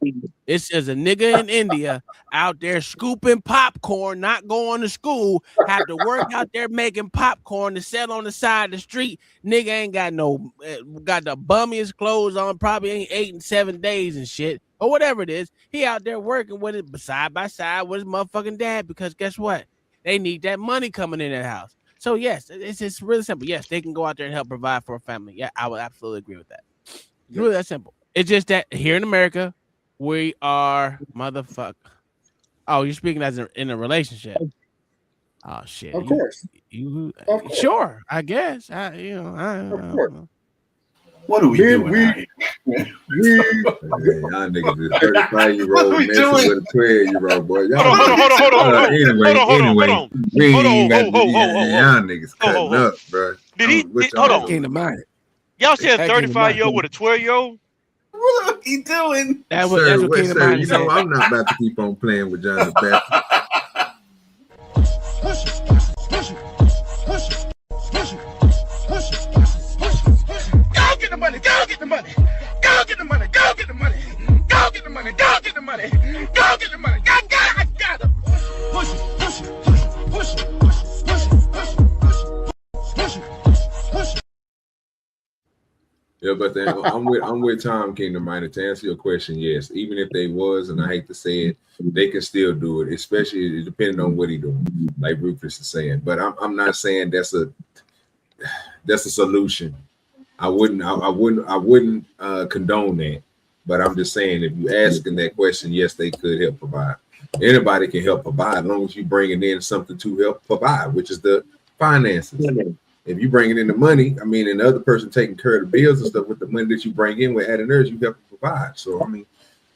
This is a nigga in India out there scooping popcorn, not going to school, have to work out there making popcorn to sell on the side of the street. Nigga ain't got the bummiest clothes on, probably ain't 8 and 7 days and shit. Or whatever it is. He out there working with it side by side with his motherfucking dad because guess what? They need that money coming in that house. So yes, it's just really simple. Yes, they can go out there and help provide for a family. Yeah, I would absolutely agree with that. It's really that simple. It's just that here in America, we are motherfucker. Oh, you're speaking as in a relationship. Oh shit. Of course. Of course. Sure, I guess. I don't know. What are we doing? Y'all niggas is 35-year-old messing with a 12-year-old boy. Hold on. Anyway, y'all niggas cutting up, bro. Did he? Hold on. Y'all said 35-year-old with a 12-year-old? he doing? That's Sir, what came to sir, mind. you know I'm not about to keep on playing with John the Baptist. Go get the money, go get the money, go get the money, go get the money, go get the money, go get the money, go get the money, I got it. Push it, push it, push it, push it, push it, push it, push it, push it. Yeah, but then I'm with Tom Kingdom Minded to answer your question. Yes, even if they was, and I hate to say it, they can still do it, especially depending on what he doing, like Rufus is saying. But I'm not saying that's a solution. I wouldn't condone that. But I'm just saying, if you asking that question, yes, they could help provide. Anybody can help provide as long as you bringing in something to help provide, which is the finances. If you bringing in the money, I mean, and the other person taking care of the bills and stuff with the money that you bring in with adding theirs, you help provide. So I mean,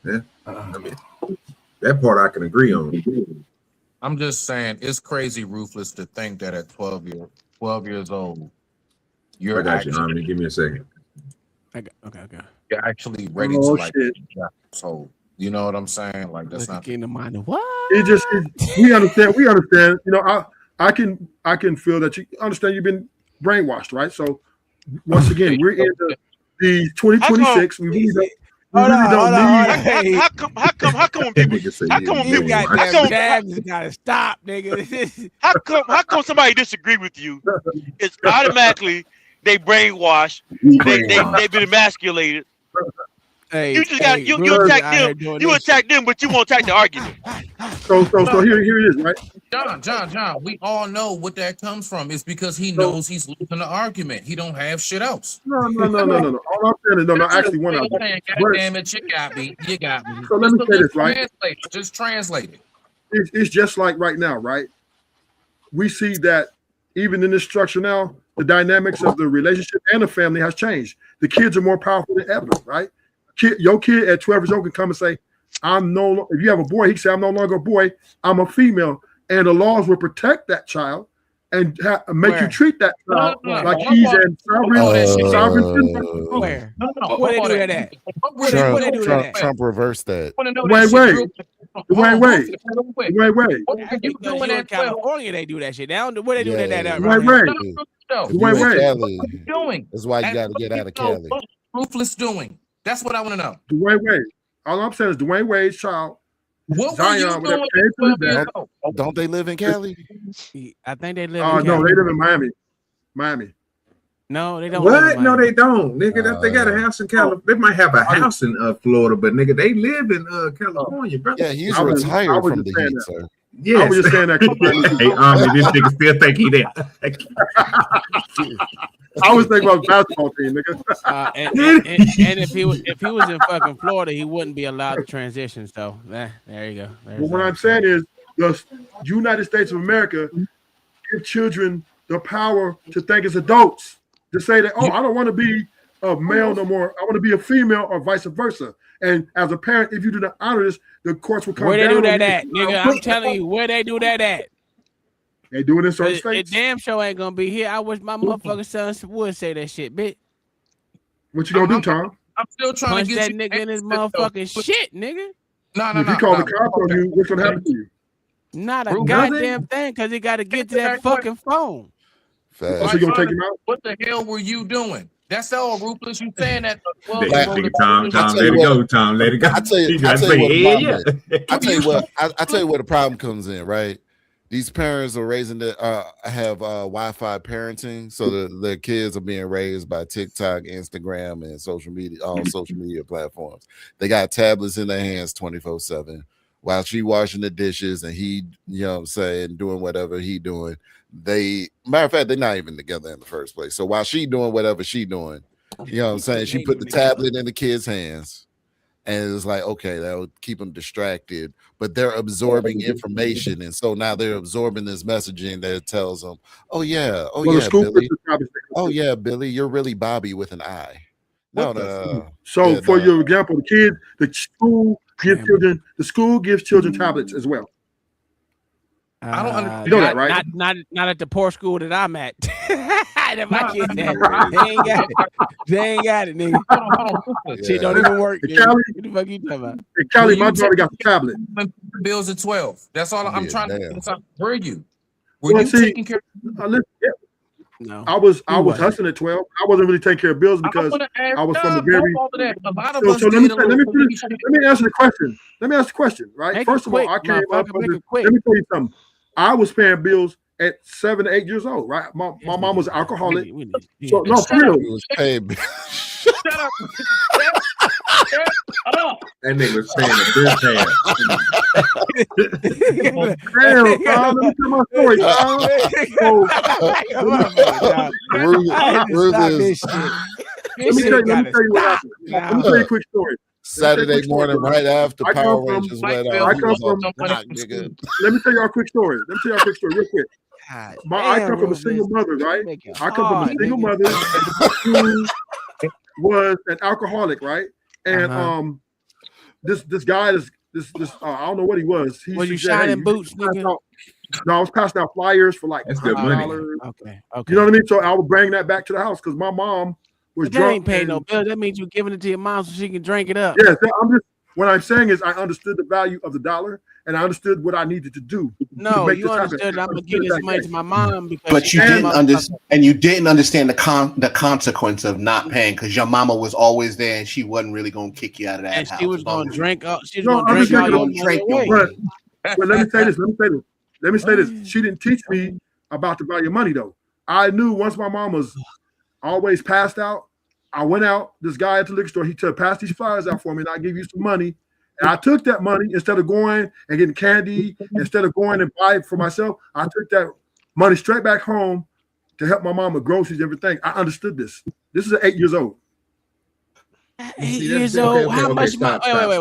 that part I can agree on. I'm just saying it's crazy, Ruthless, to think that at 12 years old, you're I got you. actually, Give me a second. Okay. you're actually ready to like so you know what I'm saying? Like that's not in the mind of what? We understand. You know, I can feel that you understand you've been brainwashed, right? So once again, we're in the 2026. We really don't. How come when people Jabs gotta stop, nigga? how come somebody disagree with you? It's automatically they brainwashed. They've been emasculated. Hey, You just got you attack them. You attack them, but you won't attack the argument. So here it is, right? John, we all know what that comes from. It's because he knows he's losing the argument. He don't have shit else. No. All I'm saying is no. Actually, one of them. God damn it, you got me. So let me say this, right? Just translate it. It's just like right now, right? We see that even in this structure now, the dynamics of the relationship and the family has changed. The kids are more powerful than ever, right? Your kid at 12 years old can come and say, if you have a boy, he can say, I'm no longer a boy, I'm a female. And the laws will protect that child and make you treat that child like he's a sovereign citizen. Where? Where they do that at? Where they do that at? Trump reversed that. Wait. You doing in California, they do that shit. Where they do that at? Wait. Doing. That's why you got to get out of Cali. What's Ruthless doing? That's what I want to know. Dwayne Wade. All I'm saying is Dwayne Wade's child. What were you doing? Don't they live in Cali? I think they live in Cali. No, they live in Miami. No, they don't. What? No, they don't. Nigga, they got a house in California. They might have a house in Florida, but nigga, they live in California, bro. Yeah, he's retired from the heat, sir. Yes. I was just saying that. Hey, this nigga still think he there. I was thinking about basketball team, nigga. And if he was in fucking Florida, he wouldn't be allowed to transition. So there you go. But what I'm saying is the United States of America give children the power to think as adults, to say that, I don't want to be a male no more. I want to be a female, or vice versa. And as a parent, if you do not honor this, the courts will come down. Where they do that at, nigga? I'm telling you, where they do that at. They do it in certain states. The damn show ain't gonna be here. I wish my motherfucking son would say that shit, bitch. What you gonna do, Tom? I'm still trying Punch to get that nigga in his motherfucking shit, nigga. No. If he call the cops on you, what's gonna happen to you? Not a goddamn thing, because he got to get to that fucking phone. So you gonna take him out? What the hell were you doing? That's all, Ruthless. You saying that? Tom, let it go, Tom. Let it go. I tell you what the problem comes in, right? These parents are raising have Wi-Fi parenting, so the kids are being raised by TikTok, Instagram, and all social media platforms. They got tablets in their hands 24/7 while she washing the dishes and he, you know what I'm saying, doing whatever he doing. Matter of fact, they're not even together in the first place. So while she doing whatever she doing, you know what I'm saying, she put the tablet in the kids' hands. And it's like, okay, that would keep them distracted, but they're absorbing information. And so now they're absorbing this messaging that tells them, Billy, you're really Bobby with an I. No. So for your example, the school gives children tablets as well. I don't understand. You know that, right? Not at the poor school that I'm at. That my kids at. They ain't got it. They ain't got it, nigga. Hold on. Shit don't even work. In Cali, What the fuck you talking about? in Cali, my daughter got the tablet. Bills at 12. That's all I'm trying to get something for you. Were Well, you see, taking care listen, No. I was wasn't. hustling at 12. I wasn't really taking care of bills because I was from a very. all of that. A lot of So, us so did a let little. me answer the question. Let me ask the question, right? Make First it of all, quick, I came up motherfucker. Make under, it quick. let me tell you something. I was paying bills at 7 to 8 years old, right? My mom was an alcoholic. So no, for real. He was paid. Shut up. That nigga was paying a bill Damn, Tom, let me tell my story, Tom. Let me tell you what happened. Let me tell you a quick story. Saturday morning, right after I Power come from- Rangers went I out. come from- nigga. Let me tell y'all a quick story. Real quick. I come from a Rufus. single mother, right? Make it I come from a hard, single nigga. mother who was an alcoholic, right? And this guy this I don't know what he was. He Was you used to say, shining "Hey, boots, you pass nigga?" out-" No, I was passing out flyers for like That's good money. $100. Okay. You know what I mean? So I would bring that back to the house because my mom was But that drunk. ain't paying no and- bill. That means you giving it to your mom so she can drink it up. Yes, what I'm saying is I understood the value of the dollar and I understood what I needed to do. No, to make you this happen. understood that I'm gonna I give understood this that money day. to my mom because But she you got didn't motherfucker- understand, and you didn't understand the consequence of not paying because your mama was always there and she wasn't really gonna kick you out of that and house. she was as long gonna as- drink. She was No, gonna I'm drink just all making your a- money drink your away. But let me say this. She didn't teach me about the value of money though. I knew once my mom was always passed out. I went out. This guy at the liquor store, he said, "Pass these flyers out for me, and I'll give you some money." And I took that money instead of going and getting candy, instead of going and buy it for myself. I took that money straight back home to help my mom with groceries and everything. I understood this. This is at 8 years old. 8 years old. How much money? Stop right How there.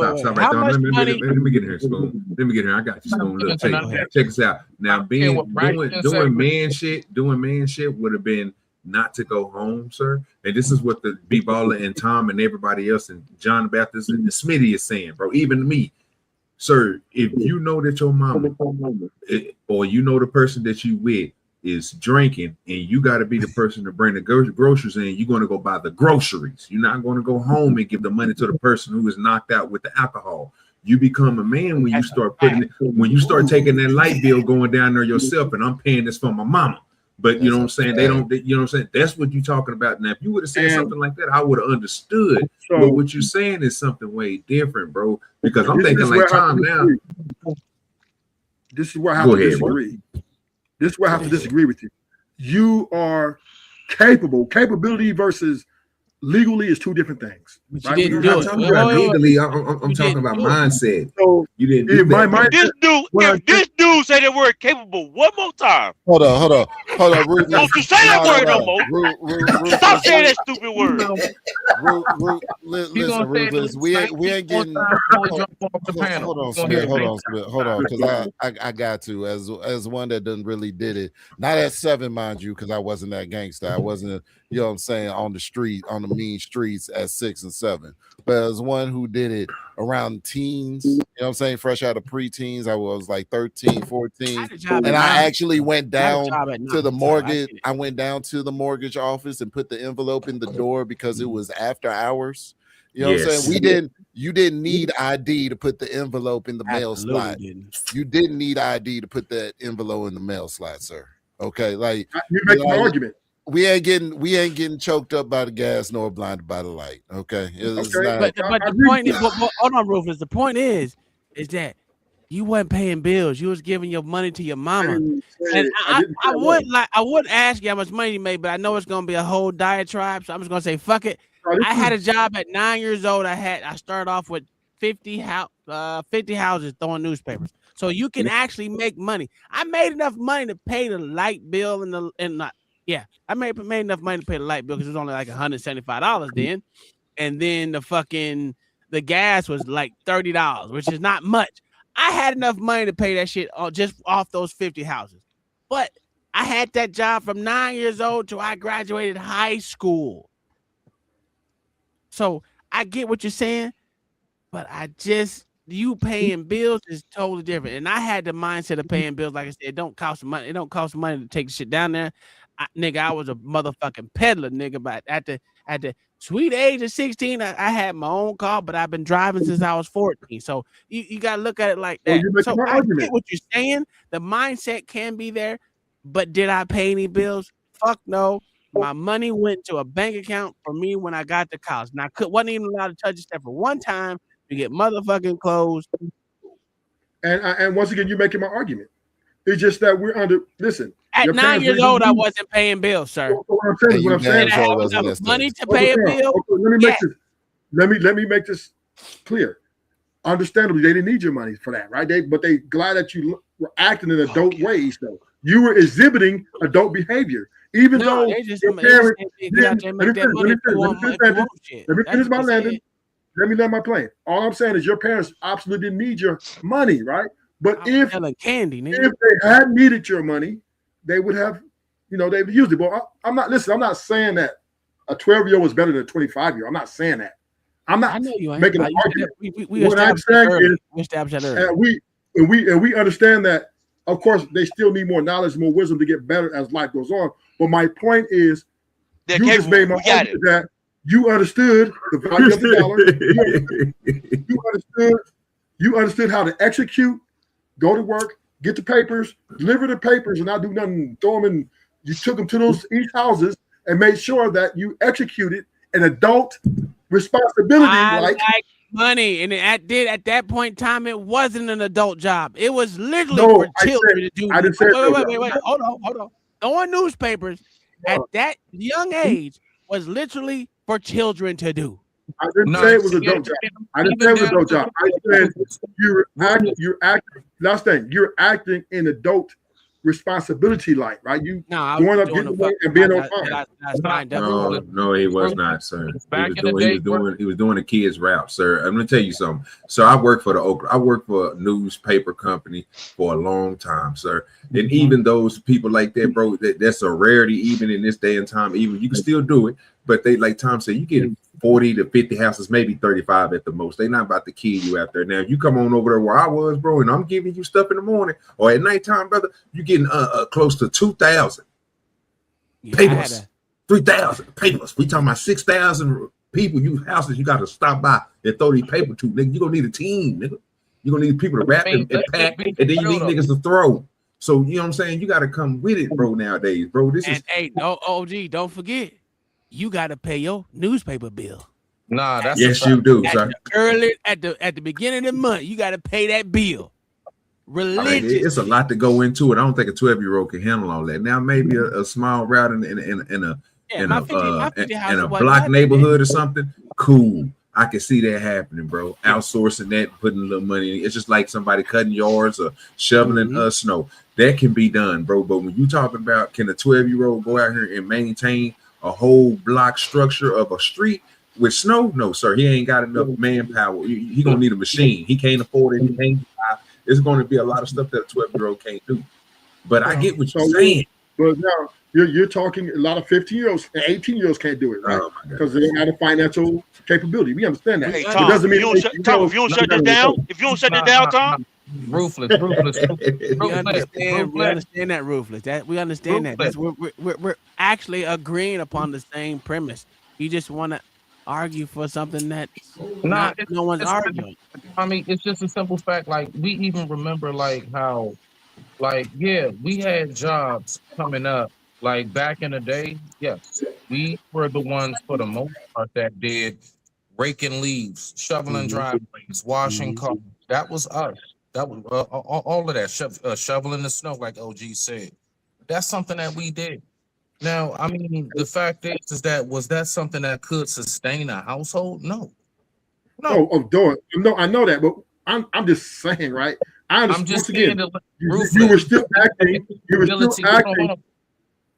much Let money? me get in here, Spoon. Let me get in here. I got you, Spoon. Look, check us out. Now, doing man shit would have been not to go home, sir. And this is what the B-Baller and Tom and everybody else and John Baptist and Smitty is saying, bro. Even me, sir. If you know that your mama or you know the person that you with is drinking and you got to be the person to bring the groceries in, you're going to go buy the groceries. You're not going to go home and give the money to the person who is knocked out with the alcohol. You become a man when you start taking that light bill going down there yourself, and I'm paying this for my mama. But you know what I'm saying? They don't, you know what I'm saying? That's what you're talking about. Now, if you would have said something like that, I would have understood. But what you're saying is something way different, bro. Because I'm thinking like Tom now. This is where I have to disagree. This is where I have to disagree with you. You are capable. Capability versus legally is two different things. But right? you didn't do it. Legally, I'm talking about mindset. So you didn't do that. If this dude say the word capable one more time. Hold on. Ruthless. Don't you say that word no more. Stop saying that stupid word. Listen, Ruthless. We ain't getting. Hold on, Smith. Hold on, because I got to as one that done really did it. Not at 7, mind you, because I wasn't that gangster. I wasn't, you know what I'm saying, on the mean streets at 6 and 7. But as one who did it around teens, you know what I'm saying, fresh out of preteens, I was like 13, 14. And I actually went down to the mortgage. I went down to the mortgage office and put the envelope in the door because it was after hours. You know what I'm saying? You didn't need ID to put the envelope in the mail slot. You didn't need ID to put that envelope in the mail slot, sir. Okay, like you make an argument. We ain't getting choked up by the gas nor blinded by the light. Okay. But the point is, hold on, Rufus. The point is that you wasn't paying bills. You was giving your money to your mama. And I would ask you how much money you made, but I know it's gonna be a whole diatribe. So I'm just gonna say fuck it. I had a job at 9 years old. I started off with 50 houses throwing newspapers. So you can actually make money. I made enough money to pay the light bill I made enough money to pay the light bill because it was only like $175 then. And then the gas was like $30, which is not much. I had enough money to pay that shit just off those 50 houses. But I had that job from 9 years old till I graduated high school. So I get what you're saying, but I just you paying bills is totally different. And I had the mindset of paying bills. Like I said, it don't cost money. It don't cost money to take the shit down there. Nigga, I was a motherfucking peddler, nigga. But at the sweet age of 16, I had my own car, but I've been driving since I was 14. So you gotta look at it like that. So I get what you're saying. The mindset can be there, but did I pay any bills? Fuck no. My money went to a bank account for me when I got to college. And I wasn't even allowed to touch it except for one time to get motherfucking clothes. And once again, you're making my argument. It's just that we're under. Listen, at 9 years old, I wasn't paying bills, sir. What I'm saying, I have enough money to pay a bill. Let me make this clear. Understandably, they didn't need your money for that, right? But they glad that you were acting in adult ways, though. You were exhibiting adult behavior. Even though your parents let me finish my landing. Let me land my plane. All I'm saying is your parents absolutely didn't need your money, right? But if they had needed your money, they would have, they've used it. But I'm not saying that a 12-year-old was better than a 25-year-old. I'm not saying that. I'm not making an argument. What I'm saying is, and we understand that. Of course, they still need more knowledge, more wisdom to get better as life goes on. But my point is, you just made my argument that you understood the value of the dollar. You understood how to execute, go to work, get the papers, deliver the papers, and not do nothing. Throw them in. You took them to each houses and made sure that you executed an adult responsibility. Like money, and at that point in time, it wasn't an adult job. It was literally for children to do. Wait. Hold on. Throwing newspapers at that young age was literally for children to do. I didn't say it was an adult job. I didn't say it was an adult job. I said you're acting in adult responsibility, right? You going up, getting away, and being on time. No, he was not, sir. He was doing the kids' route, sir. I'm gonna tell you something. So I worked for a newspaper company for a long time, sir. And even those people like that, bro, that's a rarity. Even in this day and time, even you can still do it. But they, like Tom said, you get 40 to 50 houses, maybe 35 at the most. They're not about to kill you out there. Now, if you come on over there where I was, bro, and I'm giving you stuff in the morning or at nighttime, brother, you're getting close to 2,000 paperless, 3,000 paperless. We talking about 6,000 people, houses you got to stop by and throw these paper to, nigga. You're going to need a team, nigga. You're going to need people to wrap and pack, and then you need niggas to throw. So, you know what I'm saying? You got to come with it, bro, nowadays, bro. OG, don't forget. You got to pay your newspaper bill. Nah, that's yes, you do, sir. Early at the beginning of the month, you got to pay that bill. Religious. It's a lot to go into it. I don't think a 12-year-old can handle all that. Now, maybe a small route in a block neighborhood or something. Cool. I can see that happening, bro. Outsourcing that, putting a little money in. It's just like somebody cutting yards or shoveling snow. That can be done, bro. But when you talking about can a 12-year-old go out here and maintain a whole block structure of a street with snow? No, sir. He ain't got enough manpower. He gonna need a machine. He can't afford it. He can't buy. There's going to be a lot of stuff that a 12-year-old can't do. But I get what you're saying. But now you're talking a lot of 15-year-olds and 18-year-olds can't do it, right? Because they don't have the financial capability. We understand that. Hey, Tom, it doesn't mean if you don't shut that down, Tom. Ruthless. We understand that, Ruthless. We understand that. We're actually agreeing upon the same premise. You just want to argue for something that no one's arguing. I mean, it's just a simple fact. Like, we even remember how we had jobs coming up. Like, back in the day, yes, we were the ones for the most part that did raking leaves, shoveling driveways, washing cars. That was us. That was all of that, shoveling the snow, like OG said. That's something that we did. Now, I mean, the fact is that was that something that could sustain a household? No. No, I know that, but I'm just saying, right? I'm just saying you were still acting.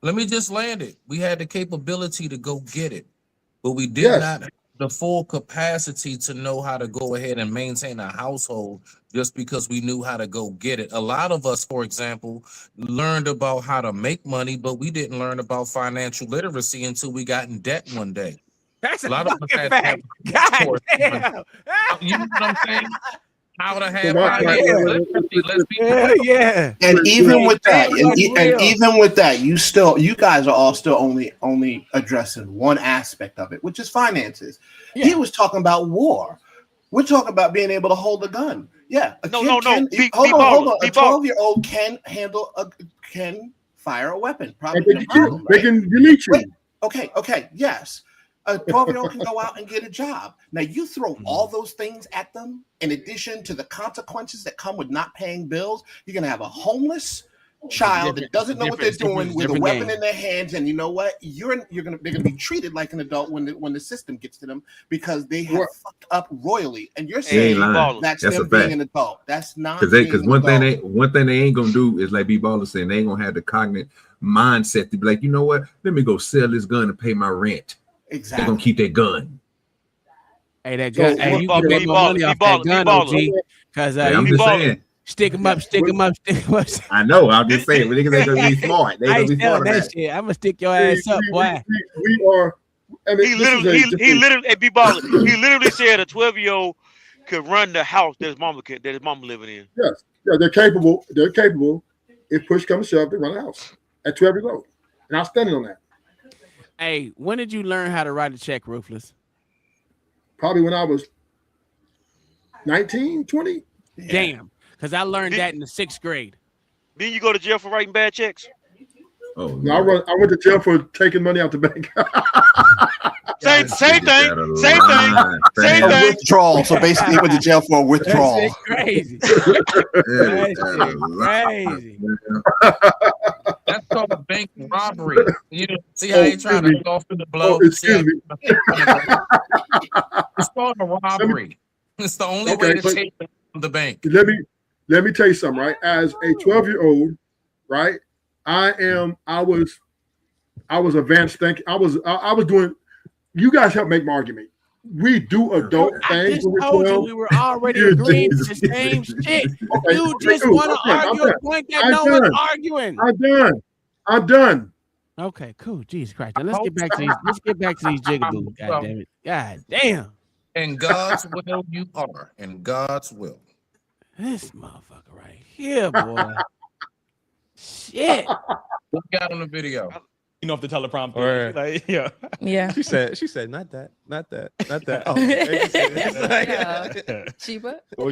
Let me just land it. We had the capability to go get it, but we did not have the full capacity to know how to go ahead and maintain a household just because we knew how to go get it. A lot of us, for example, learned about how to make money, but we didn't learn about financial literacy until we got in debt one day. That's a lot of us had fact. God damn. You know what I'm saying? hour and a So half. my- Let's be Yeah. And even with that, Real. and even with that, you guys are all still only addressing one aspect of it, which is finances. Yeah. He was talking about war. We're talking about being able to hold a gun. Yeah. No. Hold on. A 12-year-old can fire a weapon. Probably no problem, They right? can delete you. Wait, okay, yes. A 12-year-old can go out and get a job. Now you throw all those things at them, in addition to the consequences that come with not paying bills. You're gonna have a homeless child that doesn't know what they're doing with a weapon in their hands, and you know what? They're gonna be treated like an adult when the system gets to them because they have fucked up royally. And you're saying that's them being an adult. That's not because one thing they ain't gonna do is like B Baller saying, they ain't gonna have the cognitive mindset to be like, you know what? Let me go sell this gun and pay my rent. Exactly. They're gonna keep that gun. Hey, that gun. Hey, you can make more money off that gun, OG. Because I'm just saying. Stick them up. I know. I'm just saying. But niggas ain't gonna be smart. They gonna be smart about that shit. I'm gonna stick your ass up, boy. We are. I mean, He literally, hey, B-Baller, he literally said a 12-year-old could run the house that his mama living in. Yes, yeah, they're capable. They're capable. If push comes to shove, they run a house at 12 years old, and I'm standing on that. Hey, when did you learn how to write a check, Ruthless? Probably when I was 19, 20. Damn, because I learned that in the 6th grade. Didn't you go to jail for writing bad checks? Oh, no, I went to jail for taking money out the bank. Same thing. A withdrawal. So basically, he went to jail for a withdrawal. That's crazy. Crazy. That's called a bank robbery. You see how he's trying to go through the blow. Excuse me. It's called a robbery. It's the only way to take it from the bank. Let me tell you something, right? As a 12-year-old, right? I was advanced thinking. I was doing. You guys help make my argument. We do adult things. I just told you we were already agreeing to the same shit. You just want to argue a point that no one's arguing. I'm done. Okay, cool. Jesus Christ. Now let's get back to these jigaboos. God damn it. God damn. In God's will, you are. In God's will. This motherfucker right here, boy. Shit. What got on the video? You know, if the teleprompter, like, yeah. She said, not that. Oh, Sheba. Oh,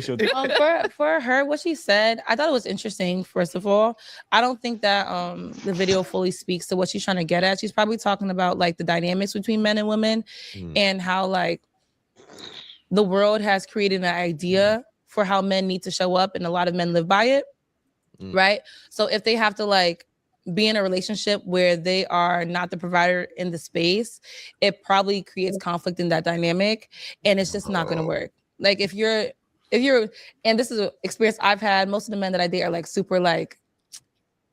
for her, what she said, I thought it was interesting. First of all, I don't think that the video fully speaks to what she's trying to get at. She's probably talking about like the dynamics between men and women, and how like the world has created an idea for how men need to show up, and a lot of men live by it, right? So if they have to like be in a relationship where they are not the provider in the space, it probably creates conflict in that dynamic, and it's just not going to work. Like if you're, and this is an experience I've had, most of the men that I date are like super like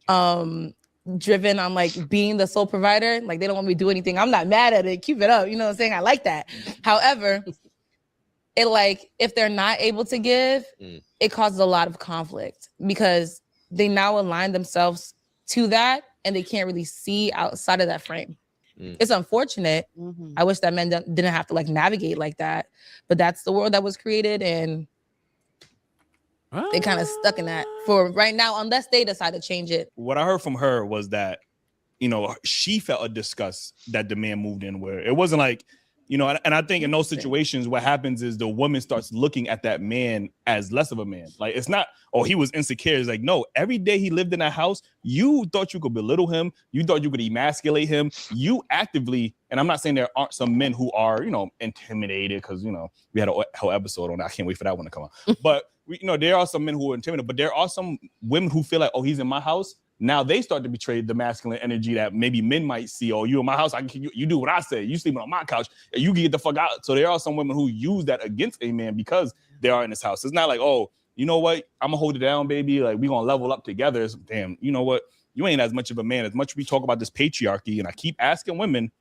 driven on like being the sole provider. Like they don't want me to do anything. I'm not mad at it. Keep it up. You know what I'm saying? I like that. However, it like if they're not able to give, it causes a lot of conflict because they now align themselves to that, and they can't really see outside of that frame. It's unfortunate. I wish that men didn't have to like navigate like that, but that's the world that was created, and they kind of stuck in that for right now, unless they decide to change it. What I heard from her was that, you know, she felt a disgust that the man moved in where it wasn't like, you know, and I think in those situations, what happens is the woman starts looking at that man as less of a man. Like it's not, oh, he was insecure. It's like, no, every day he lived in that house, you thought you could belittle him. You thought you could emasculate him. You actively, and I'm not saying there aren't some men who are, you know, intimidated because, you know, we had a whole episode on that. I can't wait for that one to come out. But, you know, there are some men who are intimidated, but there are some women who feel like, oh, he's in my house. Now they start to betray the masculine energy that maybe men might see. Oh, you in my house, you do what I say. You sleeping on my couch, and you can get the fuck out. So there are some women who use that against a man because they are in his house. It's not like, oh, you know what? I'm gonna hold it down, baby. Like we gonna level up together. It's, damn, you know what? You ain't as much of a man. As much as we talk about this patriarchy, and I keep asking women,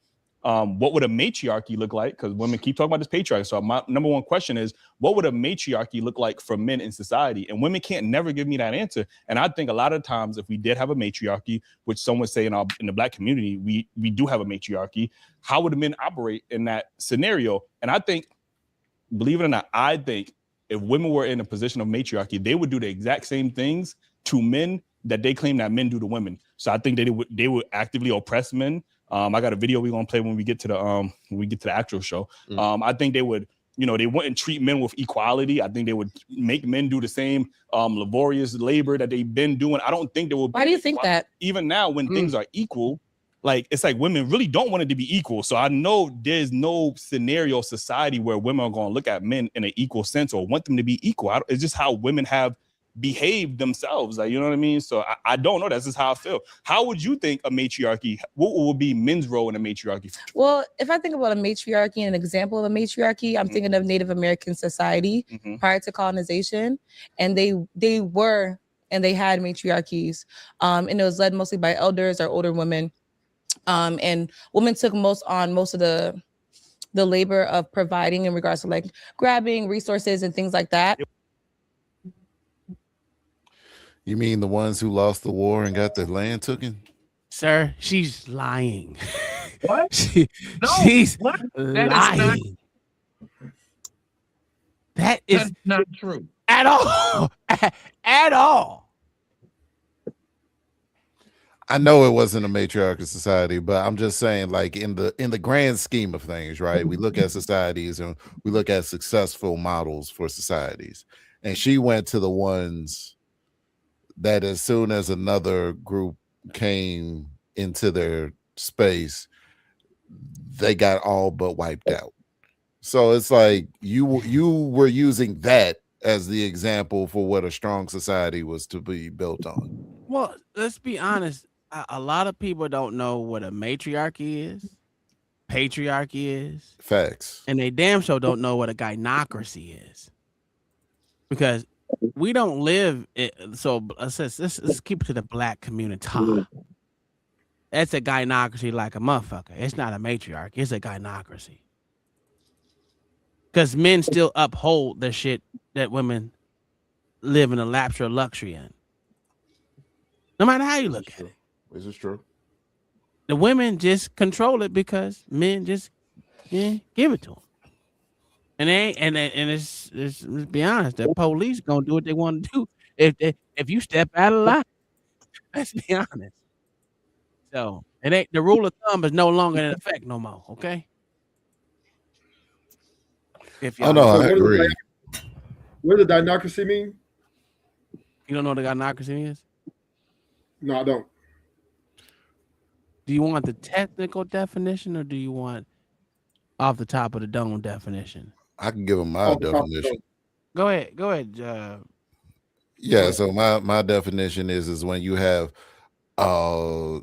what would a matriarchy look like? Because women keep talking about this patriarchy. So my number one question is, what would a matriarchy look like for men in society? And women can't never give me that answer. And I think a lot of times, if we did have a matriarchy, which some would say in the Black community, we do have a matriarchy, how would the men operate in that scenario? And I think, believe it or not, I think if women were in a position of matriarchy, they would do the exact same things to men that they claim that men do to women. So I think they would actively oppress men. I got a video we're gonna play when we get to the actual show. I think they would, they wouldn't treat men with equality. I think they would make men do the same laborious labor that they've been doing. I don't think they will. Why do you think that? Even now, when things are equal, like it's like women really don't want it to be equal. So I know there's no scenario society where women are going to look at men in an equal sense or want them to be equal. It's just how women have behaved themselves. Like, you know what I mean? So I don't know. That's just how I feel. How would you think a matriarchy, what would be men's role in a matriarchy? Well, if I think about a matriarchy and an example of a matriarchy, I'm thinking of Native American society prior to colonization. And they were, and they had matriarchies. And it was led mostly by elders or older women. And women took most of the labor of providing in regards to like grabbing resources and things like that. You mean the ones who lost the war and got their land taken? Sir, she's lying. What? She's lying. That's not true. At all. At all. I know it wasn't a matriarchal society, but I'm just saying, like in the grand scheme of things, right? We look at societies and we look at successful models for societies. And she went to the ones that as soon as another group came into their space, they got all but wiped out. So it's like you were using that as the example for what a strong society was to be built on. Well, let's be honest. A lot of people don't know what a matriarchy is, patriarchy is. Facts. And they damn sure don't know what a gynocracy is. Because we don't live it. So let's keep it to the black community. That's a gynocracy like a motherfucker. It's not a matriarchy. It's a gynocracy. Because men still uphold the shit that women live in a lapse of luxury in. No matter how you look at it. This is true. The women just control it because men just give it to them. And let's be honest, the police gonna do what they want to do if you step out of line. Let's be honest. So it ain't, the rule of thumb is no longer in effect no more. Okay. If I agree. What does gynocracy mean? You don't know what a gynocracy is? No, I don't. Do you want the technical definition or do you want off the top of the dome definition? I can give them my definition. Go ahead. Yeah, so my definition is when you have a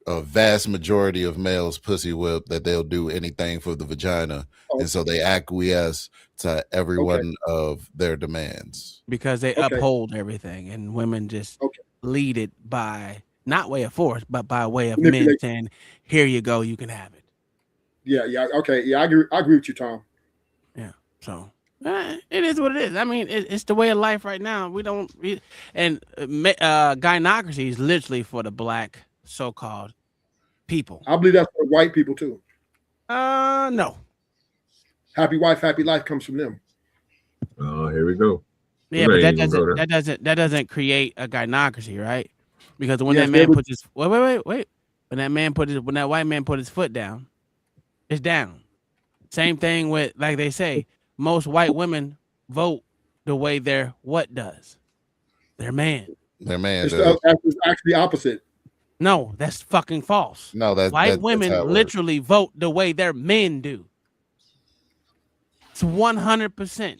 vast majority of males pussy whip that they'll do anything for the vagina, and so they acquiesce to every one of their demands because they uphold everything, and women just lead it by not way of force, but by way of men saying, "Here you go, you can have it." Yeah, okay, yeah, I agree with you, Tom. Yeah, so it is what it is. I mean, it's the way of life right now. Gynocracy is literally for the black so-called people. I believe that's for white people too. No. Happy wife, happy life comes from them. Oh, here we go. Yeah, but that doesn't create a gynocracy, right? Because when that man puts his wait. When that white man put his foot down, it's down. Same thing with, like they say, most white women vote the way their what does. Their man. Their man It's does. actually opposite. No, that's fucking false. No, white women literally vote the way their men do. It's 100%.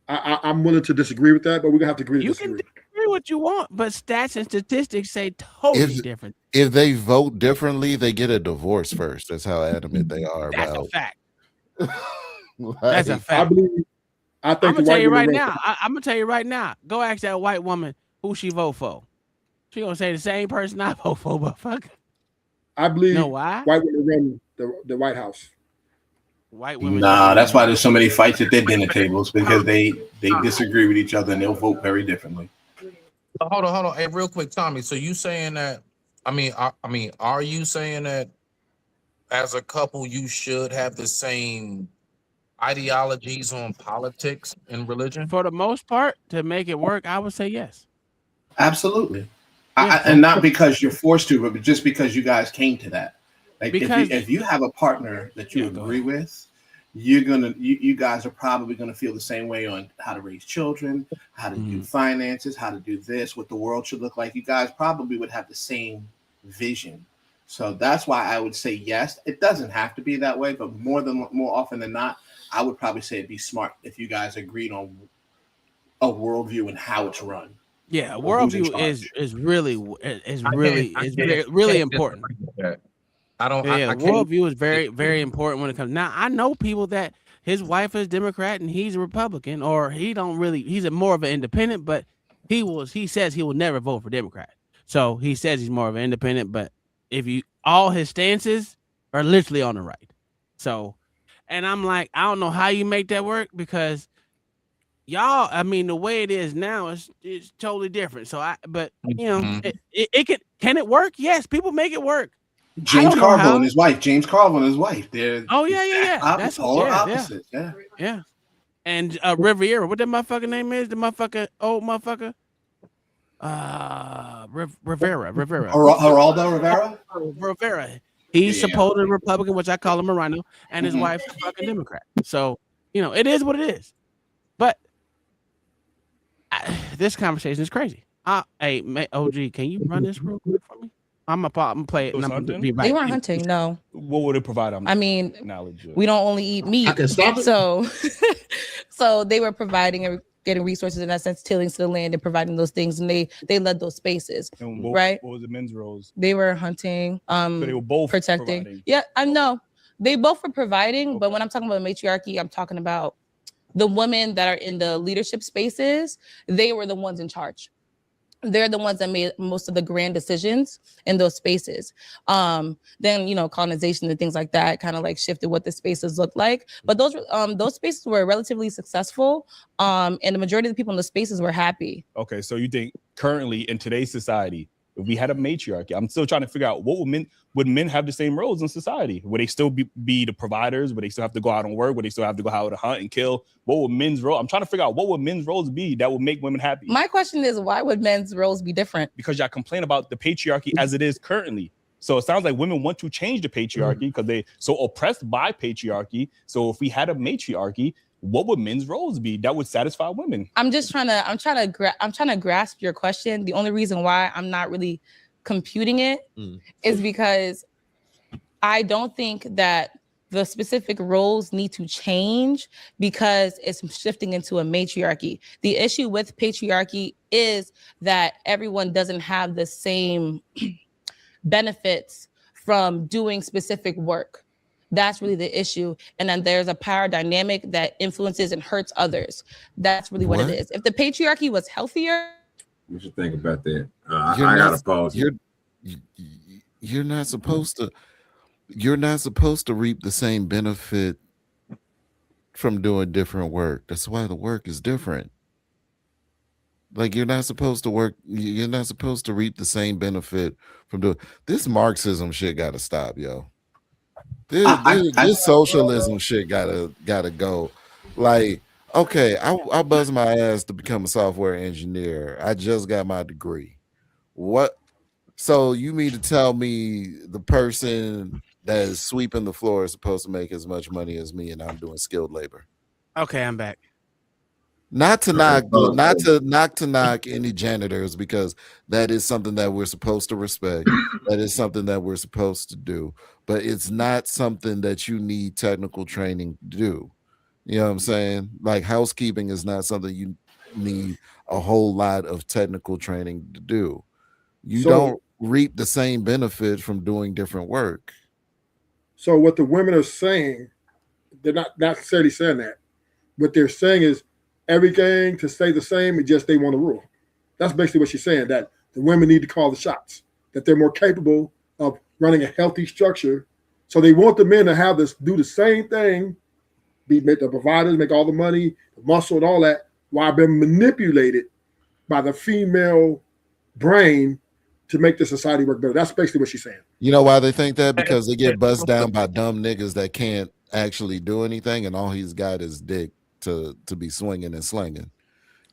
I'm willing to disagree with that, but we're gonna have to agree. You can disagree what you want, but stats and statistics say totally different. If they vote differently, they get a divorce first. That's how adamant they are That's about. a fact. Like, That's a fact. I'm gonna tell you right now. I'm gonna tell you right now. Go ask that white woman who she vote for. She gonna say the same person I vote for, but fuck. I believe know why? white women run the White House. White women. Nah, that's why there's so many fights at their dinner tables, because they disagree with each other and they'll vote very differently. Hold on. Hey, real quick, Tommy. So you saying that? I mean, are you saying that as a couple you should have the same ideologies on politics and religion? For the most part, to make it work, I would say yes. Absolutely. Yeah, And not because you're forced to, but just because you guys came to that. Like because if you have a partner that you agree with, you guys are probably gonna feel the same way on how to raise children, how to do finances, how to do this, what the world should look like. You guys probably would have the same vision. So that's why I would say yes. It doesn't have to be that way, but more often than not, I would probably say it'd be smart if you guys agreed on a worldview and how it's run. Yeah, worldview is really important. Worldview is very important when it comes. Now I know people that his wife is Democrat and he's a Republican, or he's more of an independent, but he says he will never vote for Democrat. So he says he's more of an independent, but all his stances are literally on the right. So, and I'm like, I don't know how you make that work because y'all, I mean, the way it is now is totally different. So but can it work? Yes, people make it work. James Carville and his wife. They're That's polar opposites. Yeah. And Riviera, what that motherfucker name is? The motherfucker, old motherfucker. Rivera. Geraldo Rivera. Rivera. He's supposedly Republican, which I call him a rhino, and his wife's a fucking Democrat. So it is what it is. But this conversation is crazy. Hey, OG, can you run this real quick for me? I'm gonna play it. And I'm gonna be They weren't hunting. No. What would it provide? I mean, knowledge. We don't only eat meat. I can stop it. So they were providing and getting resources in that sense, tilling to the land and providing those things, and they led those spaces, right? What was the men's roles? They were hunting. So they were both protecting. providing. Yeah, I know. They both were providing, but when I'm talking about matriarchy, I'm talking about the women that are in the leadership spaces. They were the ones in charge. They're the ones that made most of the grand decisions in those spaces. Then colonization and things like that kind of like shifted what the spaces looked like. But those spaces were relatively successful, and the majority of the people in the spaces were happy. Okay, so you think currently in today's society, if we had a matriarchy, I'm still trying to figure out would men have the same roles in society? Would they still be the providers? Would they still have to go out and work? Would they still have to go out to hunt and kill? What would men's role? I'm trying to figure out what would men's roles be that would make women happy. My question is, why would men's roles be different? Because y'all complain about the patriarchy as it is currently. So it sounds like women want to change the patriarchy because they're so oppressed by patriarchy. So if we had a matriarchy, what would men's roles be that would satisfy women? I'm trying to grasp your question. The only reason why I'm not really computing it is because I don't think that the specific roles need to change because it's shifting into a matriarchy. The issue with patriarchy is that everyone doesn't have the same benefits from doing specific work. That's really the issue. And then there's a power dynamic that influences and hurts others. That's really what it is. If the patriarchy was healthier. You should think about that. I gotta pause. You're not supposed to reap the same benefit from doing different work. That's why the work is different. Like you're not supposed to reap the same benefit from doing this. Marxism shit gotta stop, yo. This socialism shit gotta go. Like, okay, I buzz my ass to become a software engineer. I just got my degree. What? So you mean to tell me the person that is sweeping the floor is supposed to make as much money as me, and I'm doing skilled labor? Okay, I'm back. Not to knock any janitors, because that is something that we're supposed to respect. That is something that we're supposed to do, but it's not something that you need technical training to do. You know what I'm saying? Like housekeeping is not something you need a whole lot of technical training to do. You don't reap the same benefit from doing different work. So what the women are saying, they're not necessarily saying that. What they're saying is everything to stay the same, it's just they want to rule. That's basically what she's saying, that the women need to call the shots, that they're more capable of running a healthy structure. So they want the men to have this, do the same thing, make the providers, make all the money, the muscle and all that, while being manipulated by the female brain to make the society work better. That's basically what she's saying. You know why they think that? Because they get buzzed down by dumb niggas that can't actually do anything, and all he's got is dick to be swinging and slinging.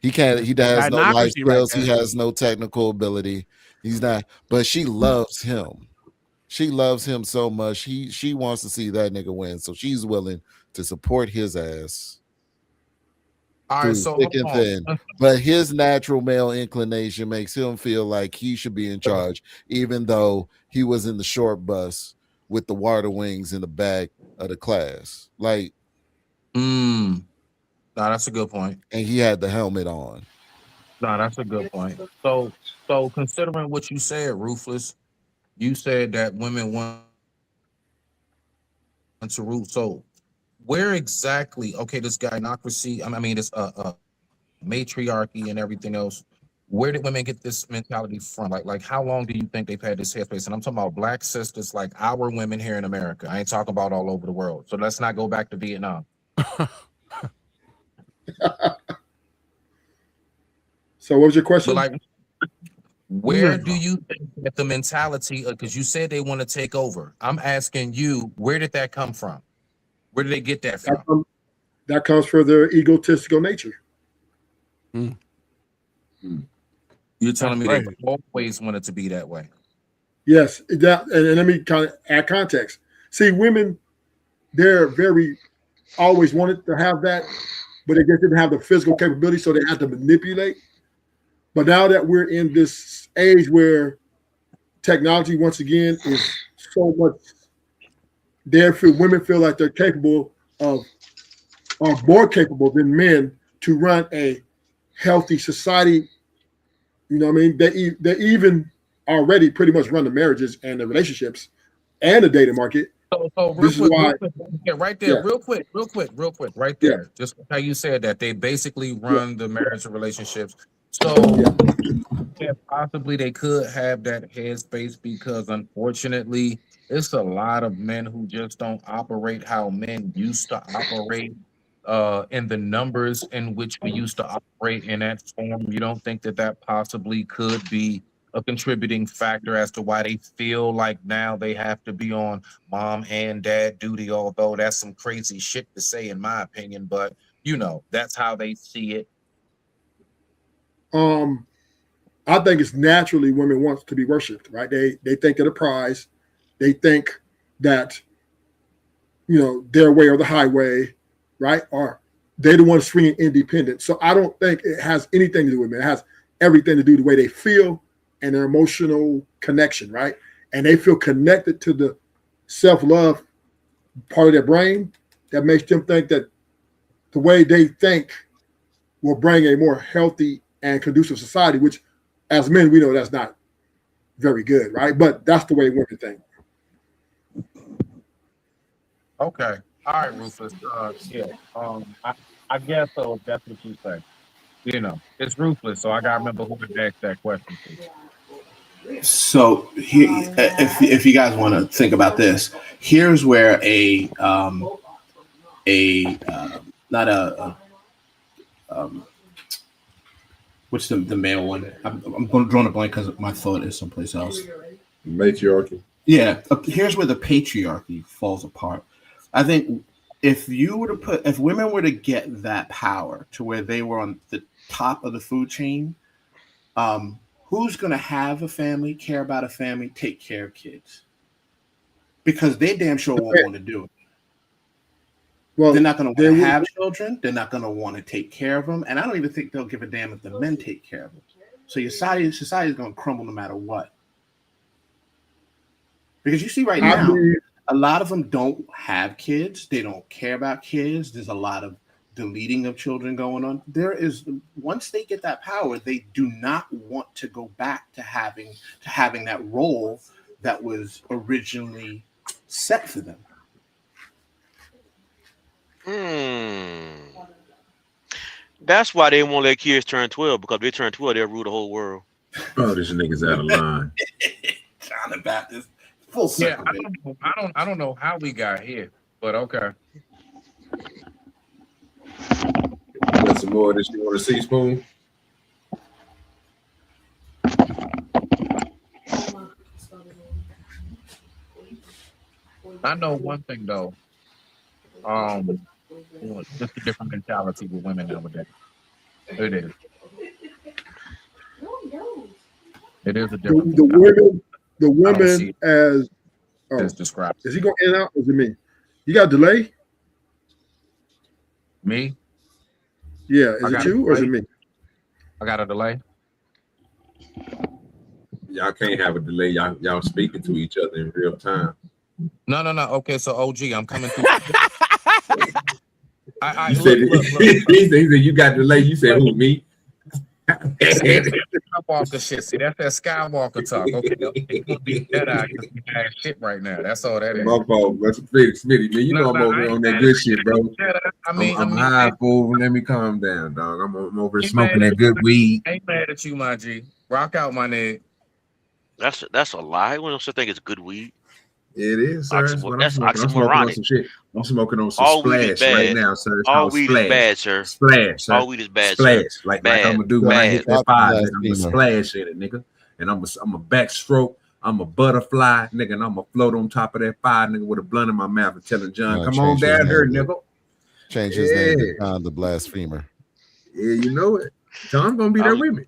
He can't. He has no life Gynocracy right skills. He there. has no technical ability. He's not. But she loves him. She loves him so much. She wants to see that nigga win, so she's willing to support his ass All right, through so thick hold and on. thin. But his natural male inclination makes him feel like he should be in charge, even though he was in the short bus with the water wings in the back of the class. Like, No, that's a good point. and he had the helmet on. No, that's a good point. So considering what you said, Ruthless, you said that women want to root. So where exactly? Okay, this gynocracy. I mean, this matriarchy and everything else. Where did women get this mentality from? Like how long do you think they've had this headspace? And I'm talking about Black sisters, like our women here in America. I ain't talking about all over the world. So let's not go back to Vietnam. So what was your question? But like, where do you think that the mentality, because you said they want to take over? I'm asking you, where did that come from? Where did they get that from? That comes from their egotistical nature. You're telling me they always wanted to be that way? Yes, that, and let me kind of add context. See, women, they're very always wanted to have that, but they just didn't have the physical capability, so they had to manipulate. But now that we're in this age where technology, once again, is so much there, for women feel like they're capable of, or more capable than men to run a healthy society. You know what I mean? They even already pretty much run the marriages and the relationships and the dating market. So this is why, right there, real quick, right there. Just how you said that they basically run the marriage and relationships. So possibly they could have that headspace because unfortunately it's a lot of men who just don't operate how men used to operate in the numbers in which we used to operate in that form. You don't think that that possibly could be a contributing factor as to why they feel like now they have to be on mom and dad duty, although that's some crazy shit to say in my opinion, but you know, that's how they see it. I think it's naturally women want to be worshipped, right? They think of the prize. They think that, you know, their way or the highway, right? Or they're the ones swinging independent. So I don't think it has anything to do with men. It has everything to do with the way they feel and their emotional connection, right? And they feel connected to the self-love part of their brain that makes them think that the way they think will bring a more healthy and conducive society, which as men, we know that's not very good, right? But that's the way women think. Okay. All right, Rufus. I guess so. If that's what you say. You know, it's ruthless, so I gotta remember who to ask that question to. So here, if you guys want to think about this, here's where what's the male one? I'm going to draw a blank because my thought is someplace else. Matriarchy. Yeah, here's where the patriarchy falls apart. I think if women were to get that power to where they were on the top of the food chain, who's going to have a family, care about a family, take care of kids? Because they damn sure won't want to do it. Well, they're not going to want to have children. They're not going to want to take care of them. And I don't even think they'll give a damn if the men take care of them. So your society is going to crumble no matter what. Because you see right now, a lot of them don't have kids. They don't care about kids. There's a lot of deleting of children going on. Once they get that power, they do not want to go back to having that role that was originally set for them. That's why they won't let kids turn 12, because if they turn 12, they'll rule the whole world. Oh, this nigga's out of line. John the Baptist. Full circle. Yeah, I don't know how we got here, but okay. Got some more that you want to see, Spoon? I know one thing though. Just a different mentality with women nowadays. It is. It is a different The women as described. Is he going in and out? Or is it me? You got delay? Me? Yeah. Is it you or is it me? I got a delay. Y'all can't have a delay. Y'all speaking to each other in real time. No. Okay, so OG, I'm coming through. You said he said you got delay. You said who, me? Skywalker shit. See, that's that Skywalker talk. Okay, it's gonna be dead eye because we have shit right now. That's all that is. My fault, bro. Smitty, man. You know I'm over on that good shit, bro. I'm high, fool. Let me calm down, dog. I'm over smoking that good weed. Ain't mad at you, my G. Rock out, my nigga. That's a lie. We don't such thing as good weed. It is, sir. That's I'm smoking on oxymoronic. some shit. I'm smoking on some All weed is splash right bad. now, sir. It's All called weed splash. is bad, sir. Splash, sir. All weed is bad, splash. sir. Like Bad. I'm gonna do when I hit that Bad. five, nigga. I'm gonna splash in it, nigga. And I'm a backstroke. I'm a butterfly, nigga, and I'm gonna float on top of that fire, nigga, with a blunt in my mouth and telling John, come on down here, nigga. Change his name to John the Blasphemer. Yeah, you know it. John gonna be there with me.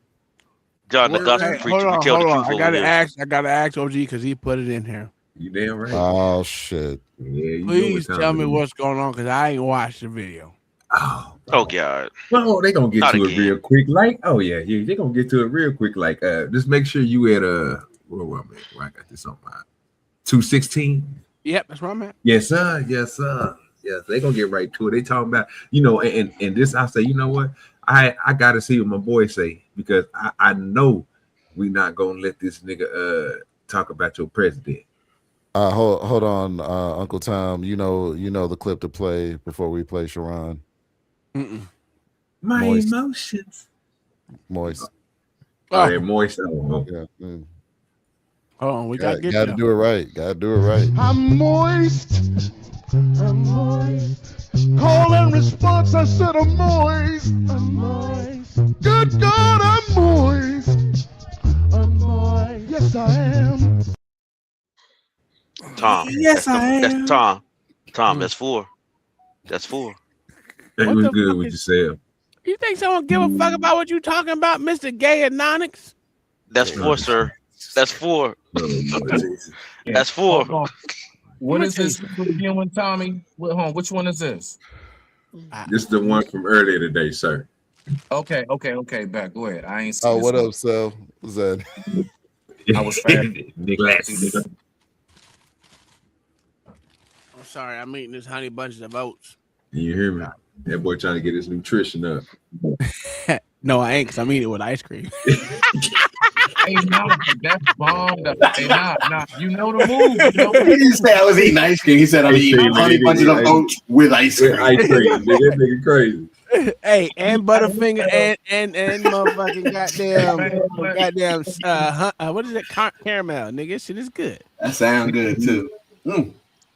John the gospel preacher. We tell the truth I over gotta here. I gotta ask OG because he put it in here. You damn right. Oh shit. Yeah, you Please know tell me what's going on because I ain't watched the video. Oh God. Well, they gonna get Not to again. it real quick. Like, oh yeah, they gonna get to it real quick. Like, just make sure you at where I got this on my 216. Yep, that's where I'm at. Yes, sir. Yes, sir. Yes, they gonna get right to it. They talking about, and this I say, you know what? I gotta see what my boy say because I know we not gonna let this nigga talk about your president. Hold on, Uncle Tom. You know the clip to play before we play Sharon. My Moist. emotions. Moist. Oh, they're moist. Oh. Yeah. Hold on, we Got to do it right. Got to do it right. I'm moist. I'm moist. Call and response, I said I'm moist. I'm moist. Good God, I'm moist. I'm moist. Yes, I am. Tom. Yes, I am. That's Tom. Tom, that's 4. That's 4. That was good with yourself. You think someone give a fuck about what you talking about, Mr. Gay Anonix? That's 4, sir. That's 4. That's 4. What is this viewing, Tommy? Which one is this? This is the one from earlier today, sir. Okay. Back. Go ahead. I ain't seen Oh, this what one. up, Sel? What's that? I was fast. I'm sorry, I'm eating this honey bunches of oats. You hear me? That boy trying to get his nutrition up. No, I ain't because I'm eating it with ice cream. Hey, nah, that's bomb. Hey, nah. You know the move. He didn't say I was eating ice cream. He said I'm eating honey bunches of oats with ice cream. Ice cream, nigga. That nigga crazy. Hey, and Butterfinger and motherfucking goddamn what is it? Caramel, nigga. Shit is good. That sounds good too.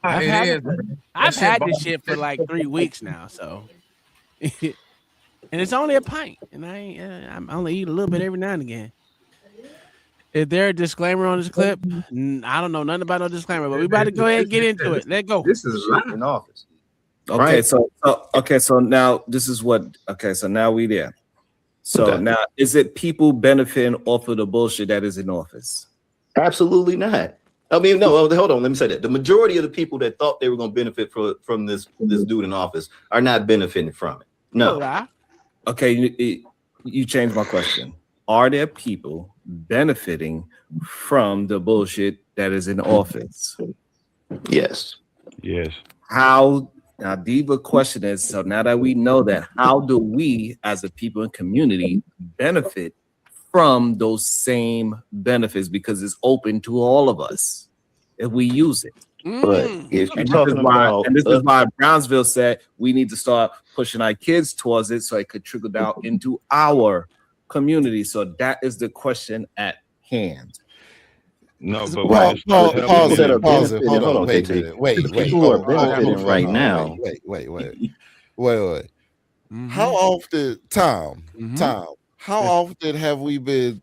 I've had this shit for like 3 weeks now, so and it's only a pint, and I'm only eat a little bit every now and again. Is there a disclaimer on this clip? I don't know nothing about no disclaimer, but we about to go ahead and get into it. Let's go. This is live in office. Okay, right? so now this is what. Okay, so now we there. So Okay. now, is it people benefiting off of the bullshit that is in office? Absolutely not. I mean, no, hold on. Let me say that. The majority of the people that thought they were going to benefit from this dude in office are not benefiting from it. No. Okay, you changed my question. Are there people benefiting from the bullshit that is in office? Yes. Yes. How? Now, the question is, so now that we know that, how do we as a people and community benefit from those same benefits? Because it's open to all of us if we use it. But if you're And talking about, this is why Brownsville said we need to start pushing our kids towards it so it could trickle down into our community. So that is the question at hand. No, but Pause it. Hold on, Wait. people who are benefiting right now. Wait. How often, Tom? How often have we been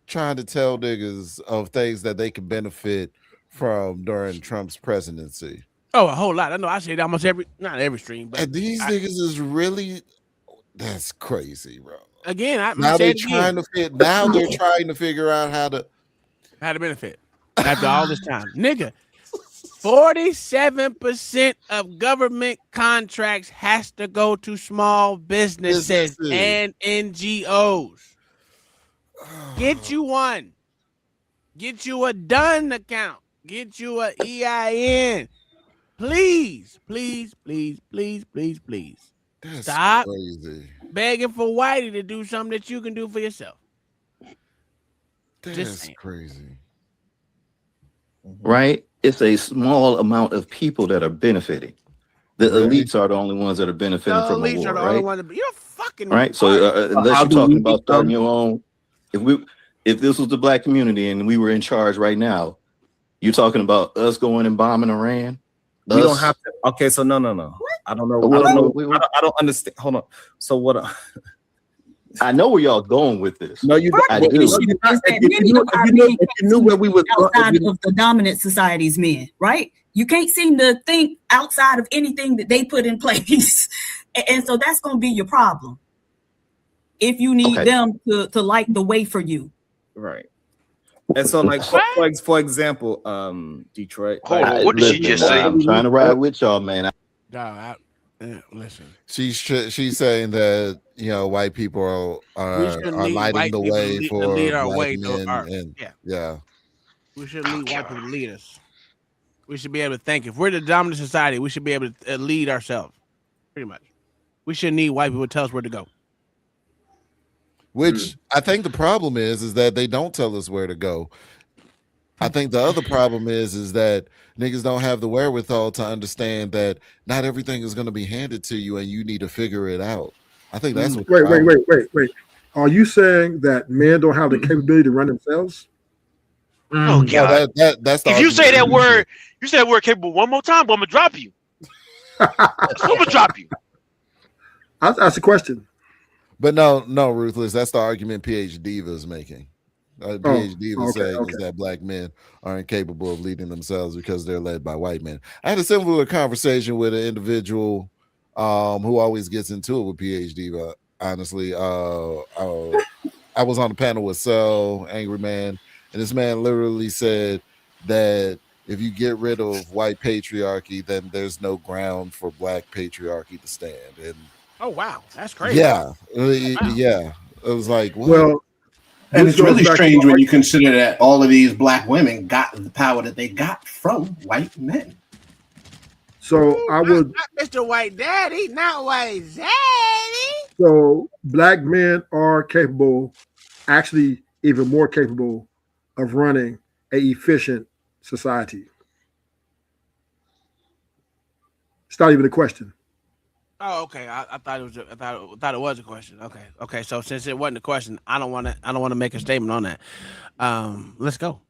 trying to tell niggas of things that they can benefit from during Trump's presidency? Oh, a whole lot. I know. I say it almost not every stream, but And these niggas is really, that's crazy, bro. Again, Now they're trying to figure out how to benefit after all this time, nigga. 47% of government contracts has to go to small businesses and NGOs. Get you one. Get you a done account. Get you a EIN. Please, please, please, please, please, please. That's stop crazy. begging for Whitey to do something that you can do for yourself. That's crazy. Right? It's a small amount of people that are benefiting. The elites are the only ones that are benefiting from the war, right? You're fucking right. So unless you're talking about starting your own, if this was the black community and we were in charge right now, you're talking about us going and bombing Iran. We don't have to. Okay, so no. I don't know. I don't understand. Hold on. So what? I know where y'all going with this. No, you don't. You knew where we were outside of the dominant society's men, right? You can't seem to think outside of anything that they put in place, and so that's going to be your problem. If you need them to light the way for you, right? And so, like for example, Detroit. What did she just say? I'm trying to ride with y'all, man. Listen. She's saying that white people are lighting the way for black men, and we should lead white people to lead us. We should be able to think. If we're the dominant society, we should be able to lead ourselves. Pretty much, we shouldn't need white people to tell us where to go. Which I think the problem is that they don't tell us where to go. I think the other problem is that niggas don't have the wherewithal to understand that not everything is going to be handed to you, and you need to figure it out. I think that's what. Wait. Are you saying that men don't have the capability to run themselves? Oh God! That's if you say that word, you say that word capable one more time, but I'm gonna drop you. I'm gonna drop you. That's a question. But no, Ruthless. That's the argument PhD Diva is making. PhD Diva saying is that black men are incapable of leading themselves because they're led by white men. I had a similar conversation with an individual who always gets into it with PhD Diva. Honestly, I was on a panel with Cell, Angry Man, and this man literally said that if you get rid of white patriarchy, then there's no ground for black patriarchy to stand. And oh wow, that's crazy. Yeah, yeah. It was like, what? Well, and it's really strange when you consider that all of these black women got the power that they got from white men. So I would, not Mr. White Daddy, not White Daddy. So black men are capable, actually even more capable, of running an efficient society. It's not even a question. Oh, okay. I thought it was. I thought it was a question. Okay. So since it wasn't a question, I don't want to make a statement on that. Let's go.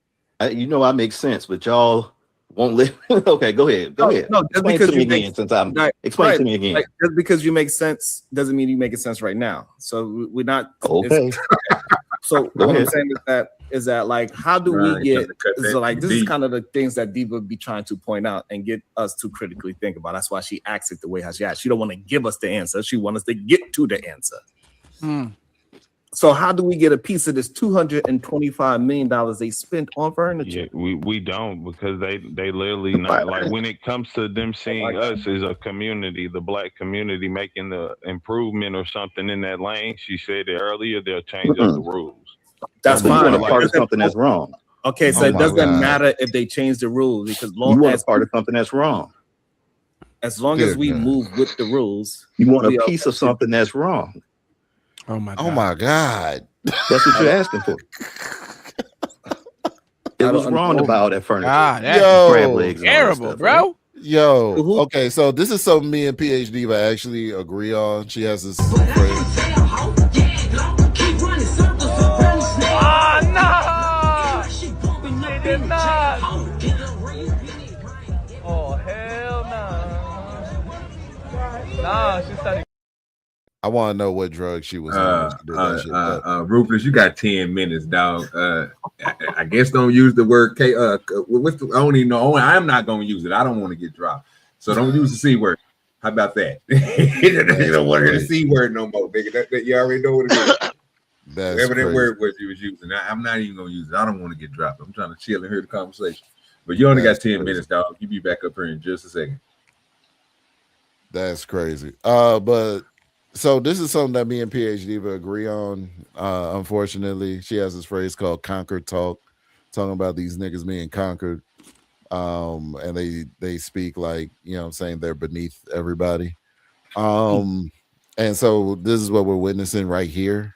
I make sense, but y'all won't live. Okay, go ahead. No, just explain because to me you make again, since I'm explain to me again. Like, just because you make sense doesn't mean you make sense right now. So we're not okay. So what I'm saying is that like, how do we get? So like, this is kind of the things that Diva be trying to point out and get us to critically think about. That's why she acts it the way how she acts. She don't want to give us the answer. She wants us to get to the answer. So how do we get a piece of this $225 million they spent on furniture? Yeah, we don't, because they literally not like, when it comes to them seeing us as a community, the black community making the improvement or something in that lane. She said it earlier, they'll change up the rules. That's You fine. want a part of something that's wrong. Okay, so it doesn't matter if they change the rules, because You want a part of something that's wrong. as long as we move with the rules, You want we a are- piece of something that's wrong. Oh my God. That's what you're asking for. It was wrong about that furniture. God, that's Crab legs and all that terrible, stuff, bro. right? Yo, okay, so this is something me and PhD Diva actually agree on. She has this phrase. no! She did not. Oh hell no! Nah, she started. I want to know what drug she was on when she did that shit. Rufus, you got 10 minutes, dog. I guess don't use the word K. I don't even know. I'm not gonna use it. I don't want to get dropped. So don't use the C word. How about that? You don't want to hear the C word no more, nigga. That you already know what it is. Whatever that word was you was using. I'm not even gonna use it. I don't want to get dropped. I'm trying to chill and hear the conversation. But you only got 10 minutes, dog. You be back up here in just a second. That's crazy. But so this is something that me and PhD will agree on. Unfortunately, she has this phrase called conquered talk, talking about these niggas being conquered. And they speak like, you know what I'm saying, they're beneath everybody. And so this is what we're witnessing right here.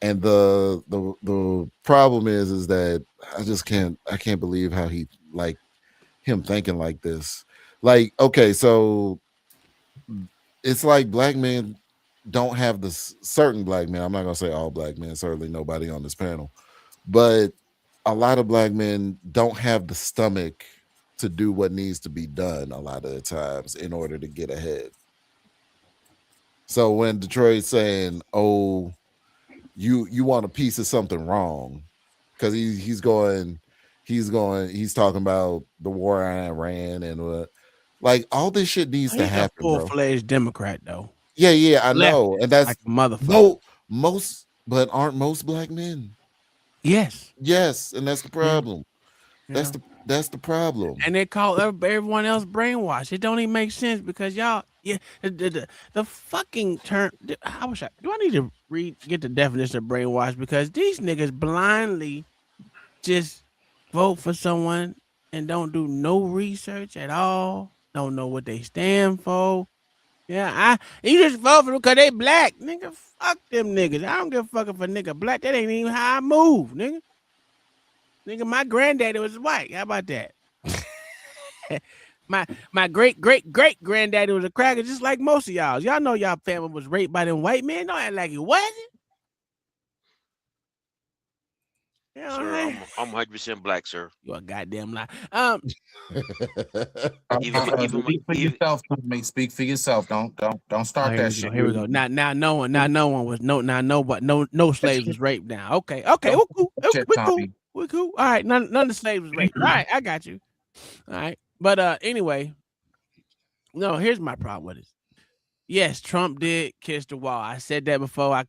And the problem is that I can't believe how he like him thinking like this. Like, okay, so it's like black men don't have the certain black men. I'm not gonna say all black men, certainly nobody on this panel, but a lot of black men don't have the stomach to do what needs to be done a lot of the times in order to get ahead. So when Detroit's saying, "Oh, you want a piece of something wrong," because he's talking about the war on Iran and like all this shit needs to happen. He's a full-fledged Democrat, though. Yeah, I know, and that's like a motherfucker. But aren't most black men? Yes, and that's the problem. Yeah. That's the problem. And they call everyone else brainwashed. It don't even make sense because y'all, the fucking term. Do I need to get the definition of brainwash? Because these niggas blindly just vote for someone and don't do no research at all. Don't know what they stand for. Yeah, you just vote for them because they black, nigga. Fuck them niggas. I don't give a fuck if a nigga black. That ain't even how I move, nigga. Nigga, my granddaddy was white. How about that? my great granddaddy was a cracker, just like most of y'all. Y'all know y'all family was raped by them white men. Don't act like it wasn't. Yeah, sir, I'm 100% black, sir. You a goddamn lie. Speak for yourself, mate. Speak for yourself. Don't start that shit. Here we go. Now no slaves was raped now. Okay, we cool. All right, none of the slaves was raped. All right, I got you. All right, but anyway, no. Here's my problem with it. Yes, Trump did kiss the wall. I said that before.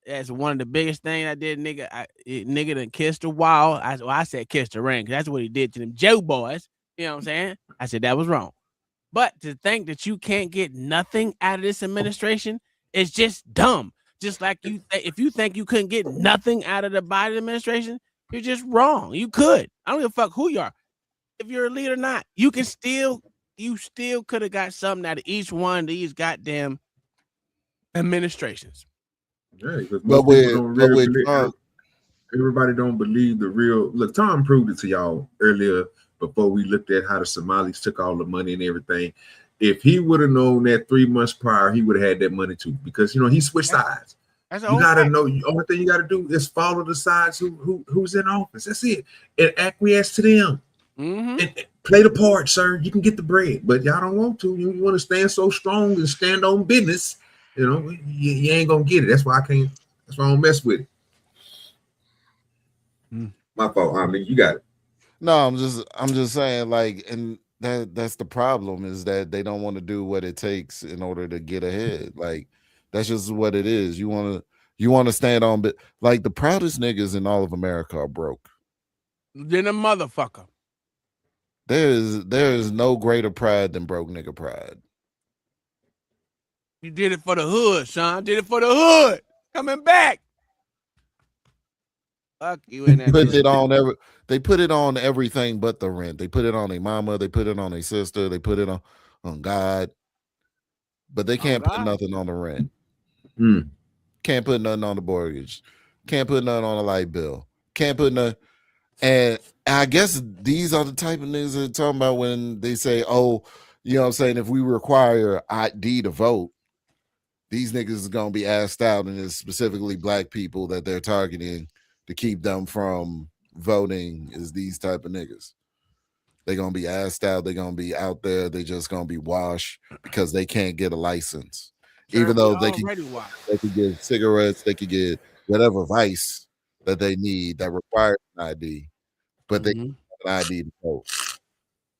That's one of the biggest things I did, nigga. Nigga done kissed the wall. I said kiss the ring because that's what he did to them Joe boys. You know what I'm saying? I said that was wrong. But to think that you can't get nothing out of this administration is just dumb. Just like if you think you couldn't get nothing out of the Biden administration, you're just wrong. You could. I don't give a fuck who you are. If you're a leader or not, you still could have got something out of each one of these goddamn administrations. Right, because everybody don't believe the real. Look, Tom proved it to y'all earlier before we looked at how the Somalis took all the money and everything. If he would have known that 3 months prior, he would have had that money too, because he switched sides. You gotta know. The only thing you gotta do is follow the sides who's in office. That's it, and acquiesce to them. And play the part, sir. You can get the bread, but y'all don't want to. You want to stand so strong and stand on business. You ain't gonna get it. That's why I can't. That's why I don't mess with it. My fault. I mean, you got it. No, I'm just saying, like, and that's the problem is that they don't want to do what it takes in order to get ahead. Like, that's just what it is. You want to stand on, but like the proudest niggas in all of America are broke. Then a motherfucker. There is no greater pride than broke nigga pride. You did it for the hood, son. Did it for the hood. Coming back. Fuck you in that. They put it on everything but the rent. They put it on their mama. They put it on their sister. They put it on God. But they can't put nothing on the rent. Can't put nothing on the mortgage. Can't put nothing on the light bill. Can't put nothing. And I guess these are the type of niggas that are talking about when they say, oh, you know what I'm saying, if we require ID to vote, these niggas is going to be asked out, and it's specifically black people that they're targeting to keep them from voting is these type of niggas. They're going to be asked out. They're going to be out there. They're just going to be washed because they can't get a license. Sure, even though they can get cigarettes, they could get whatever vice that they need that requires an ID, but they need an ID to vote.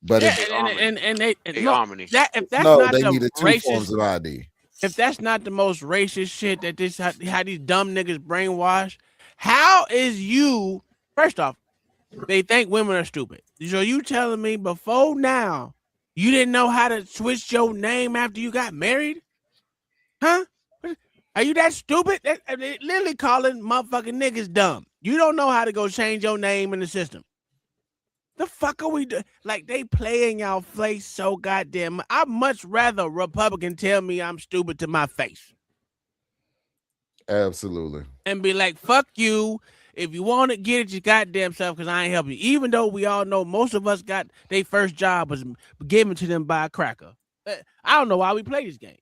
But Yeah, if and they no, harmony. that if that's no, not they the needed 2 forms racist, of ID. if that's not the most racist shit that this how these dumb niggas brainwash, how is you first off, they think women are stupid. So you telling me before now you didn't know how to switch your name after you got married? Huh? Are you that stupid? They literally calling motherfucking niggas dumb. You don't know how to go change your name in the system. The fuck are we doing? Like, they playing y'all face so goddamn. I'd much rather a Republican tell me I'm stupid to my face Absolutely. and be like, fuck you. If you want to get it your goddamn self, because I ain't helping you. Even though we all know most of us got their first job was given to them by a cracker. I don't know why we play this game.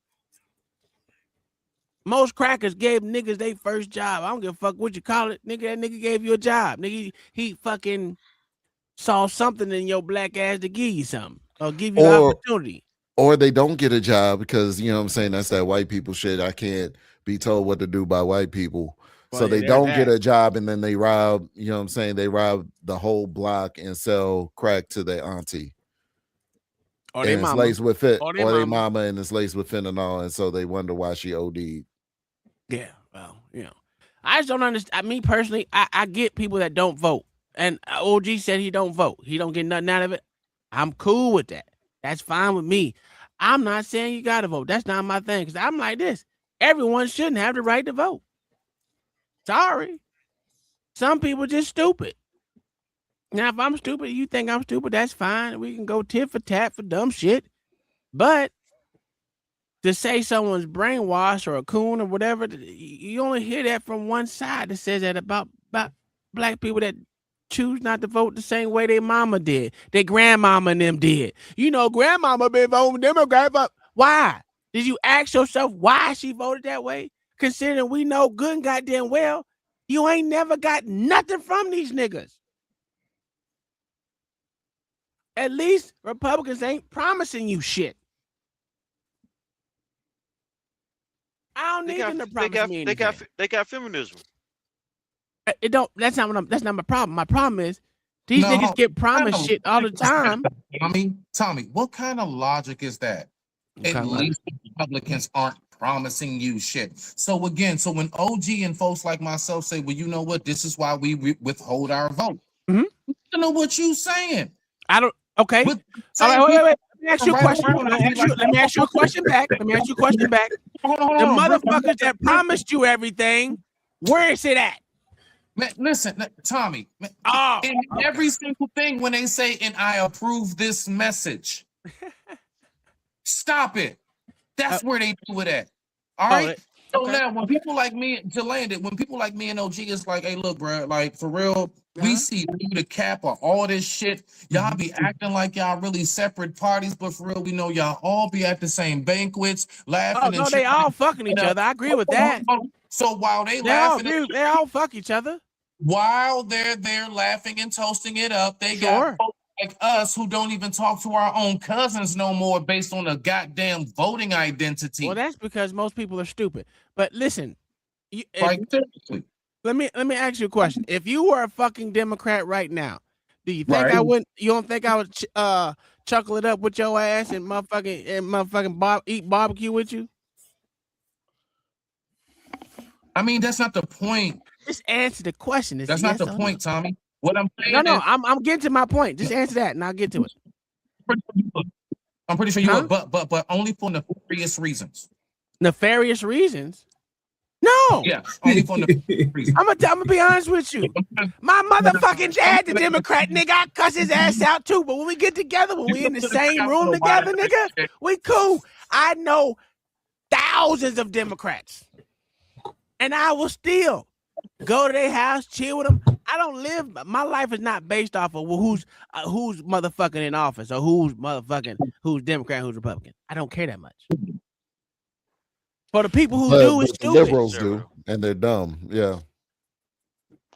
Most crackers gave niggas their first job. I don't give a fuck what you call it. Nigga, that nigga gave you a job. Nigga, he fucking saw something in your black ass to give you something or give you the opportunity. Or they don't get a job because, you know what I'm saying, that's that white people shit. I can't be told what to do by white people. Well, so yeah, they there's don't that. get a job and then they rob, you know what I'm saying, they rob the whole block and sell crack to their auntie. Or and they it's mama. laced with it, Or or they they mama. mama, and it's laced with fentanyl, and so they wonder why she OD'd. Yeah, well, you know, I just don't understand. Me personally, I get people that don't vote, and OG said he don't vote. He don't get nothing out of it. I'm cool with that. That's fine with me. I'm not saying you gotta vote. That's not my thing. Because I'm like this. Everyone shouldn't have the right to vote. Sorry. Some people just stupid. Now, if I'm stupid, you think I'm stupid, that's fine. We can go tit for tat for dumb shit. But to say someone's brainwashed or a coon or whatever, you only hear that from one side that says that about black people that choose not to vote the same way their mama did, their grandmama and them did. You know, grandmama been voting Democrat, but why? Did you ask yourself why she voted that way? Considering we know good and goddamn well, you ain't never got nothing from these niggas. At least Republicans ain't promising you shit. I don't need them to promise me anything. They got feminism. It don't. That's not my problem. My problem is these niggas get promised shit all the time. Tommy, what kind of logic is that? At least the Republicans aren't promising you shit. So again, so when OG and folks like myself say, well, you know what, this is why we withhold our vote. Mm-hmm. You know what you saying? I don't. Okay. All right. Wait. Let me ask you a question. Let me ask you a question back. The motherfuckers that promised you everything, where is it at? Man, listen, Tommy. Every single thing when they say, and I approve this message. Stop it. That's where they do it at. All right. So now when people like me, to land it, when people like me and OG is like, hey, look, bro, like for real, we see you the cap of all this shit. Y'all be acting like y'all really separate parties, but for real, we know y'all all be at the same banquets, laughing and shit. They all fucking each other. I agree with that. So while they laughing, they all fuck each other. While they're there laughing and toasting it up, they got folks like us who don't even talk to our own cousins no more based on a goddamn voting identity. Well, that's because most people are stupid. But listen, seriously. Let me ask you a question. If you were a fucking Democrat right now, do you think I wouldn't? You don't think I would chuckle it up with your ass and motherfucking eat barbecue with you? I mean, that's not the point. Just answer the question. That's not the point, Tommy. What I'm saying is, I'm getting to my point. Just answer that, and I'll get to it. I'm pretty sure you would, but only for nefarious reasons. Nefarious reasons? No. Yeah, only for nefarious reasons. I'm gonna be honest with you. My motherfucking dad, the Democrat nigga, I cuss his ass out too. But when we get together, when we in the same room together, nigga, we cool. I know thousands of Democrats, and I will still go to their house, chill with them. I don't live. My life is not based off of who's motherfucking in office or who's Democrat, who's Republican. I don't care that much. For the people who do, it's stupid. Liberals do, and they're dumb. Yeah.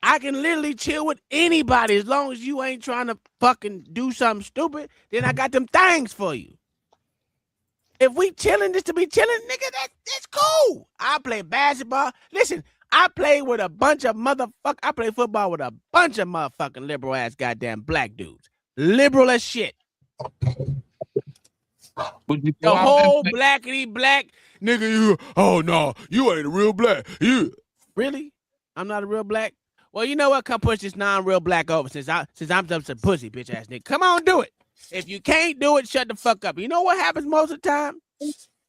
I can literally chill with anybody as long as you ain't trying to fucking do something stupid. Then I got them things for you. If we chilling just to be chilling, nigga, that's cool. I play basketball. Listen, I play with a bunch of I play football with a bunch of motherfucking liberal ass goddamn black dudes. Liberal as shit. The whole blackity black nigga, you, oh no, you ain't a real black. You really? I'm not a real black. Well, you know what? Come push this non-real black over since I'm just a pussy bitch ass nigga. Come on, do it. If you can't do it, shut the fuck up. You know what happens most of the time?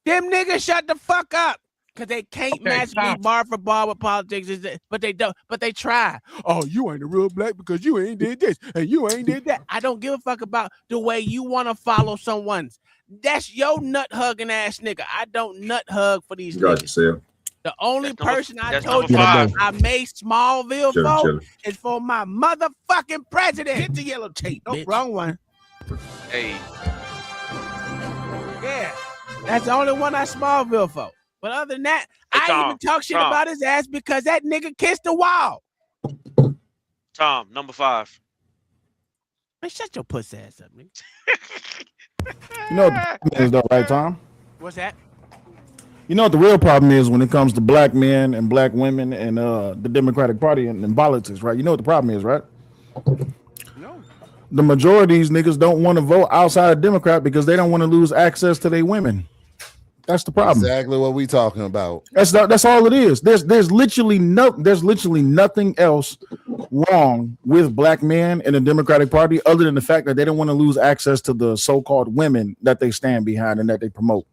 Them niggas shut the fuck up because they can't match me bar for bar with politics. But they don't. But they try. Oh, you ain't a real black because you ain't did this and you ain't did that. I don't give a fuck about the way you want to follow someone's. That's your nut hugging ass nigga. I don't nut hug for these niggas. The only person I told you I made Smallville for is for my motherfucking president. Hit the yellow tape. Oh, wrong one. Hey. Yeah. That's the only one I Smallville for. But other than that, I even talk shit about his ass because that nigga kissed the wall. Tom, number 5. Man, shut your pussy ass up, nigga. You know what the problem is, though, right, Tom? What's that? You know what the real problem is when it comes to black men and black women and the Democratic Party and politics, right? You know what the problem is, right? No. The majority of these niggas don't want to vote outside of Democrat because they don't want to lose access to their women. That's the problem. Exactly what we talking about. That's all it is. There's literally nothing else wrong with black men in the Democratic Party other than the fact that they don't want to lose access to the so-called women that they stand behind and that they promote.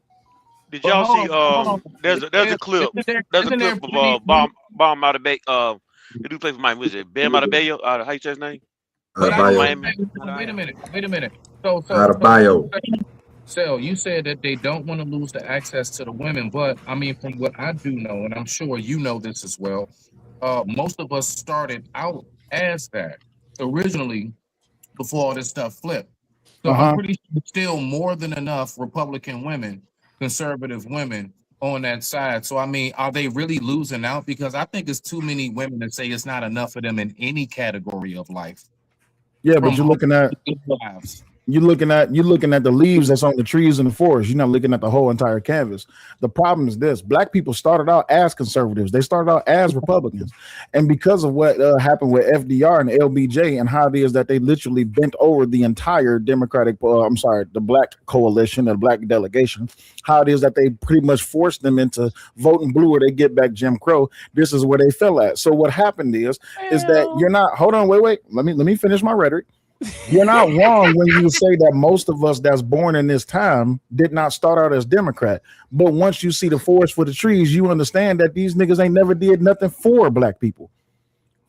Did y'all see? There's a clip. There's a clip of Bam Adebayo. The dude plays for Miami. Was it Bam Adebayo? How you say his name? Wait a minute. So Adebayo. So you said that they don't want to lose the access to the women, but I mean, from what I do know, and I'm sure you know this as well, most of us started out as that originally before all this stuff flipped. So I'm pretty sure still more than enough Republican women, conservative women on that side. So I mean, are they really losing out? Because I think it's too many women that say it's not enough of them in any category of life. Yeah, but you're looking at the leaves that's on the trees in the forest. You're not looking at the whole entire canvas. The problem is this: black people started out as conservatives. They started out as Republicans, and because of what happened with FDR and LBJ and how it is that they literally bent over the entire the black coalition, the black delegation, how it is that they pretty much forced them into voting blue or they get back Jim Crow. This is where they fell at. So what happened is that you're not. Hold on, wait. Let me finish my rhetoric. You're not wrong when you say that most of us that's born in this time did not start out as Democrat. But once you see the forest for the trees, you understand that these niggas ain't never did nothing for black people.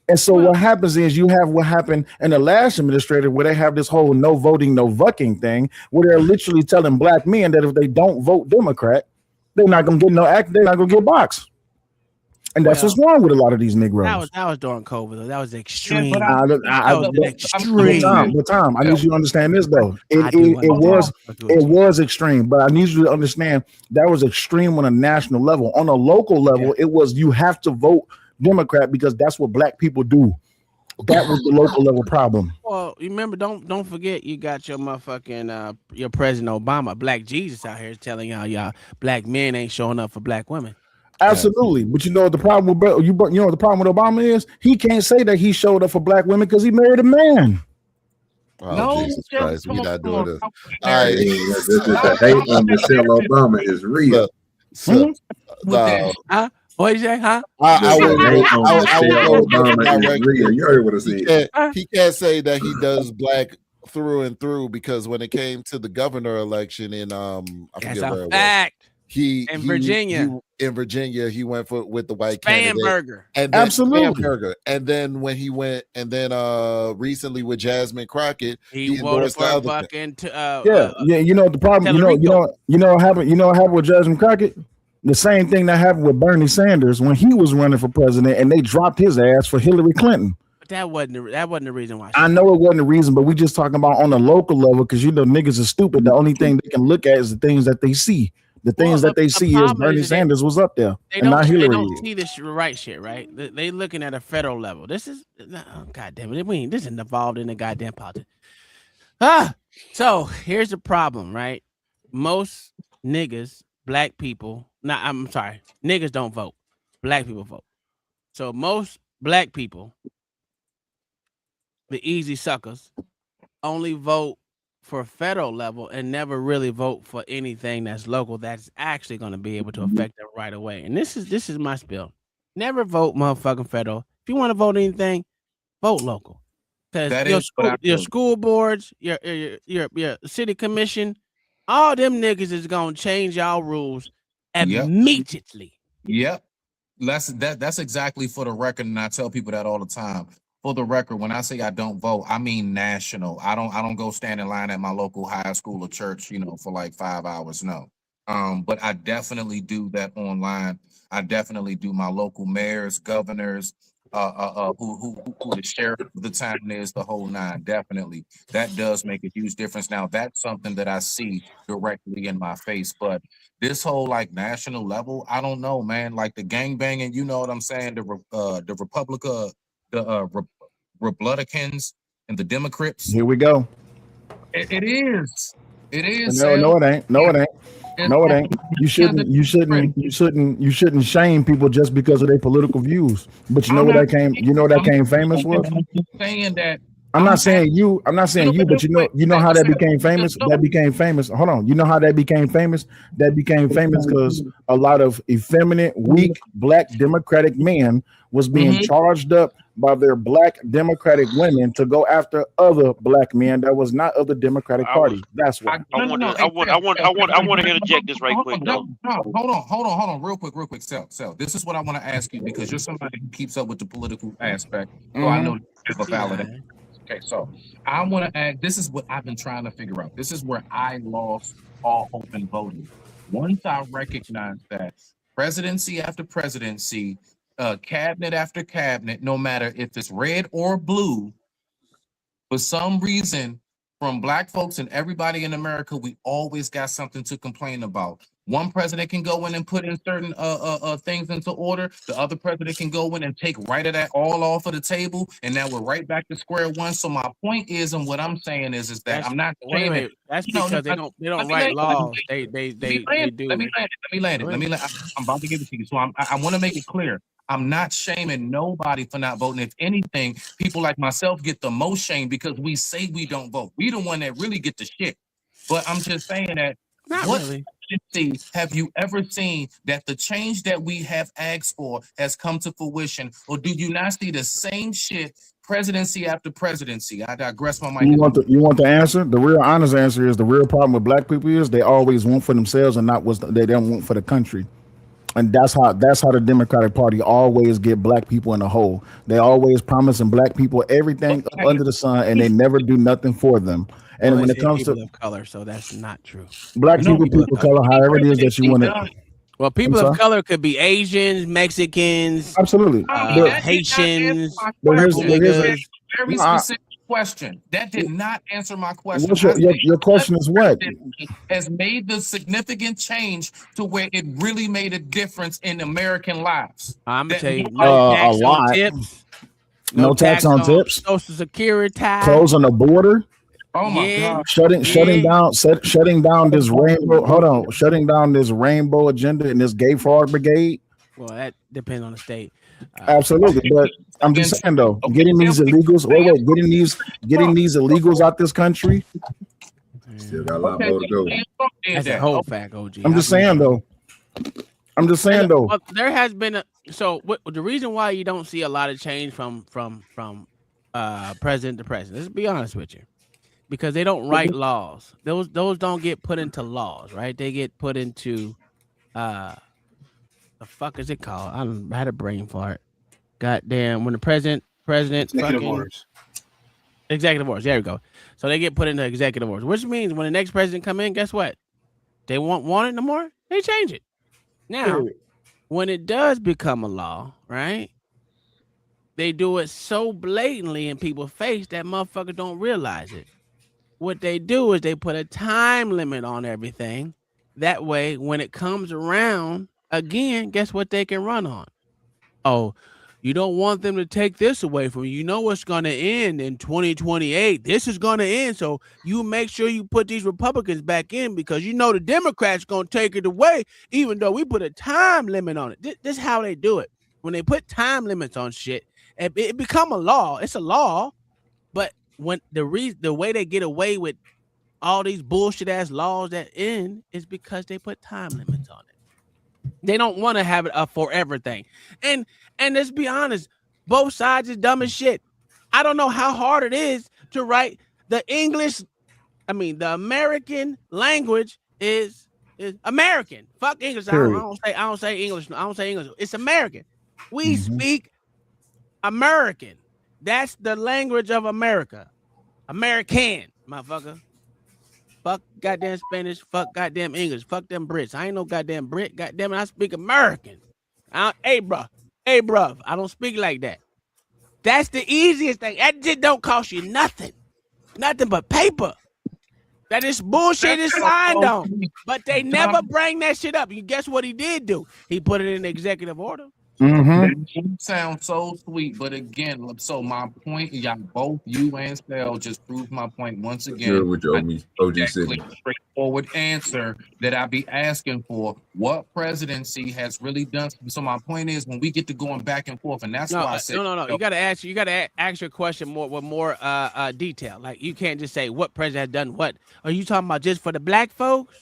And so what happens is you have what happened in the last administrator where they have this whole no voting, no vucking thing where they're literally telling black men that if they don't vote Democrat, they're not going to get no act. They're not going to get boxed. And that's what's wrong with a lot of these Negroes. That was during COVID, though. That was extreme. But Tom, I need you to understand this, though. It was extreme, but I need you to understand that was extreme on a national level. On a local level, it was you have to vote Democrat because that's what black people do. That was the local level problem. Well, remember, don't forget you got your motherfucking your President Obama, Black Jesus out here telling y'all black men ain't showing up for black women. Absolutely, but you know what the problem with the problem with Obama is he can't say that he showed up for black women because he married a man. Oh, no, Jesus Christ, we're not doing this. The hate on Michelle Obama is real. What you say, huh? You heard what I said. He can't say that he does black through and through because when it came to the governor election in I forget where it was. In Virginia, he went with the white candidate. And then, absolutely. And then when he went, and then recently with Jasmine Crockett, he voted for fucking. You know the problem. You know what happened. You know what happened with Jasmine Crockett? The same thing that happened with Bernie Sanders when he was running for president, and they dropped his ass for Hillary Clinton. But that wasn't the reason why. I know it wasn't the reason, but we just talking about on the local level because niggas are stupid. The only thing they can look at is the things that they see. The things that they see is Bernie Sanders was up there, and not Hillary. They don't see this right shit, right? They looking at a federal level. This is goddamn it. This isn't involved in the goddamn politics. So here's the problem, right? Most niggas, black people. I'm sorry, niggas don't vote. Black people vote. So most black people, the easy suckers, only vote for federal level and never really vote for anything that's local that's actually going to be able to affect them right away. And this is my spiel. Never vote motherfucking federal. If you want to vote anything, vote local. Because your school boards, your city commission, all them niggas is gonna change y'all rules immediately. Yep. That's exactly for the record, and I tell people that all the time. For the record, when I say I don't vote, I mean national. I don't go stand in line at my local high school or church, for like 5 hours. No. But I definitely do that online. I definitely do my local mayors, governors, who the sheriff of the town is, the whole nine. Definitely. That does make a huge difference. Now, that's something that I see directly in my face. But this whole like national level, I don't know, man. Like the gangbanging, you know what I'm saying? The Republicans and the Democrats. Here we go. It is. It is. No, it ain't. No, it ain't. No, it ain't. You shouldn't shame people just because of their political views. But you know what that came famous with? Saying that. I'm not saying you, but you know how that became famous? That became famous. Hold on. You know how that became famous? That became famous because a lot of effeminate, weak, black Democratic men was being charged up by their black Democratic women to go after other black men that was not of the Democratic Party. That's why. I want to interject this right quick. Hold on, real quick. Sel, this is what I want to ask you because you're somebody who keeps up with the political aspect. So I know you have a valid. Okay, so I want to add, this is what I've been trying to figure out. This is where I lost all hope in voting. Once I recognized that presidency after presidency, cabinet after cabinet, no matter if it's red or blue, for some reason, from black folks and everybody in America, we always got something to complain about. One president can go in and put in certain things into order. The other president can go in and take right of that all off of the table, and now we're right back to square one. So my point is, and what I'm saying is that I'm not saying wait. That's because they don't write laws. They do. Let me land it. I'm about to give it to you. So I want to make it clear. I'm not shaming nobody for not voting. If anything, people like myself get the most shame because we say we don't vote. We the one that really get the shit. But I'm just saying that. Not really. Have you ever seen that the change that we have asked for has come to fruition, or do you not see the same shit presidency after presidency? I digress. My mic. You want the answer? The real honest answer is the real problem with black people is they always want for themselves and not what they don't want for the country. And that's how the Democratic Party always get black people in a hole. They always promising black people everything under the sun, and they never do nothing for them. And when it comes to people of color, so that's not true. Black people of color, however it is that you want to. Well, people of color could be Asians, Mexicans, absolutely, Haitians. Very specific question. That did not answer my question. Your question is what? Has made the significant change to where it really made a difference in American lives? I'm gonna tell you, no tax a lot. on tips. No tax on tips. Social Security. Close on the border. Oh my God! Shutting down this rainbow. Hold on, shutting down this rainbow agenda and this gay fraud brigade. Well, that depends on the state. Absolutely, but I'm just saying though, getting these illegals. Getting these illegals out this country. Still got a lot more to go. That's a whole fact, OG. I'm just saying though. Well, there has been the reason why you don't see a lot of change from president to president. Let's be honest with you. Because they don't write laws. Those don't get put into laws, right? They get put into the fuck is it called? I had a brain fart. Goddamn, when the president executive orders. Executive orders. There we go. So they get put into executive orders, which means when the next president come in, guess what? They won't want it no more. They change it. Now, when it does become a law, right? They do it so blatantly in people's face that motherfuckers don't realize it. What they do is they put a time limit on everything. That way, when it comes around again, guess what they can run on? Oh, you don't want them to take this away from you. You know what's going to end in 2028. This is going to end. So you make sure you put these Republicans back in because you know the Democrats going to take it away, even though we put a time limit on it. This is how they do it. When they put time limits on shit, it become a law. It's a law, but when the way they get away with all these bullshit ass laws that end is because they put time limits on it. They don't want to have it a forever thing. And let's be honest, both sides is dumb as shit. I don't know how hard it is to write the English. I mean, the American language is American. Fuck English. I don't say English. I don't say English. It's American. We speak American. That's the language of America. American, motherfucker. Fuck goddamn Spanish. Fuck goddamn English. Fuck them Brits. I ain't no goddamn Brit. Goddamn it, I speak American. Hey, bruh. I don't speak like that. That's the easiest thing. That just don't cost you nothing. Nothing but paper. That is bullshit is signed on. But they never bring that shit up. You guess what he did do? He put it in executive order. That sounds so sweet, but again, so my point, y'all both, you and Sal, just proved my point once again. With your OG said. Straightforward answer that I be asking for. What presidency has really done? So my point is, when we get to going back and forth, and that's why I said no. You gotta ask your question more with more detail. Like you can't just say what president has done what. Are you talking about just for the black folks?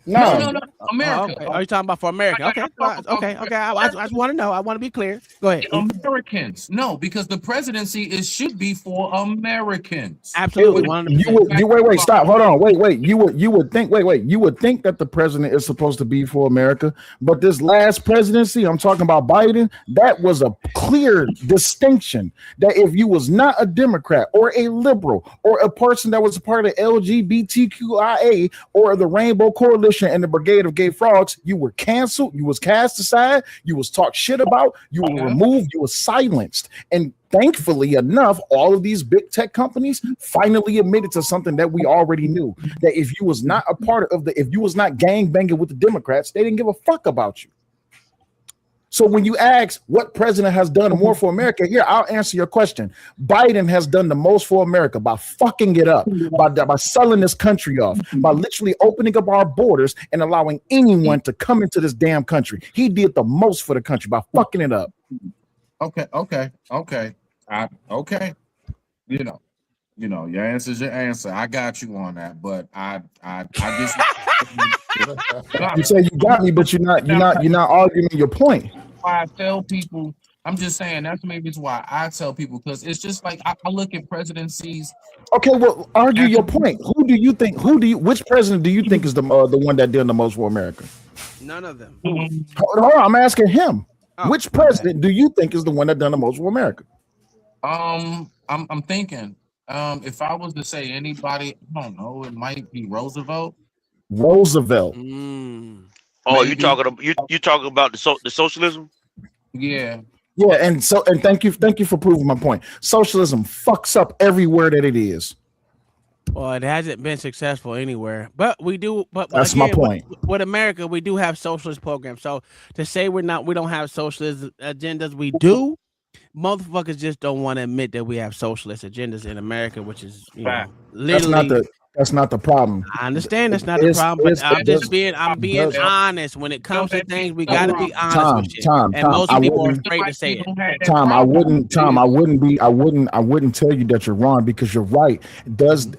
No, America. Okay. Are you talking about for America? Okay. I just want to know. I want to be clear. Go ahead. Americans. No, because the presidency should be for Americans. Absolutely. Wait, stop. Hold on. Wait. You would think that the president is supposed to be for America, but this last presidency, I'm talking about Biden, that was a clear distinction that if you was not a Democrat or a liberal or a person that was a part of the LGBTQIA or the Rainbow Coalition and the Brigade of Gay Frogs, you were canceled, you was cast aside, you was talked shit about, you were removed, you were silenced. And thankfully enough, all of these big tech companies finally admitted to something that we already knew, that if you was not a part of if you was not gangbanging with the Democrats, they didn't give a fuck about you. So when you ask what president has done more for America, here, I'll answer your question. Biden has done the most for America by fucking it up, by selling this country off, by literally opening up our borders and allowing anyone to come into this damn country. He did the most for the country by fucking it up. Okay. You know, your answer is your answer. I got you on that, but I just you say you got me, but you're not arguing your point. I tell people, I'm just saying that's maybe why I tell people, because it's just like I look at presidencies. Okay, well, argue your point. Which president do you think is the one that did the most for America? None of them. Hold on, I'm asking him. Which president do you think is the one that done the most for America? I'm thinking. If I was to say anybody, I don't know, it might be Roosevelt. Mm. Oh, you talking about the socialism? Yeah. Yeah, and thank you for proving my point. Socialism fucks up everywhere that it is. Well, it hasn't been successful anywhere, but we do. But that's again, my point. With America, we do have socialist programs. So to say we don't have socialist agendas, we do. Motherfuckers just don't want to admit that we have socialist agendas in America, which is literally. That's not the problem. I understand that's not the problem, but I'm being honest. When it comes to things, we gotta be honest with shit. And most people are afraid to say it. I wouldn't tell you that you're wrong, because you're right.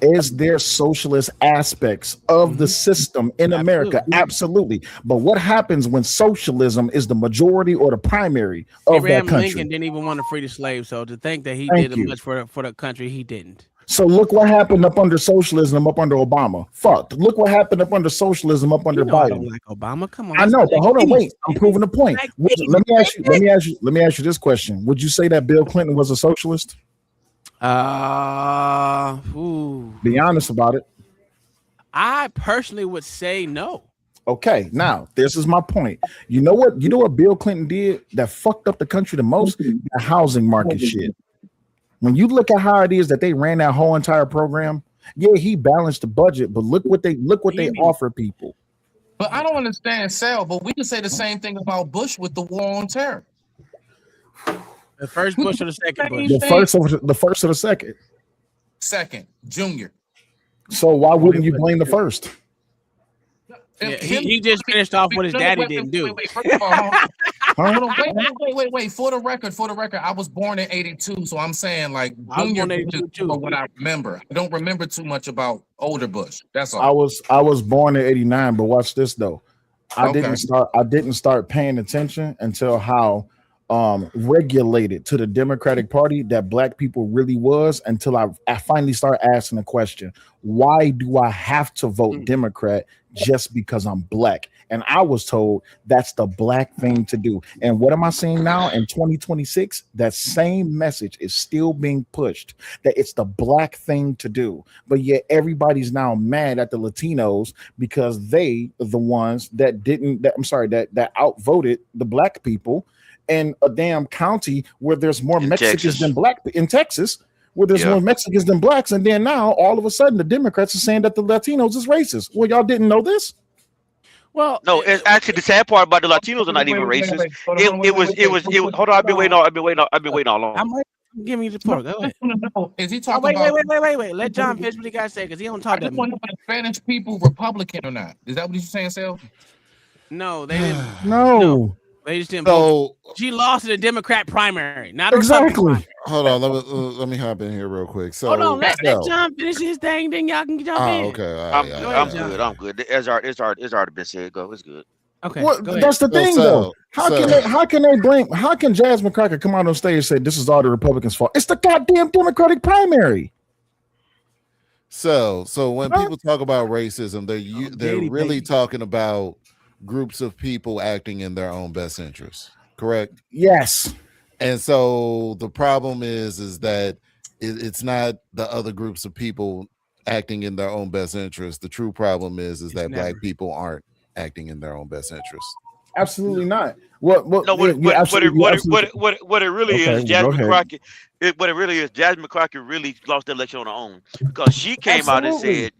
Is there socialist aspects of the system in America? Absolutely. But what happens when socialism is the majority or the primary of that country? Lincoln didn't even want to free the slaves, so to think that he did much for the country, he didn't. So look what happened up under socialism, up under Obama. Fuck. Look what happened up under socialism, up under Biden. I don't like Obama. Come on. I know, but hold on, wait. I'm proving the point. Let me ask you this question. Would you say that Bill Clinton was a socialist? Be honest about it. I personally would say no. Okay, now this is my point. You know what Bill Clinton did that fucked up the country the most? The housing market shit. When you look at how it is that they ran that whole entire program, yeah, he balanced the budget, but look what they offer people. But I don't understand, Sal, but we can say the same thing about Bush with the war on terror. The first Bush or the second Bush? The first or the second? Second, Junior. So why wouldn't you blame the first? Yeah, he just finished off what his daddy didn't do. First of all, Hold on, wait. For the record, I was born in 82, so I'm saying like Junior Bush is what I remember. I don't remember too much about older Bush. That's all. I was born in 89, but watch this though. I didn't start paying attention until how regulated to the Democratic Party that black people really was, until I finally started asking the question, why do I have to vote Democrat just because I'm black? And I was told that's the black thing to do. And what am I seeing now in 2026? That same message is still being pushed, that it's the black thing to do. But yet everybody's now mad at the Latinos because they are the ones that that outvoted the black people in a damn county where there's more Mexicans than black in Texas, where there's more Mexicans than blacks. And then now all of a sudden the Democrats are saying that the Latinos is racist. Well, y'all didn't know this? Well, no, it's actually the sad part about the Latinos are not even racist. It was. Hold on, I've been waiting all along. I might give me the floor. Go ahead. No, is he talking about? Wait. Let John finish what he got to say because he don't talk I that just much. want to know if Spanish people Republican or not. Is that what he's saying, Sal? No, they didn't. No. They just didn't. So she lost in the Democrat primary, not exactly. Hold on, let me hop in here real quick. So hold on, let John finish his thing, then y'all can jump in. Okay, I'm good. It's already been said. Go, it's good. Okay, well, that's the thing though. How can they blame? How can Jasmine Crockett come out on stage and say this is all the Republicans' fault? It's the goddamn Democratic primary. So when people talk about racism, they're really talking about groups of people acting in their own best interest, correct? Yes. And so the problem is that it's not the other groups of people acting in their own best interest. The true problem is that black people aren't acting in their own best interest. Absolutely not. What it really is, Jasmine Crockett. What it really is, Jasmine Crockett really lost the election on her own because she came out and said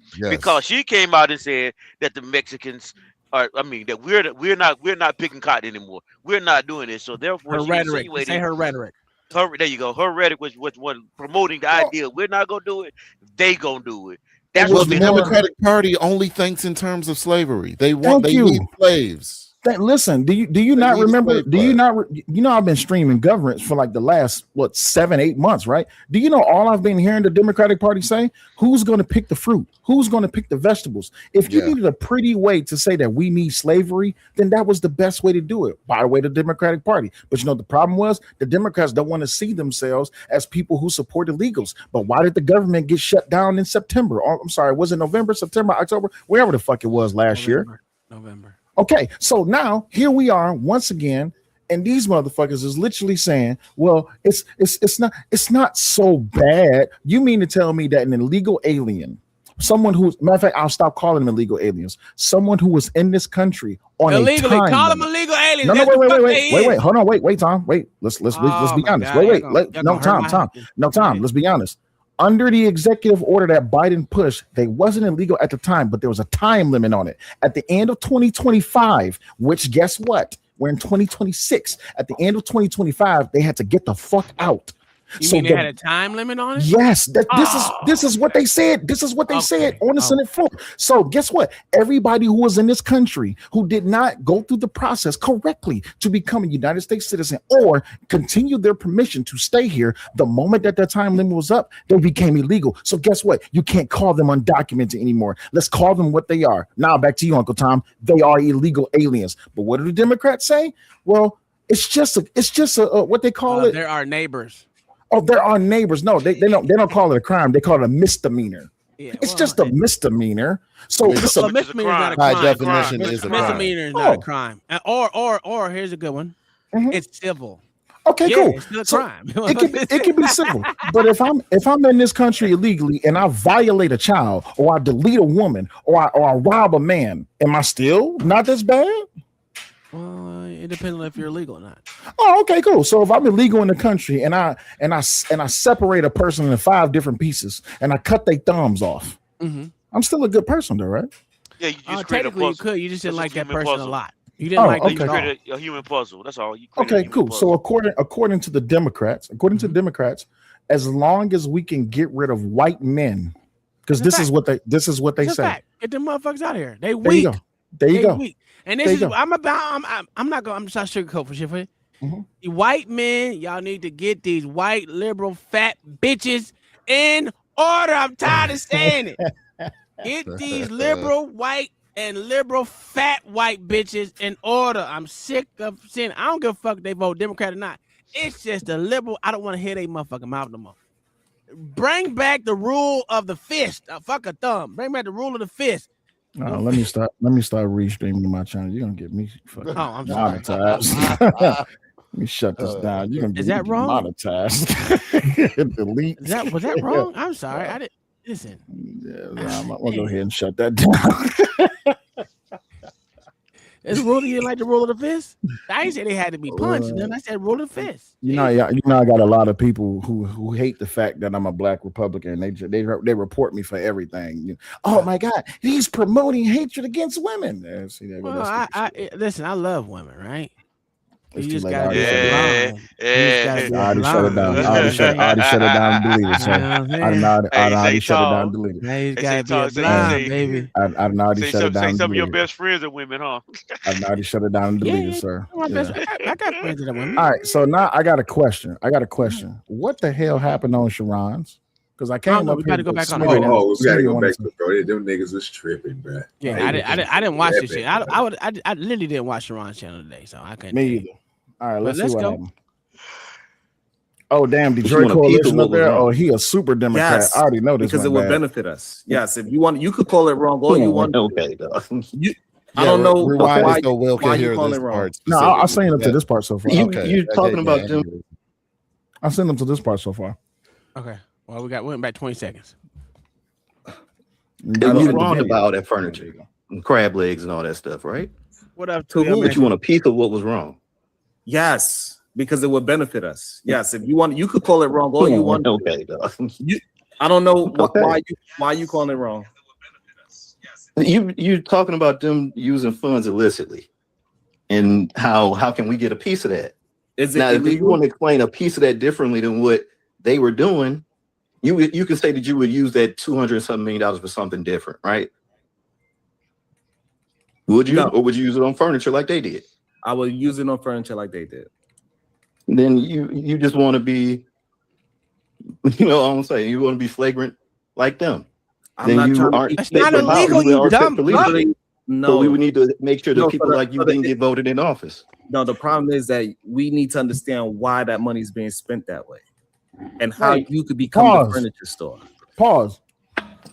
that the Mexicans are. I mean that we're not picking cotton anymore. We're not doing this. So therefore, her rhetoric. Say her rhetoric. There you go. Her rhetoric was promoting the idea. We're not gonna do it. They gonna do it. That's what the Democratic Party only thinks in terms of slavery. They need slaves. Listen, do you not remember? I've been streaming governance for like the last 7-8 months, right? Do you know all I've been hearing the Democratic Party say? Who's going to pick the fruit? Who's going to pick the vegetables? If you needed a pretty way to say that we need slavery, then that was the best way to do it. By the way, the Democratic Party. But the problem was the Democrats don't want to see themselves as people who support illegals. But why did the government get shut down in September? Oh, I'm sorry, was it November, September, October, wherever the fuck it was last year? November. Okay, so now here we are once again, and these motherfuckers is literally saying, "Well, it's not so bad." You mean to tell me that an illegal alien, someone who's matter of fact, I'll stop calling them illegal aliens, someone who was in this country on illegally, a time call limit. them illegal aliens. No, wait, hold on, wait, Tom, wait. Let's be honest. Tom. Let's be honest. Under the executive order that Biden pushed, they wasn't illegal at the time, but there was a time limit on it. At the end of 2025, which guess what? We're in 2026. At the end of 2025, they had to get the fuck out. You mean they had a time limit on it? Yes, this is what they said. This is what they said on the Senate floor. So guess what? Everybody who was in this country who did not go through the process correctly to become a United States citizen or continue their permission to stay here, the moment that their time limit was up, they became illegal. So guess what? You can't call them undocumented anymore. Let's call them what they are. Now back to you, Uncle Tom. They are illegal aliens. But what do the Democrats say? Well, it's just a what they call it. They're our neighbors. Oh, they're our neighbors. No, they don't call it a crime. They call it a misdemeanor. Yeah, it's just a misdemeanor. So it's a misdemeanor is not a crime. By definition, is a crime. Misdemeanor is not a crime. Or here's a good one. It's civil. Okay, cool. It's still a crime. It can be civil. But if I'm in this country illegally and I violate a child or I delete a woman or I rob a man, am I still not as bad? Well, it depends on if you're illegal or not. Oh, okay, cool. So if I'm illegal in the country and I separate a person into 5 different pieces and I cut their thumbs off, I'm still a good person, though, right? Yeah, you just technically you could. You just didn't like that person puzzle. a lot. You didn't like you created a human puzzle. That's all. You okay, cool. So according to the Democrats, as long as we can get rid of white men, because this is what they say. Get them motherfuckers out of here. They weak. There you They go. weak. And There this you is go. I'm not trying to sugarcoat for shit for you. The white men, y'all need to get these white liberal fat bitches in order. I'm tired of saying it. Get these liberal white and liberal fat white bitches in order. I'm sick of seeing. I don't give a fuck if they vote Democrat or not. It's just the liberal. I don't want to hear they motherfucking mouth no more. Bring back the rule of the fist. Fuck a thumb. Bring back the rule of the fist. Let me start restreaming my channel. You're gonna get me fucking I'm sorry. monetized. Let me shut this down. You're gonna get Is that wrong? monetized. Delete. Was that wrong? I'm sorry. I didn't listen. Yeah, I'm gonna go ahead and shut that down. Is rule you didn't like the rule of the fist? I didn't say they had to be punched. Then I said rule of the fist. You know, I got a lot of people who hate the fact that I'm a black Republican. They report me for everything. Oh my God, he's promoting hatred against women. Yeah, see, there goes Listen, I love women, right? It's You too just late. gotta be blind. I already shut it down. I already shut it down and deleted it. So I already shut it down and deleted it. Now you gotta be blind, baby. I already shut it down. Say and some of your deleted it. best friends are women, huh? I already shut it down and deleted it, sir. I got friends that are women. All right, so now I got a question. What the hell happened on Sharon's? Because I came up we here. gotta go back on it Oh, right now. we gotta go back to bro. Them niggas was tripping, bro. Yeah, I didn't watch this shit. I literally didn't watch Sharon's channel today, so I couldn't. Me either. All right, let's see what go. happened. Oh, damn, Detroit Coalition up there. Oh, he a super Democrat. Yes, I already know this because it went would bad. benefit us. Yes, if you want, you could call it wrong all you want. Okay, I don't know Rewind why, it so Will why can you hear calling this it wrong. part. No, I'll send them to this part so far. You talking about them? I'll send them to this part so far. Okay. Well, we went back 20 seconds. They was wrong about that furniture, and crab legs and all that stuff, right? What up? To who? But you want a piece of what was wrong? Yes, because it would benefit us. Yes, if you want, you could call it wrong all you want. Okay, I don't know why you calling it wrong. You talking about them using funds illicitly, and how can we get a piece of that? Is it now, if you illegal? want to explain a piece of that differently than what they were doing, you can say that you would use that $200-something million for something different, right? Would you, or would you use it on furniture like they did? I would use it on furniture like they did. Then you just want to be, you know what I'm saying? You want to be flagrant like them. I'm not trying to It's not illegal, you dumb fuck. No, so we would need to make sure that No, people for the- like you for the- didn't get voted in office. No, the problem is that we need to understand why that money is being spent that way, and how Wait, you could become pause. the furniture store. Pause.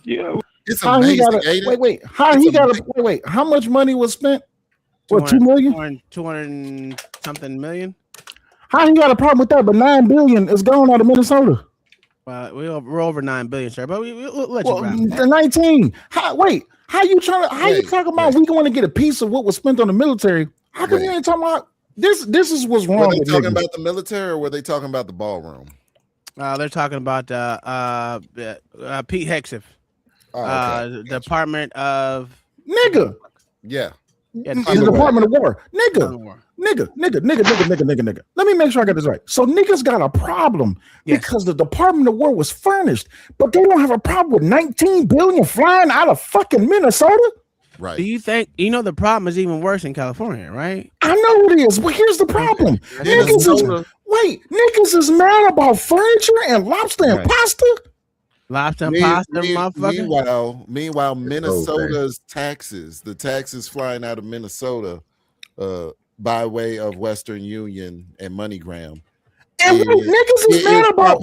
Yeah, it's How he amazing. got ain't it? wait. How he got wait? How much money was spent? What, 2 million? 200 and something million. How he got a problem with that? But 9 billion is gone out of Minnesota. We're over 9 billion, sir. But we'll let Well, you the 19. How you talking about we going to get a piece of what was spent on the military? How come you ain't talking about this? This is what's wrong Were they with talking niggas. about the military or were they talking about the ballroom? They're talking about Pete Hegseth, Department of nigga. Yeah. The Department of War. Nigga. Let me make sure I got this right. So niggas got a problem because the Department of War was furnished, but they don't have a problem with 19 billion flying out of fucking Minnesota. Right. Do you think the problem is even worse in California, right? I know it is, but here's the problem. Niggas is mad about furniture and lobster and pasta. Lobster and pasta, motherfucker. Meanwhile, Minnesota's taxes, the taxes flying out of Minnesota by way of Western Union and MoneyGram. And niggas is mad about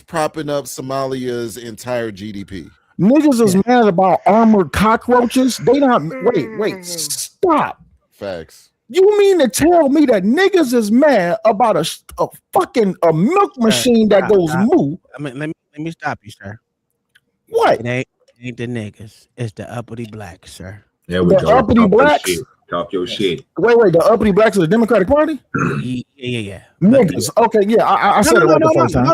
propping up Somalia's entire GDP. Niggas is mad about armored cockroaches. They not wait, stop. Facts. You mean to tell me that niggas is mad about a fucking milk machine that goes moo? I mean, let me stop you, sir. What? It ain't the niggas. It's the uppity blacks, sir. There we The go. uppity Talk your blacks? shit. Talk your shit. Wait, the uppity blacks of the Democratic Party? Yeah. Niggas. Okay, yeah, I said it right the first time. No.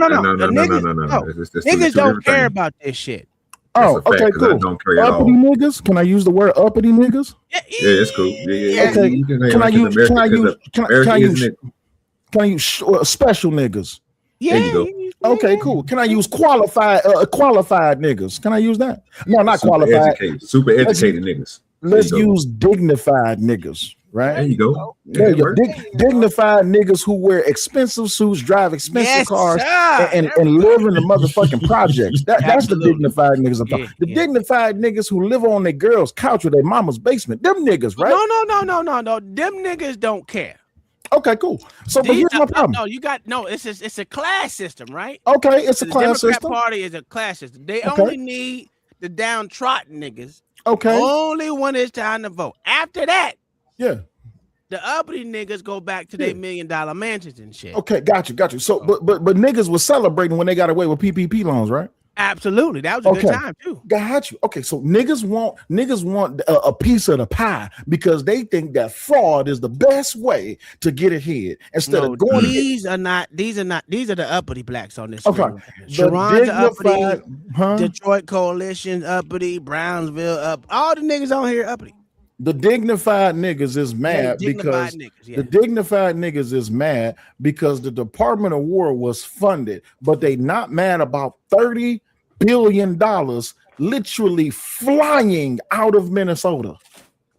Niggas don't care about this shit. Oh, okay, cool. Uppity niggas? Can I use the word uppity niggas? Yeah, it's cool. Yeah. Okay. Can I use special niggas? Yeah. There you go. Okay, cool. Can I use qualified niggas? Can I use that? No, not Super qualified. educated niggas. let's use dignified niggas, right? There you go. There you go. Dignified niggas who wear expensive suits, drive expensive cars, and live in the motherfucking projects. That's the dignified niggas I'm talking. The dignified niggas who live on their girl's couch or their mama's basement. Them niggas, right? No. Them niggas don't care. Okay, cool. So, but here's my problem. No, it's a class system, right? Okay, it's a class Democrat system. Party is a class system. They Okay. only need the downtrodden niggas. Okay. Only when it's time to vote. After that, yeah, the uppity niggas go back to their $1 million mansions and shit. Okay, got you. So, but niggas was celebrating when they got away with PPP loans, right? Absolutely, that was a good time too. Got you. Okay, so niggas want a piece of the pie because they think that fraud is the best way to get ahead instead of going. These are the uppity blacks on this. Okay, Sharon's uppity, huh? Detroit Coalition uppity, Brownsville up. All the niggas on here uppity. The dignified niggas is mad because the dignified niggas is mad because the Department of War was funded, but they not mad about $30 billion literally flying out of Minnesota.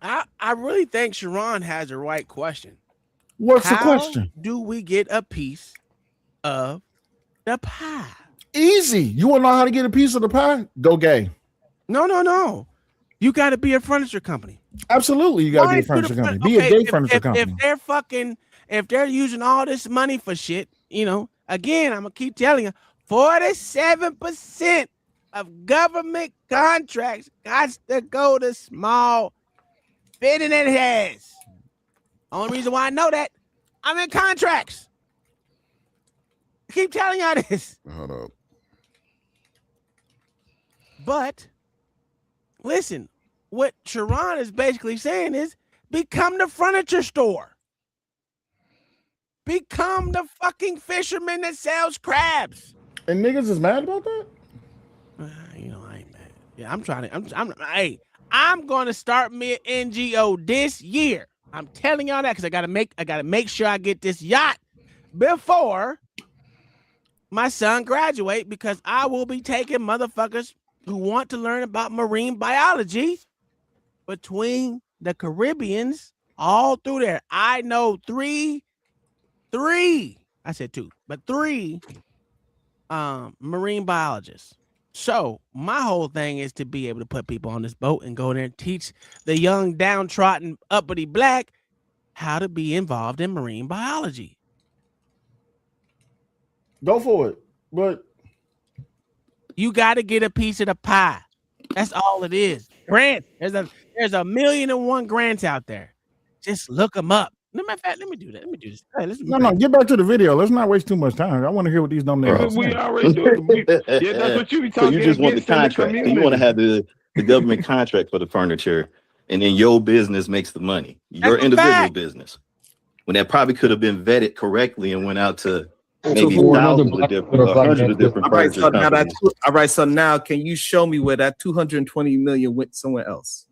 I really think Sharon has the right question. What's the question? Do we get a piece of the pie? Easy. You want to know how to get a piece of the pie? Go gay. No. You got to be a furniture company. Absolutely, you got to be a furniture company. Be a gay furniture company. If they're using all this money for shit, again, I'm gonna keep telling you, 47% of government contracts got to go to small fitting and heads. Only reason why I know that, I'm in contracts. I keep telling y'all this. Hold up. But listen, what Sharon is basically saying is become the furniture store. Become the fucking fisherman that sells crabs. And niggas is mad about that? I ain't mad. Yeah, I'm gonna start me an NGO this year. I'm telling y'all that because I gotta make sure I get this yacht before my son graduate, because I will be taking motherfuckers who want to learn about marine biology between the Caribbeans all through there. I know three, I said two, but three marine biologists. So my whole thing is to be able to put people on this boat and go there and teach the young downtrodden uppity black how to be involved in marine biology. Go for it. But you got to get a piece of the pie. That's all it is. Grant. There's 1,000,001 grants out there. Just look them up. Let me do that. Let me do this. Hey, no, get back to the video. Let's not waste too much time. I want to hear what these dumb niggas We already do it. Yeah, that's what you be talking. So you just want the contract. You want to have the government contract for the furniture, and then your business makes the money. Your individual business. When that probably could have been vetted correctly and went out to maybe thousands of different, hundreds of different furniture companies. All right, so now can you show me where that 220 million went somewhere else?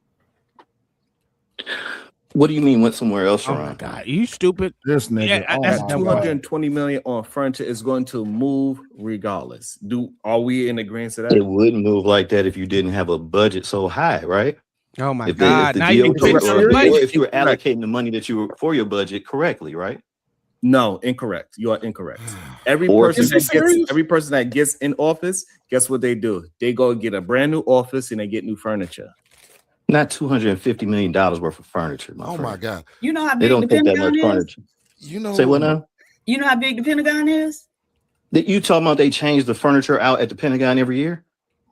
What do you mean went somewhere else, Ron? Oh my God, you stupid. This nigga. Yeah, That's 220 million on furniture is going to move regardless. Are we in agreement to that? It wouldn't move like that if you didn't have a budget so high, right? Oh my If God! the Now you DOT or budget. if you were allocating the money that you were for your budget correctly, right? No, incorrect. You are incorrect. Every Or person is it every person that gets in office, guess what they do? They go get a brand new office and they get new furniture. Not $250 million worth of furniture. Oh my God! You know how They big the don't take that Pentagon much is? furniture. You know. Say what now? You know how big the Pentagon is? That you talking about they change the furniture out at the Pentagon every year?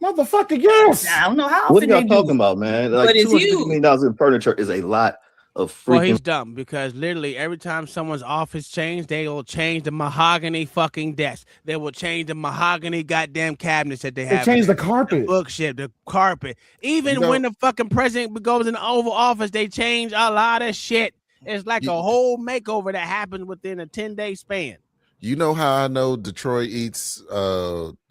Motherfucker, yes. I don't know how What are often y'all they talking do it. about, man? But Like it's $250 huge. million in furniture is a lot of Well, he's freaking. dumb because literally every time someone's office changed, they will change the mahogany fucking desk. They will change the mahogany goddamn cabinets that they have. They change the the carpet. bookshelf, the carpet. Even when the fucking president goes in the Oval Office, they change a lot of shit. It's like a whole makeover that happens within a 10-day span. You know how I know Detroit eats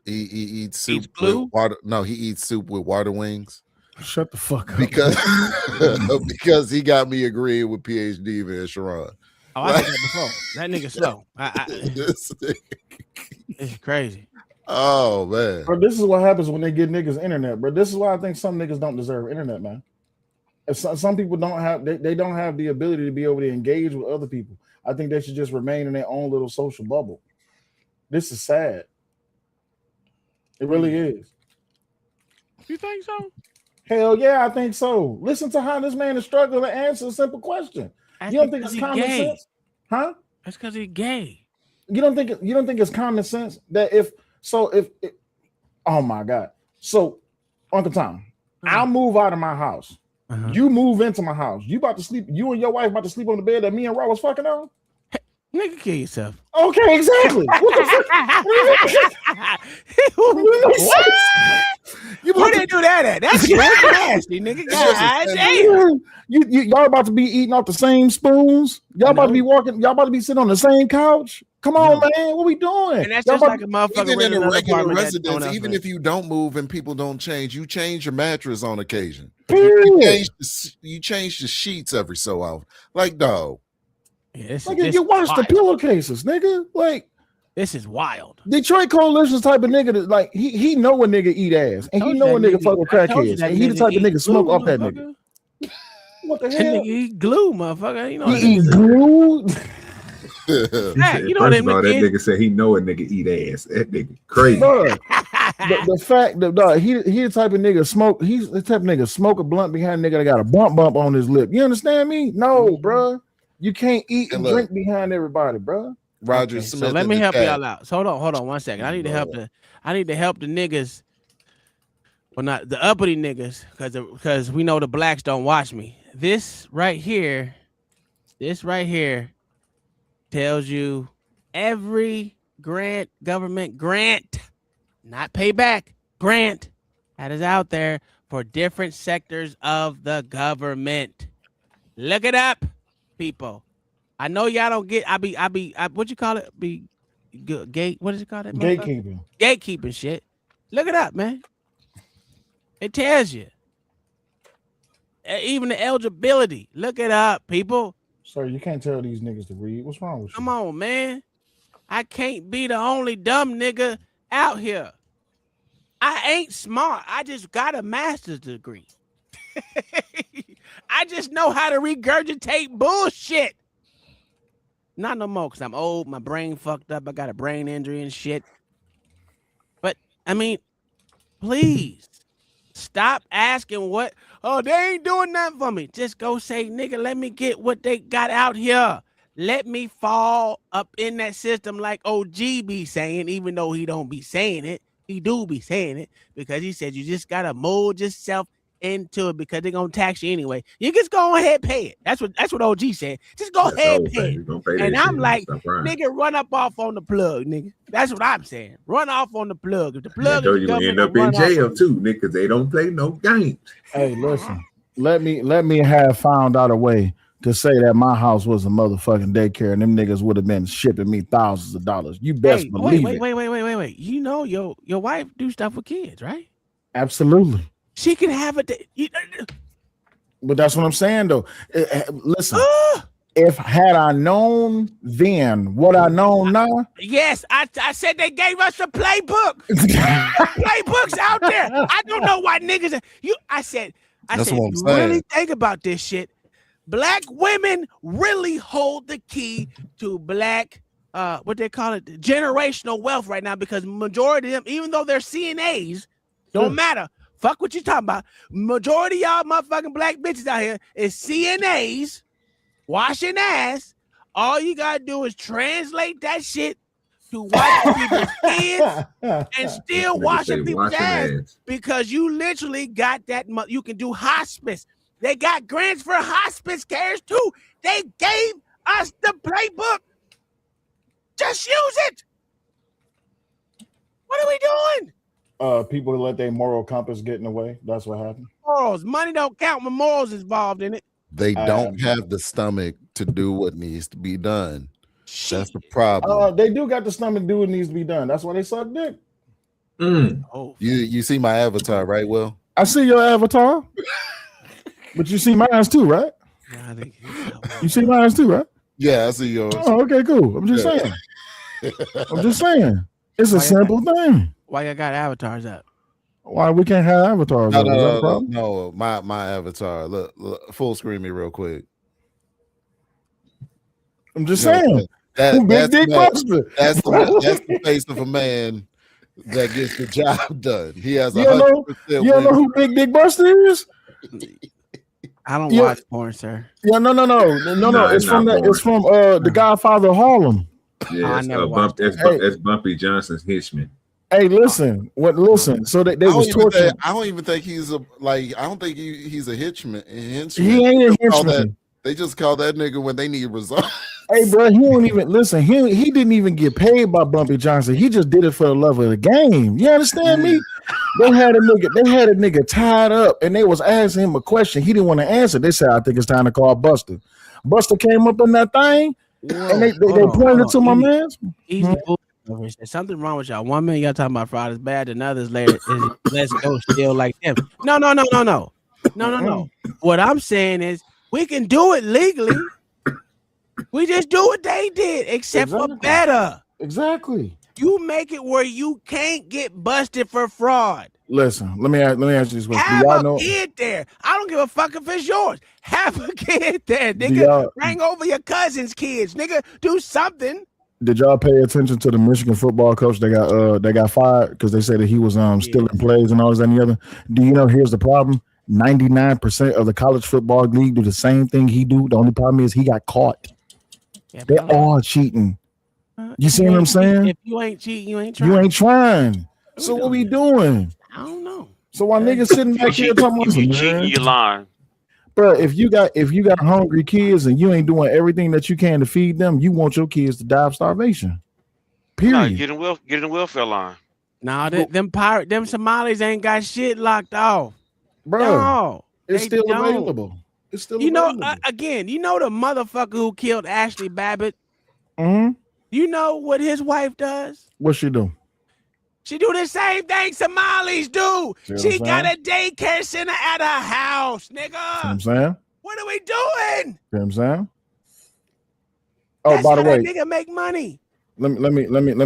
he eats soup with water. No, he eats soup with water wings. Shut the fuck up. Because he got me agreeing with PhD and Sharon. Oh, I said that before. That nigga slow. It's crazy. Oh man. Bro, this is what happens when they get niggas internet, bro. This is why I think some niggas don't deserve internet, man. Some people don't have they don't have the ability to be able to engage with other people. I think they should just remain in their own little social bubble. This is sad. It really is. You think so? Hell yeah, I think so. Listen to how this man is struggling to answer a simple question. That's you don't think because it's he common gay. sense? Huh? That's because he's gay. You don't think it's common sense that if oh my God. So Uncle Tom, I'll move out of my house. You move into my house. You about to sleep, you and your wife about to sleep on the bed that me and Raw was fucking on? Nigga, kill yourself. Okay, exactly. What the fuck? What? Where they do that at? That's nasty, nigga. God damn. Y'all about to be eating off the same spoons? Y'all about to be walking? Y'all about to be sitting on the same couch? Come on, man. What we doing? And that's Y'all just like a Even motherfucker in a regular residence, residence, even if you don't move and people don't change, you change your mattress on occasion. Period. You change the sheets every so often. Like, dog. Yeah, Like, you watch the pillowcases, nigga. Like, this is wild. Detroit Coalition's type of nigga that, like, he know a nigga eat ass, and he know a nigga fuck with crackheads, and he the type of nigga smoke off that nigga. What the That hell? nigga eat glue, motherfucker. You know He eat glue. Hey, you know First them of all, that kids- nigga said he know a nigga eat ass. That nigga crazy. Bruh, the fact that dog, he the type of nigga smoke. He's the type of nigga smoke a blunt behind a nigga that got a bump on his lip. You understand me? No, bruh. You can't eat and look, drink behind everybody, bruh. Roger Okay, Smith. so let in me the help chat. y'all out. So hold on 1 second. I need to help the niggas. Well, not the uppity niggas, because we know the blacks don't watch me. This right here tells you every government grant, not payback, grant that is out there for different sectors of the government. Look it up, people. I know y'all don't get. What you call it? Gate. What is it called? Gatekeeping. Gatekeeping shit. Look it up, man. It tells you. Even the eligibility. Look it up, people. Sir, you can't tell these niggas to read. What's wrong with you? Come on, man. I can't be the only dumb nigga out here. I ain't smart. I just got a master's degree. I just know how to regurgitate bullshit. Not no more because I'm old. My brain fucked up. I got a brain injury and shit. But, I mean, please stop asking what. Oh, they ain't doing nothing for me. Just go say, nigga, let me get what they got out here. Let me fall up in that system like OG be saying, even though he don't be saying it. He do be saying it because he said you just got to mold yourself into it because they're going to tax you anyway. You just go ahead and pay it. That's what OG said. Just go ahead and pay it. And I'm like, nigga, run up off on the plug, nigga. That's what I'm saying. Run off on the plug. If the plug So is you end up in jail too, nigga, because they don't play no games. Hey, listen. Let me have found out a way to say that my house was a motherfucking daycare and them niggas would have been shipping me thousands of dollars. You best believe it. Wait. You know your wife do stuff with kids, right? Absolutely. She can have a But that's what I'm saying though. Listen, if had I known then what I know now. Yes, I said they gave us a playbook. Playbook's out there. I don't know why niggas I said you really think about this shit. Black women really hold the key to black what they call it, generational wealth right now, because majority of them, even though they're CNAs, don't matter. Fuck what you talking about. Majority of y'all motherfucking black bitches out here is CNAs washing ass. All you gotta do is translate that shit to watch people's kids and still washing people's ass because you literally got that. You can do hospice. They got grants for hospice cares too. They gave us the playbook. Just use it. What are we doing? People let their moral compass get in the way. That's what happened. Morals. Money don't count when morals involved in it. They don't have the stomach to do what needs to be done. That's the problem. They do got the stomach to do what needs to be done. That's why they suck dick. Oh. You see my avatar, right, Will? I see your avatar. But you see mine too, right? You see mine too, right? Yeah, I see yours. Oh, okay, cool. I'm just saying. I'm just saying. It's a simple thing. Why you got avatars up? Why we can't have avatars? No, Is that a problem? no. My avatar. Look, full screen me real quick. I'm just saying. That's Big Dick Buster. That's the face of a man that gets the job done. He has You don't know who Big Dick Buster is? I don't watch porn, sir. Yeah, no. It's from the Godfather of Harlem. Yeah, that's Bumpy Johnson's henchman. Hey, listen. So they was torturing. I don't even think he's a I don't think he's a henchman. He ain't a henchman. They just call that nigga when they need results. Hey, bro, he don't even listen. He didn't even get paid by Bumpy Johnson. He just did it for the love of the game. You understand me? They had a nigga tied up, and they was asking him a question. He didn't want to answer. They said, "I think it's time to call Buster." Buster came up in that thing, and they pointed to my man. There's something wrong with y'all. One minute y'all talking about fraud is bad, and others later is let's go still like them. No. What I'm saying is we can do it legally. We just do what they did, except for better. Exactly. You make it where you can't get busted for fraud. Listen, let me ask you this question. Have a kid there. I don't give a fuck if it's yours. Have a kid there, nigga. Bring over your cousin's kids, nigga. Do something. Did y'all pay attention to the Michigan football coach that got fired because they said that he was stealing plays and all this and the other? Do you know? Here's the problem: 99% of the college football league do the same thing he do. The only problem is he got caught. Yeah, they all cheating. You see what I'm saying? If you ain't cheating, you ain't trying. You ain't trying. So what we doing? I don't know. So while niggas sitting back here talking about you cheating, you lying. Bro, if you got hungry kids and you ain't doing everything that you can to feed them, you want your kids to die of starvation. Period. Get in the welfare line. Nah, them Somalis ain't got shit locked off. Bro, no, it's still available. It's still available. Again, you know the motherfucker who killed Ashley Babbitt? Mm-hmm. You know what his wife does? What she do? She do the same thing Somalis do. She got a daycare center at her house, nigga. See what I'm saying? What are we doing? See what I'm saying? Oh, That's by the how way, that nigga make money. Let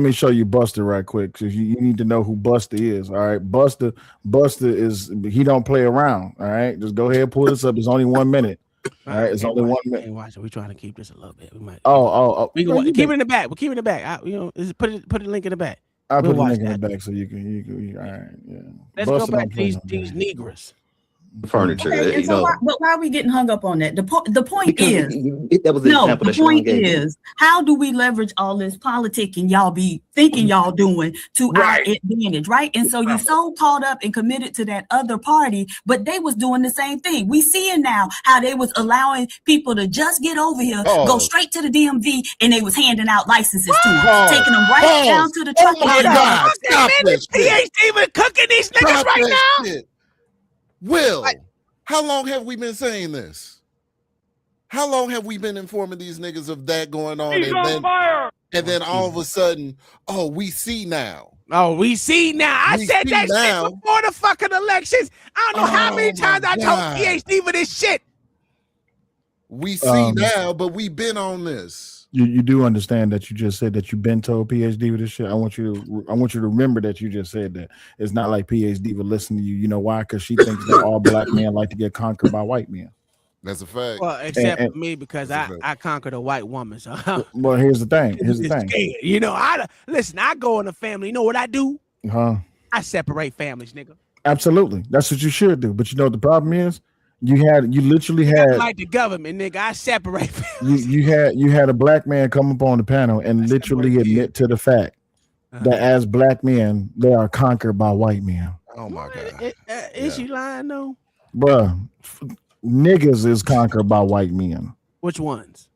me show you Buster right quick because you need to know who Buster is. All right, Buster is he don't play around. All right, just go ahead and pull this up. It's only 1 minute. All right, it's only 1 minute. Watch it. We're trying to keep this a little bit. We might. We can keep it in the back. We'll keep it in the back. Put the link in the back. I'll put the link in the back so you can. All right, yeah. Let's go back to these Negroes. Furniture. Okay, but why are we getting hung up on that? The point is, that was the example that the point is, how do we leverage all this politicking y'all be thinking y'all doing to our advantage, right? And so you're so caught up and committed to that other party, but they was doing the same thing. We seeing now how they was allowing people to just get over here, go straight to the DMV, and they was handing out licenses to them, taking them right down to the truck. Oh my God! Stop this! PhD was cooking these niggas right now. Shit. Will, how long have we been saying this? How long have we been informing these niggas of that going on? And then all of a sudden, we see now. Oh, we see now. I said that shit before the fucking elections. I don't know how many times I told PhD for this shit. We see now, but we've been on this. You do understand that you just said that you've been told PhD with this shit. I want you to remember that you just said that. It's not like PhD would listen to you. You know why? Because she thinks that all black men like to get conquered by white men. That's a fact. Well, except for me, because I conquered a white woman. So well, here's the thing. Scared. You know, I go in a family. You know what I do? I separate families, nigga. Absolutely. That's what you should do. But you know what the problem is? You literally had like the government, nigga. I separate families. You had a black man come up on the panel and literally admit to the fact that as black men, they are conquered by white men. Oh my God. Is she lying though? Bruh, niggas is conquered by white men. Which ones?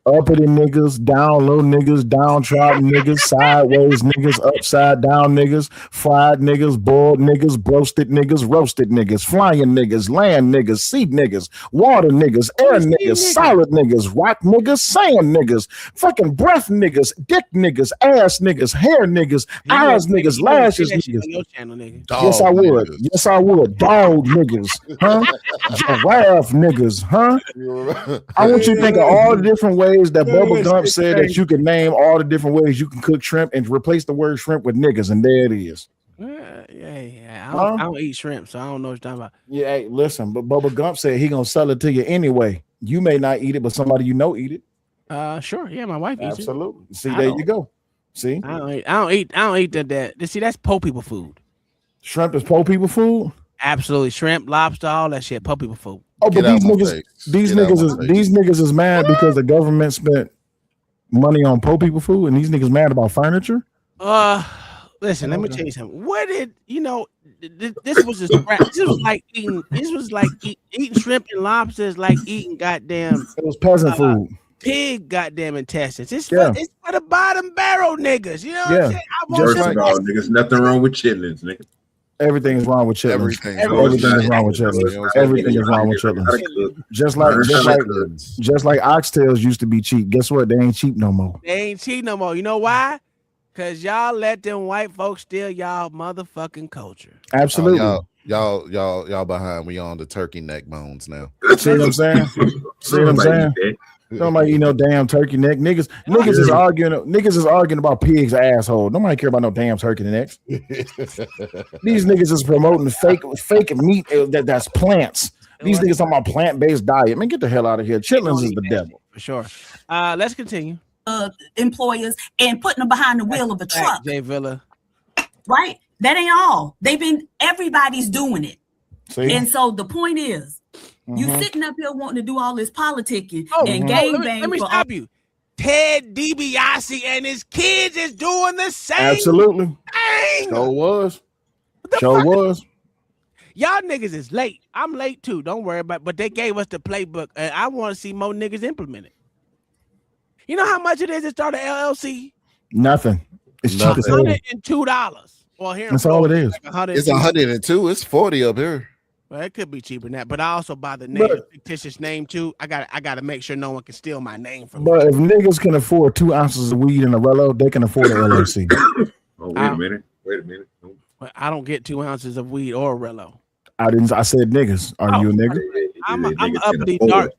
Uppity niggas, down low niggas, downtrodden niggas, sideways niggas, upside down niggas, fried niggas, boiled niggas, broasted niggas, roasted niggas, flying niggas, land niggas, sea niggas, water niggas, air niggas, solid niggas, rock niggas, sand niggas, fucking breath niggas, dick niggas, ass niggas, hair niggas, eyes niggas, lashes niggas. Yes, I would. Yes, I would. Dog niggas, giraffe niggas, I want you to think of all the different ways that Bubba Gump said that you can name all the different ways you can cook shrimp and replace the word shrimp with niggas, and there it is. Yeah. Huh? I don't eat shrimp, so I don't know what you're talking about. Yeah, hey, listen, but Bubba Gump said he gonna sell it to you anyway. You may not eat it, but somebody you know eat it. Sure. Yeah, my wife eats it. Absolutely. See, there you go. See, I don't eat that. See, that's poor people food. Shrimp is poor people food. Absolutely, shrimp, lobster, all that shit, poor people food. Oh, but these niggas is mad because the government spent money on poor people food, and these niggas mad about furniture. Listen, let me tell you something. What did you know? This was a scrap. This was like eating shrimp and lobster is like eating goddamn. It was peasant food. Pig goddamn intestines. It's for the bottom barrel niggas. You know what I'm saying? First of all, niggas, nothing wrong with chitlins, nigga. Everything is wrong with chitlins. Everything is wrong with chitlins. Everything is wrong with chitlins. Just like oxtails used to be cheap. Guess what? They ain't cheap no more. They ain't cheap no more. You know why? Cause y'all let them white folks steal y'all motherfucking culture. Absolutely. Y'all behind. We on the turkey neck bones now. See what I'm saying? See what I'm saying? Nobody eat no damn turkey neck. Niggas is arguing about pig's asshole. Nobody care about no damn turkey necks. These niggas is promoting fake meat that's plants. These niggas talking about plant-based diet. Man, get the hell out of here. Chitlins is the devil. For sure. Let's continue. Employers and putting them behind the wheel of a truck. Jay Villa. Right? That ain't all. Everybody's doing it. See? And so the point is, you sitting up here wanting to do all this politicking and Let me stop you. Ted DiBiase and his kids is doing the same. Absolutely. Thing. Sure was. Y'all niggas is late. I'm late too. Don't worry about it. But they gave us the playbook. And I want to see more niggas implement it. You know how much it is to start an LLC? Nothing. It's cheap as hell. $102. Well, here that's all it is. It's 102. It's 40 up here. Well, it could be cheaper than that, but I also buy the fictitious name too. I got to make sure no one can steal my name from me. But if niggas can afford 2 ounces of weed in a Rello, they can afford an LLC. Oh, wait a minute. But I don't get 2 ounces of weed or a Rello. I said niggas. Are you a nigga? I'm uppity dark.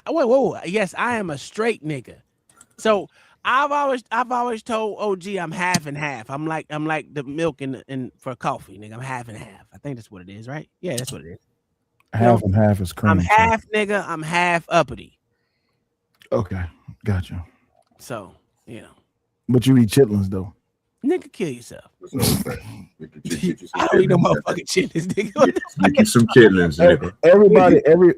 Whoa. Yes, I am a straight nigga. So I've always told OG I'm half and half. I'm like the milk in for coffee, nigga. I'm half and half. I think that's what it is, right? Yeah, that's what it is. Half and half is cream. I'm half nigga. I'm half uppity. Okay, gotcha. So But you eat chitlins though. Nigga, kill yourself. I don't eat no motherfucking chitlins, nigga. Get you some chitlins, nigga.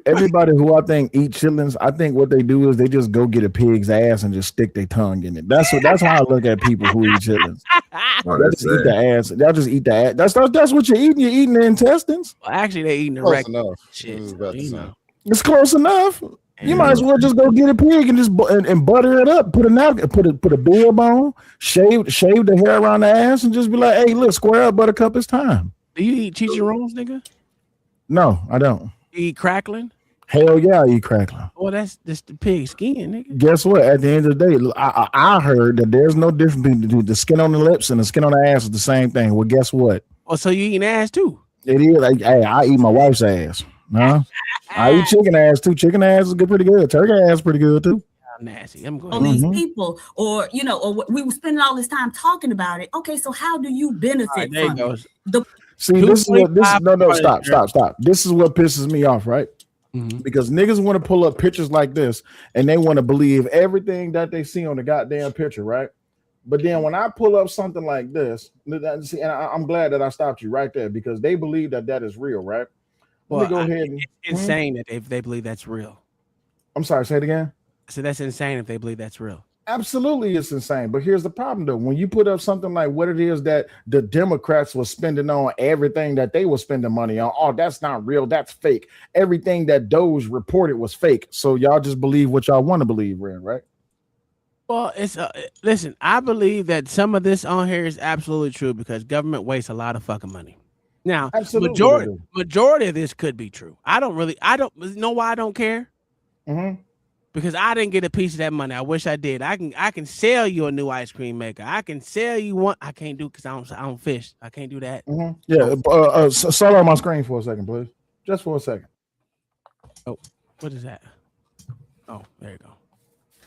Everybody who I think eat chitlins, I think what they do is they just go get a pig's ass and just stick their tongue in it. That's how I look at people who eat chitlins. They just eat the ass. They'll just eat the ass. That's what you're eating. You're eating the intestines. Well, actually, they're eating the regular shit. It's close enough. You might as well just go get a pig and just and butter it up. Put a napkin, put a bib on, shave the hair around the ass, and just be like, "Hey, look, square up, Buttercup. It's time." Do you eat chicharrones, nigga? No, I don't. You eat crackling? Hell yeah, I eat crackling. Well, that's the pig skin, nigga. Guess what? At the end of the day, I heard that there's no difference between the skin on the lips and the skin on the ass is the same thing. Well, guess what? Oh, so you eating ass too? It is. Hey, I eat my wife's ass. Huh? I eat chicken ass too. Chicken ass is pretty good. Turkey ass is pretty good too. Nasty. I'm going. All these people, or we were spending all this time talking about it. Okay, so how do you benefit from it? Stop. This is what pisses me off, right? Because niggas want to pull up pictures like this and they want to believe everything that they see on the goddamn picture, right? But then when I pull up something like this, and I'm glad that I stopped you right there because they believe that is real, right? Let me go ahead and it's insane that they believe that's real. I'm sorry, say it again. So that's insane if they believe that's real. Absolutely, it's insane. But here's the problem, though. When you put up something like what it is that the Democrats were spending on everything that they were spending money on, oh, that's not real. That's fake. Everything that Doge reported was fake. So y'all just believe what y'all want to believe, right? Well, it's listen. I believe that some of this on here is absolutely true because government wastes a lot of fucking money. Now, majority of this could be true. I don't know why I don't care. Because I didn't get a piece of that money. I wish I did. I can sell you a new ice cream maker. I can sell you one. I can't do because I don't fish. I can't do that. Yeah. Slow on my screen for a second, please. Just for a second. Oh, what is that? Oh, there you go.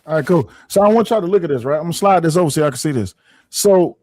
All right, cool. So I want y'all to look at this, right? I'm gonna slide this over so y'all can see this. So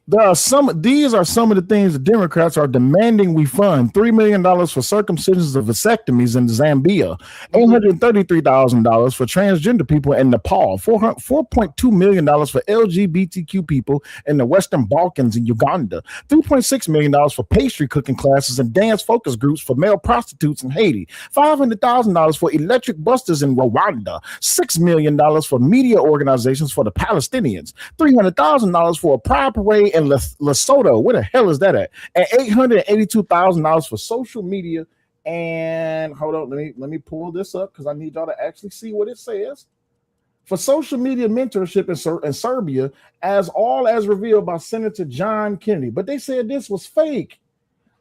These are some of the things the Democrats are demanding we fund. $3 million for circumcisions of vasectomies in Zambia, $833,000 for transgender people in Nepal, $4.2 million for LGBTQ people in the Western Balkans and Uganda, $3.6 million for pastry cooking classes and dance focus groups for male prostitutes in Haiti, $500,000 for electric busters in Rwanda, $6 million for media organizations for the Palestinians, $300,000 for a pride parade in Lesotho. Where the hell is that at? And $882,000 for social media. And hold on, let me pull this up because I need y'all to actually see what it says. For social media mentorship in Serbia, as revealed by Senator John Kennedy. But they said this was fake.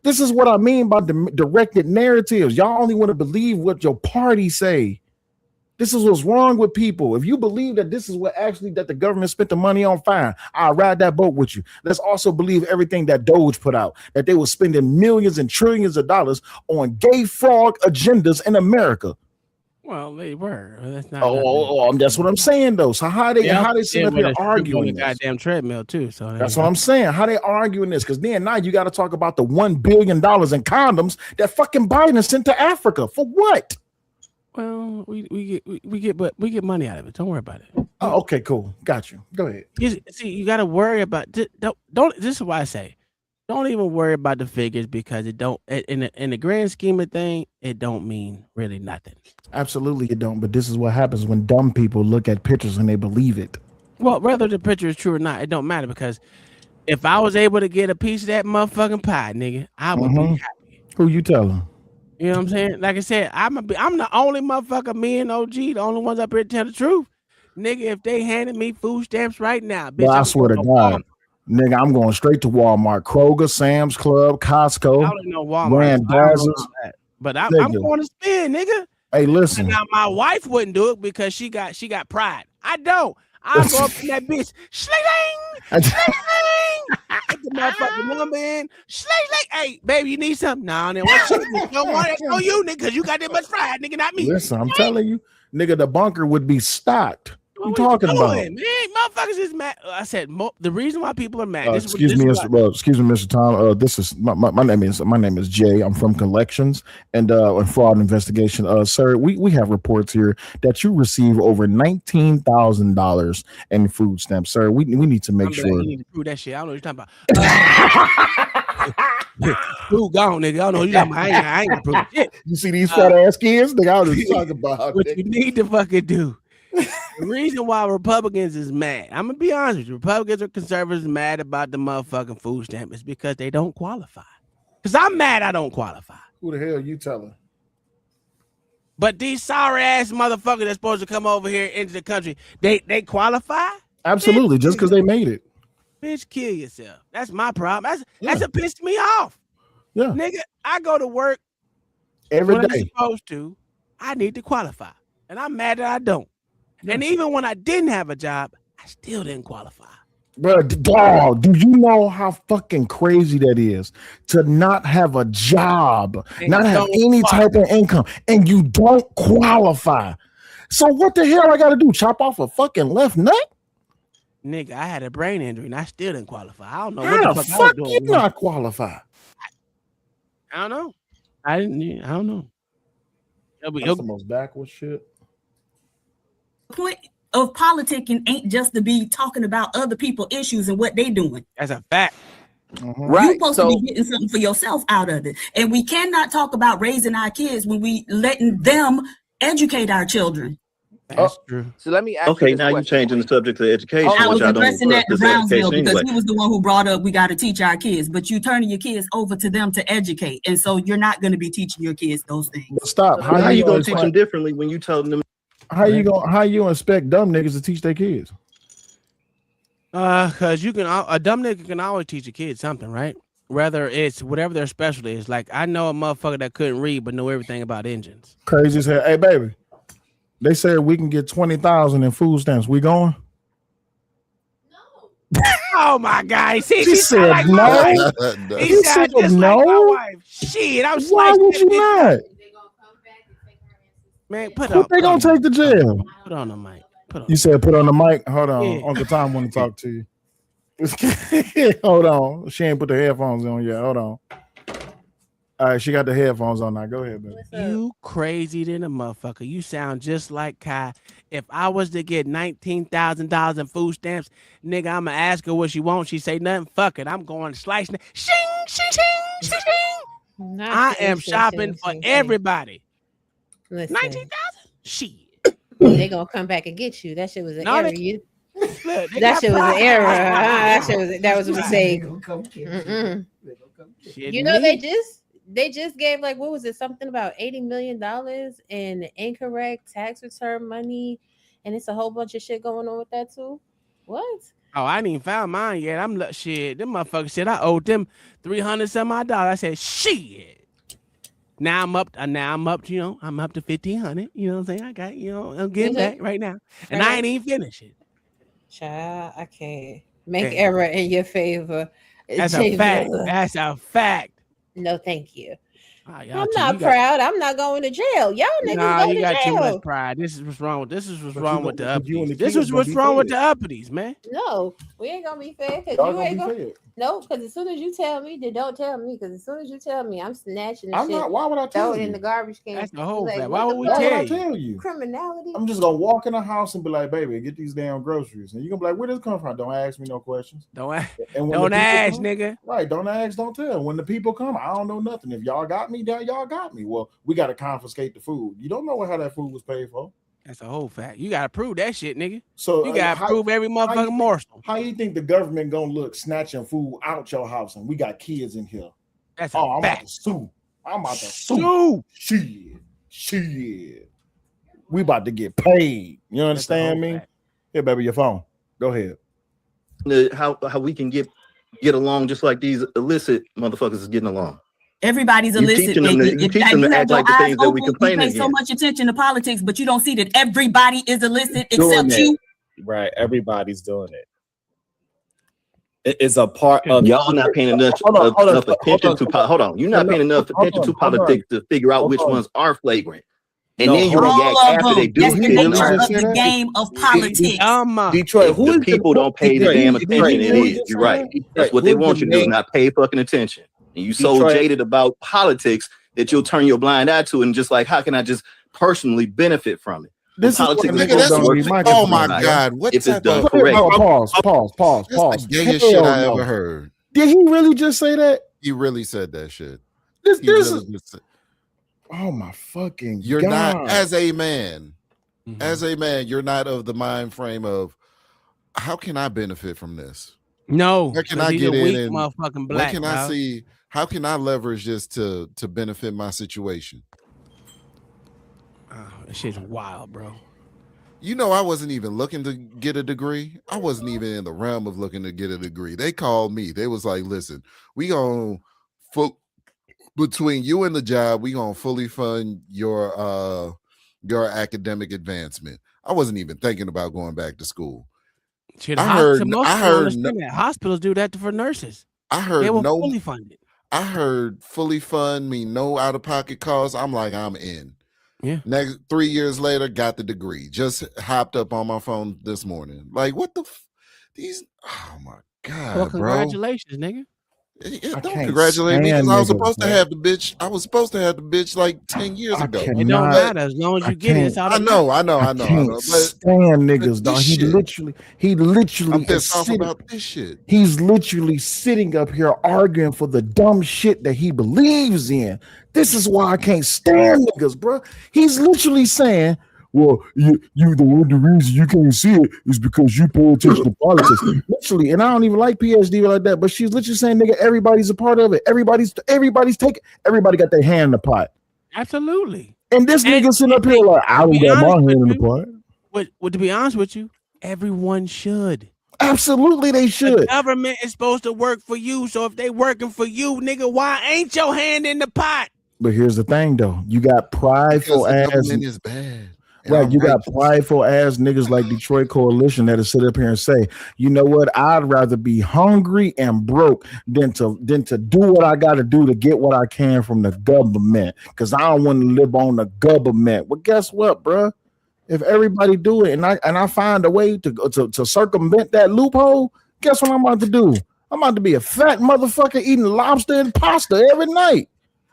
This is what I mean by directed narratives. Y'all only want to believe what your party say. This is what's wrong with people. If you believe that this is what actually that the government spent the money on, fine. I'll ride that boat with you. Let's also believe everything that Doge put out, that they were spending millions and trillions of dollars on gay frog agendas in America. Well, they were. That's not. That's what I'm saying though. So how they sit up here arguing the goddamn treadmill too? So that's what I'm saying. How they arguing this? Because then now you got to talk about the $1 billion in condoms that fucking Biden sent to Africa for what? Well, we get money out of it. Don't worry about it. Oh, okay, cool. Got you. Go ahead. You got to worry about don't. This is why I say, don't even worry about the figures because it don't in the grand scheme of thing, it don't mean really nothing. Absolutely, it don't. But this is what happens when dumb people look at pictures and they believe it. Well, whether the picture is true or not, it don't matter because if I was able to get a piece of that motherfucking pie, nigga, I would be happy. Who you telling? You know what I'm saying? Like I said, I'm the only motherfucker, me and OG, the only ones up here to tell the truth. Nigga, if they handed me food stamps right now, bitch, well, I swear to God, nigga, I'm going straight to Walmart, Kroger, Sam's Club, Costco. I don't know Walmart. But I'm going to spend, nigga. Hey, listen. Now my wife wouldn't do it because she got pride. I don't. I'll go up in that bitch. Sling, get the motherfucking number in. Sling. Hey, baby, you need something? No, then what shit? You don't want it on you, nigga, because you got that much pride, nigga, not me. Listen, I'm telling you, nigga, the bunker would be stocked. What you talking about? Man, motherfuckers is mad. I said the reason why people are mad. Excuse me, Mr. Tom. This is my name is Jay. I'm from Collections and Fraud Investigation. Sir, we have reports here that you receive over $19,000 in food stamps, sir. We need to make sure. You need to prove that shit. I don't know what you're talking about. Food gone, nigga. I don't know what you're talking about. I ain't gonna prove shit. You see these fat ass kids? Nigga, I was just talking about what you need to fucking do. The reason why Republicans is mad, I'm gonna be honest with you, Republicans or conservatives mad about the motherfucking food stamp is because they don't qualify. Because I'm mad I don't qualify. Who the hell you telling? But these sorry ass motherfuckers that's supposed to come over here into the country, they qualify? Absolutely, just because they made it. Bitch, kill yourself. That's my problem. That's what pissed me off. Yeah. Nigga, I go to work every when day. I'm supposed to. I need to qualify. And I'm mad that I don't. And even when I didn't have a job, I still didn't qualify. Bro, dog, do you know how fucking crazy that is to not have a job, not have any type of income, and you don't qualify? So what the hell I got to do? Chop off a fucking left nut? Nigga, I had a brain injury and I still didn't qualify. I don't know how what the fuck I was doing. You not qualify? I don't know. I don't know. That's the most backwards shit. Point of politicking ain't just to be talking about other people's issues and what they doing. That's a fact. Right. You're supposed to be getting something for yourself out of it. And we cannot talk about raising our kids when we letting them educate our children. That's true. So let me ask okay, you now you're changing the subject to education. I was which I don't addressing that in Brownsville because anyway. he was the one who brought up we got to teach our kids, but you turning your kids over to them to educate. And so you're not going to be teaching your kids those things. Stop. How you going to teach them differently when you tell them? How you expect dumb niggas to teach their kids? Because a dumb nigga can always teach a kid something, right? Whether it's whatever their specialty is. Like I know a motherfucker that couldn't read but know everything about engines. Crazy as hell. Hey baby, they said we can get 20,000 in food stamps. We going? Oh my God! See, she said like no. He said no. Like my wife. Shit, I'm why would you not? Man, they gonna take the jail. Put on the mic. You said put on the mic. Hold on, Uncle Tom want to talk to you. Hold on. She ain't put the headphones on yet. Hold on. All right, she got the headphones on now. Go ahead, baby. You crazy than a motherfucker. You sound just like Kai. If I was to get $19,000 in food stamps, nigga, I'ma ask her what she wants. She say nothing. Fuck it. I'm going to slice. Shing, shing, shing, shing, shing. I am shopping for everybody. Listen, 19,000? Shit. They gonna come back and get you. That shit was an error. That shit was an error. That was a mistake. You know, they just gave, like, what was it? Something about $80 million in incorrect tax return money, and it's a whole bunch of shit going on with that too. What? Oh, I ain't even found mine yet. I'm like, shit. Them motherfuckers said I owed them $300 some odd dollars. I said, shit. Now I'm up. To, you know, I'm up to 1,500. You know what I'm saying? I got, you know, I'm getting back right now, and I ain't even finished it. Child, I can't make error in your favor. That's a fact. That's a fact. No, thank you. I'm not proud. I'm not going to jail. Y'all niggas go to you got jail. too much pride. This is what's wrong with the uppity. This is what's wrong with the uppities, man. No, we ain't gonna be fair because you ain't gonna. No, because as soon as you tell me, then don't tell me. Because as soon as you tell me, I'm snatching the shit. Not. Why would I tell throw you? it in the garbage can. That's the whole like, fact. Why would we tell you? Criminality. I'm just gonna walk in the house and be like, baby, get these damn groceries. And you're gonna be like, where does it come from? Don't ask me no questions. Don't ask, nigga. Right. Don't ask, don't tell. When the people come, I don't know nothing. If y'all got me, then y'all got me. Well, we gotta confiscate the food. You don't know how that food was paid for. That's a whole fact. You gotta prove that shit, nigga. So you gotta prove every motherfucking morsel. How you think the government gonna look snatching food out your house and we got kids in here? That's I'm about to sue. I'm about to sue. Shit. We about to get paid. You understand me? Here, baby, your phone. Go ahead. How we can get along just like these illicit motherfuckers is getting along. Everybody's illicit. You teach them to act like the things that we complain against. You pay so much attention to politics, but you don't see that everybody is illicit except you. Right, everybody's doing it. It's a part of y'all not paying enough attention to. Hold on, you're not paying enough attention to politics to figure out which ones are flagrant, and then you react after they do. That's the nature of the game of politics. Detroit, the people don't pay the damn attention. It is. You're right. That's what they want you to do. Not pay fucking attention. And you so jaded about politics that you'll turn your blind eye to it and just like, how can I just personally benefit from it? This politics oh my God. What if it's done correct? Pause. That's the gayest shit I ever heard. Did he really just say that? He really said that shit. Oh my fucking You're God. Not as a man. As a man, you're not of the mind frame of how can I benefit from this? No. Where can I get in and motherfucking black, what can I see? How can I leverage this to benefit my situation? Oh, that shit's wild, bro. You know, I wasn't even looking to get a degree. I wasn't even in the realm of looking to get a degree. They called me. They was like, listen, we gonna between you and the job, we gonna fully fund your academic advancement. I wasn't even thinking about going back to school. Shit, hospitals do that for nurses. I heard they were fully funded. I heard fully fund me no out of pocket costs. I'm like, I'm in. Yeah. Next 3 years later, got the degree. Just hopped up on my phone this morning. Like, what the these? Oh my God, well, congratulations, nigga. Yeah, don't congratulate me because I was supposed to have the bitch. I was supposed to have the bitch like 10 years ago. It don't matter as long as you get it. It's out of I know. I stand niggas, dog. He literally I'm pissed off about this shit. He's literally sitting up here arguing for the dumb shit that he believes in. This is why I can't stand niggas, bro. He's literally saying, well, the reason you can't see it is because you pay attention to politics. Literally, and I don't even like PSD like that, but she's literally saying, nigga, everybody's a part of it. Everybody's taking. Everybody got their hand in the pot. Absolutely. And this nigga sitting up here like, I don't got my hand in the pot. But to be honest with you, everyone should. Absolutely, they should. The government is supposed to work for you, so if they working for you, nigga, why ain't your hand in the pot? But here's the thing, though. You got prideful ass. The government is bad. Right, you got prideful ass niggas like Detroit Coalition that'll sit up here and say, you know what, I'd rather be hungry and broke than to do what I got to do to get what I can from the government, because I don't want to live on the government. Well, guess what, bro? If everybody do it and I find a way to circumvent that loophole, Guess what I'm about to do? I'm about to be a fat motherfucker eating lobster and pasta every night.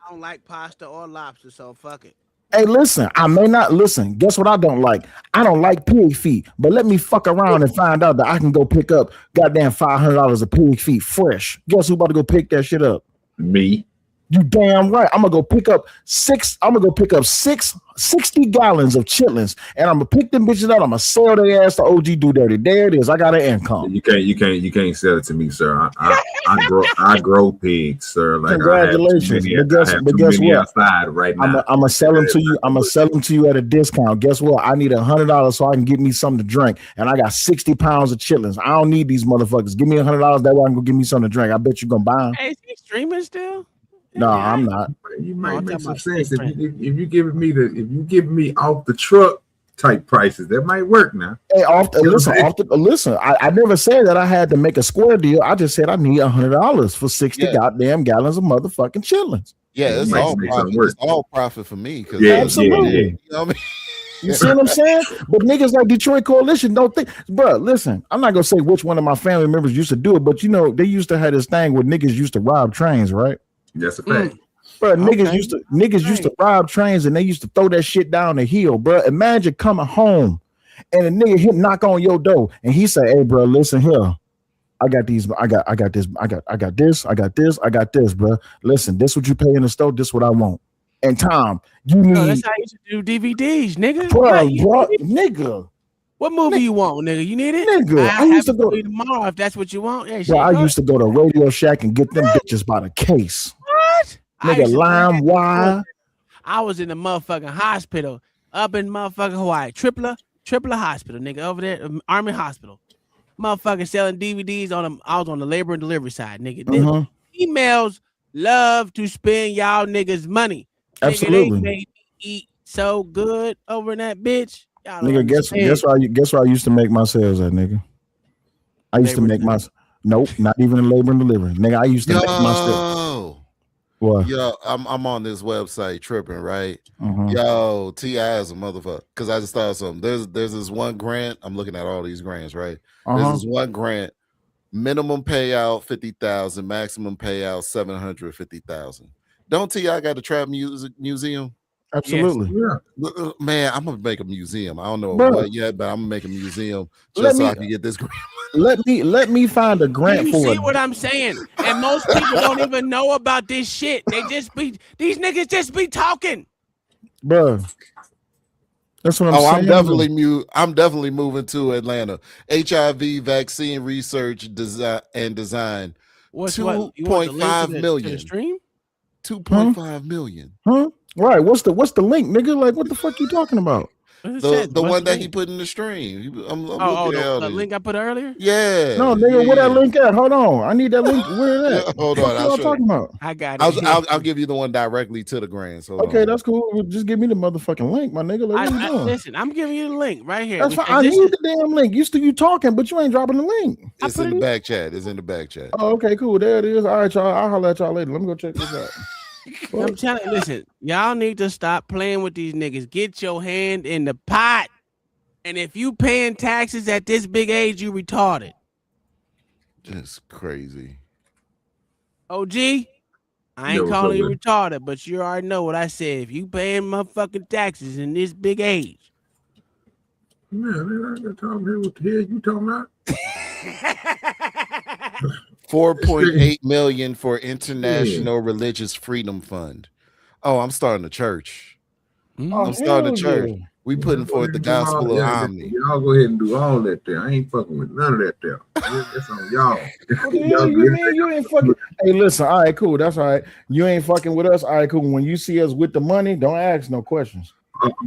I don't like pasta or lobster, so fuck it. Hey, listen, I may not listen. Guess what I don't like? I don't like pig feet, but let me fuck around and find out that I can go pick up goddamn $500 of pig feet fresh. Guess who about to go pick that shit up? Me. You damn right. I'm gonna go pick up 60 gallons of chitlins, and I'm gonna pick them bitches out. I'm gonna sell their ass to OG Do Dirty. There it is. I got an income. You can't sell it to me, sir. I grow pigs, sir. Like, congratulations. But guess what? Outside right now. I'm gonna sell them to you. I'm gonna sell them to you at a discount. Guess what? I need $100 so I can get me something to drink, and I got 60 pounds of chitlins. I don't need these motherfuckers. Give me $100. That way I can go get me something to drink. I bet you gonna buy them. Hey, is he streaming still? No, I'm not. You might make some sense if you give me off the truck type prices. That might work now. Hey, listen. I never said that I had to make a square deal. I just said I need $100 for 60 goddamn gallons of motherfucking chitlins. Yeah, it's all profit. It's all profit for me. Absolutely. You know what I mean? You see what I'm saying? But niggas like Detroit Coalition don't think, bro. Listen, I'm not gonna say which one of my family members used to do it, but you know they used to have this thing where niggas used to rob trains, right? That's a fact. Bro, niggas used to rob trains and they used to throw that shit down the hill, bro. Imagine coming home and a nigga knock on your door and he say, "Hey, bro, listen here. I got this, bro. Listen, this what you pay in the store, this what I want." And Tom, you need that's how you used to do DVDs, nigga. Bro, nigga. What movie you want, nigga? You need it? Nigga, I used to go tomorrow if that's what you want. Yeah, bro, I used to go to Radio Shack and get them bitches by the case. What? Nigga, lime wire. I was in the motherfucking hospital up in motherfucking Hawaii. Tripler Hospital, nigga, over there, Army Hospital. Motherfucking selling DVDs on them. I was on the labor and delivery side, nigga. Females love to spend y'all niggas money. Absolutely. Nigga, they made me eat so good over in that bitch. Y'all Nigga, guess where I used to make my sales at, nigga. I used to make my nope, not even in labor and delivery. Nigga, I used to make my sales. What? Yo, I'm on this website tripping, right? Yo, T.I. is a motherfucker. Because I just thought something. There's this one grant. I'm looking at all these grants, right? There's this one grant. Minimum payout 50,000, maximum payout 750,000. Don't T.I. got a trap music museum? Absolutely. Yes. Yeah. Man, I'm gonna make a museum. I don't know what yet, but I'm gonna make a museum just so I can get this grant. Let me find a grant for it. You see what I'm saying? And most people don't even know about this shit. These niggas just be talking. Bro. That's what I'm saying. I'm definitely moving to Atlanta. HIV vaccine research and design. 2.5 million. 2.5 million. Huh? Right. What's the link, nigga? Like, what the fuck you talking about? The one that he put in the stream. I'm the link I put earlier? Yeah. No, nigga, where that link at? Hold on. I need that link. Where is that? Hold on. What you talking about? I got it. I'll give you the one directly to the grand. So okay, that's cool. Well, just give me the motherfucking link, my nigga. Like, what you doing? Listen, I'm giving you the link right here. That's fine. I need the damn link. You talking, but you ain't dropping the link. It's in the back chat. It's in the back chat. Oh, okay, cool. There it is. All right, y'all. I'll holler at y'all later. Let me go check this out. I'm telling you, listen, y'all need to stop playing with these niggas. Get your hand in the pot. And if you paying taxes at this big age, you retarded. That's crazy. OG, I ain't calling you retarded, but you already know what I said. If you paying motherfucking taxes in this big age. Man, I got talking here. What the hell you talking about? 4.8 million for International Religious Freedom Fund. Oh, I'm starting a church. I'm starting a church. We putting forth the gospel of Omni. Y'all go ahead and do all that there. I ain't fucking with none of that there. That's on y'all. What the hell you mean you ain't fucking? Hey, listen. All right, cool. That's all right. You ain't fucking with us. All right, cool. When you see us with the money, don't ask no questions.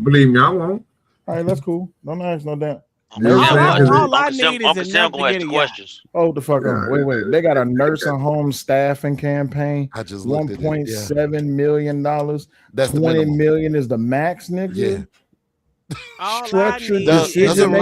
Believe me, I won't. All right, that's cool. Don't ask no damn. All I need is enough to get questions. Oh, the fuck on. Wait. They got a nursing home staffing campaign. I just looked at it. $1.7 million. That's the 20 million is the max, nigga. Yeah. Structured doesn't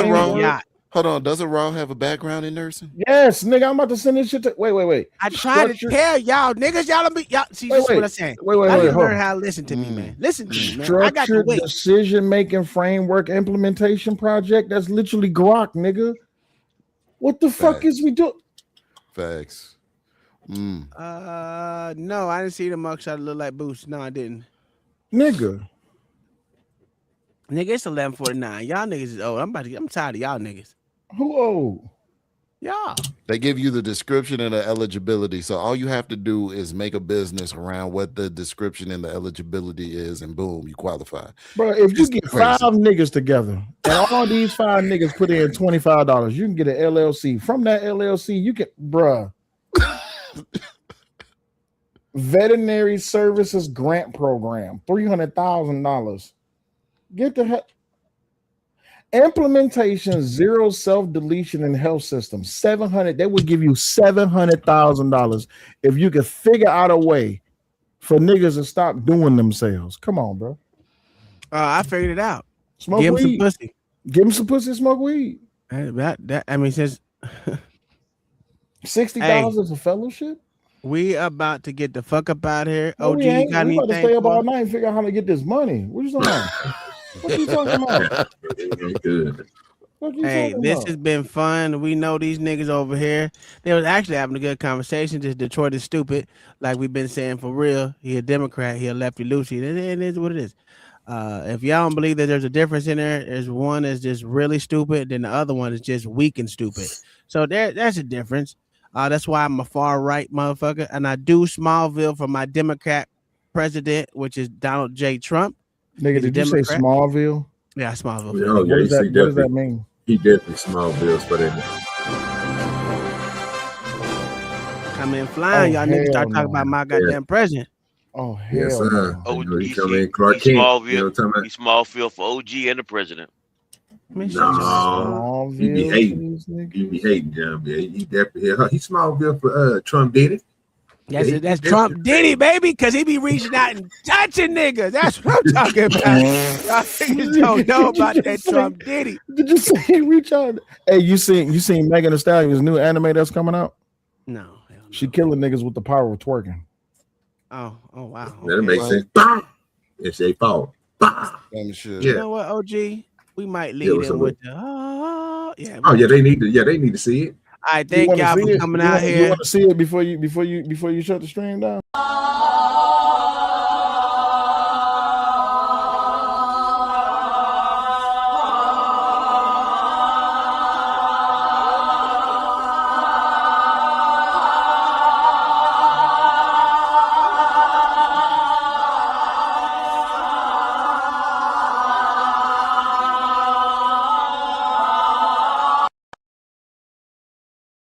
wrong. Hold on, doesn't Raw have a background in nursing? Yes, nigga. I'm about to send this shit to. Wait. I tried to tell y'all, niggas. Y'all see this is what I'm saying. Wait. Learn how to listen to me, man. Listen to me, man. I got to wait. Decision making framework implementation project. That's literally Grok, nigga. What the fuck Facts. is we do? Facts. No, I didn't see the mugshot look like Boost. No, I didn't. Nigga, it's 11:49. Y'all niggas is old. I'm tired of y'all niggas. Who old? Y'all. They give you the description and the eligibility. So all you have to do is make a business around what the description and the eligibility is, and boom, you qualify. Bro, if you It's get crazy. 5 niggas together and all these 5 niggas put in $25, you can get an LLC. From that LLC, you can, bruh. Veterinary Services Grant Program, $300,000. Get the heck. Implementation, zero self-deletion in health system, 700. They would give you $700,000 if you could figure out a way for niggas to stop doing themselves. Come on, bro. I figured it out. Smoke Give him some weed. pussy. Give him some pussy. Smoke weed. I mean, since $60 for fellowship. We about to get the fuck up out here. No, OG, we you ain't. got We about to anything? stay up all for- night and figure out how to get this money. What you talking about? What you talking about? Good. What you Hey, talking this about? has been fun. We know these niggas over here. They was actually having a good conversation. Just Detroit is stupid, like we've been saying for real. He a Democrat. He a lefty loosey. It is what it is. If y'all don't believe that there's a difference in there's one that's just really stupid, then the other one is just weak and stupid. So there's a difference. That's why I'm a far right motherfucker, and I do Smallville for my Democrat president, which is Donald J. Trump. Nigga, did you say Smallville? Yeah, Smallville. Oh, yeah, What does that mean? He definitely small bills for that. Come in flying, y'all niggas start talking about my goddamn president. Oh Yes, hell sir. no. You know, he come in Clark Kent. You know what I'm talking about? He's Smallville for OG and the president. No, he be hating. He be hating, John. Yeah, he definitely. He Smallville for Trump did it. That's Trump Diddy, baby, because he be reaching out and touching niggas. That's what I'm talking about. Y'all niggas don't know about that Trump Diddy. Did you say he reach out? Hey, you seen Megan Thee Stallion's new anime that's coming out? No. She killing niggas with the power of twerking. Oh wow. That makes sense. Bah! It's a fault. Bah! You Yeah. know what, OG? We might lead what's in up, with the yeah. Oh yeah, they need to. Yeah, they need to see it. I thank y'all for coming out here. You want to see it before you shut the stream down?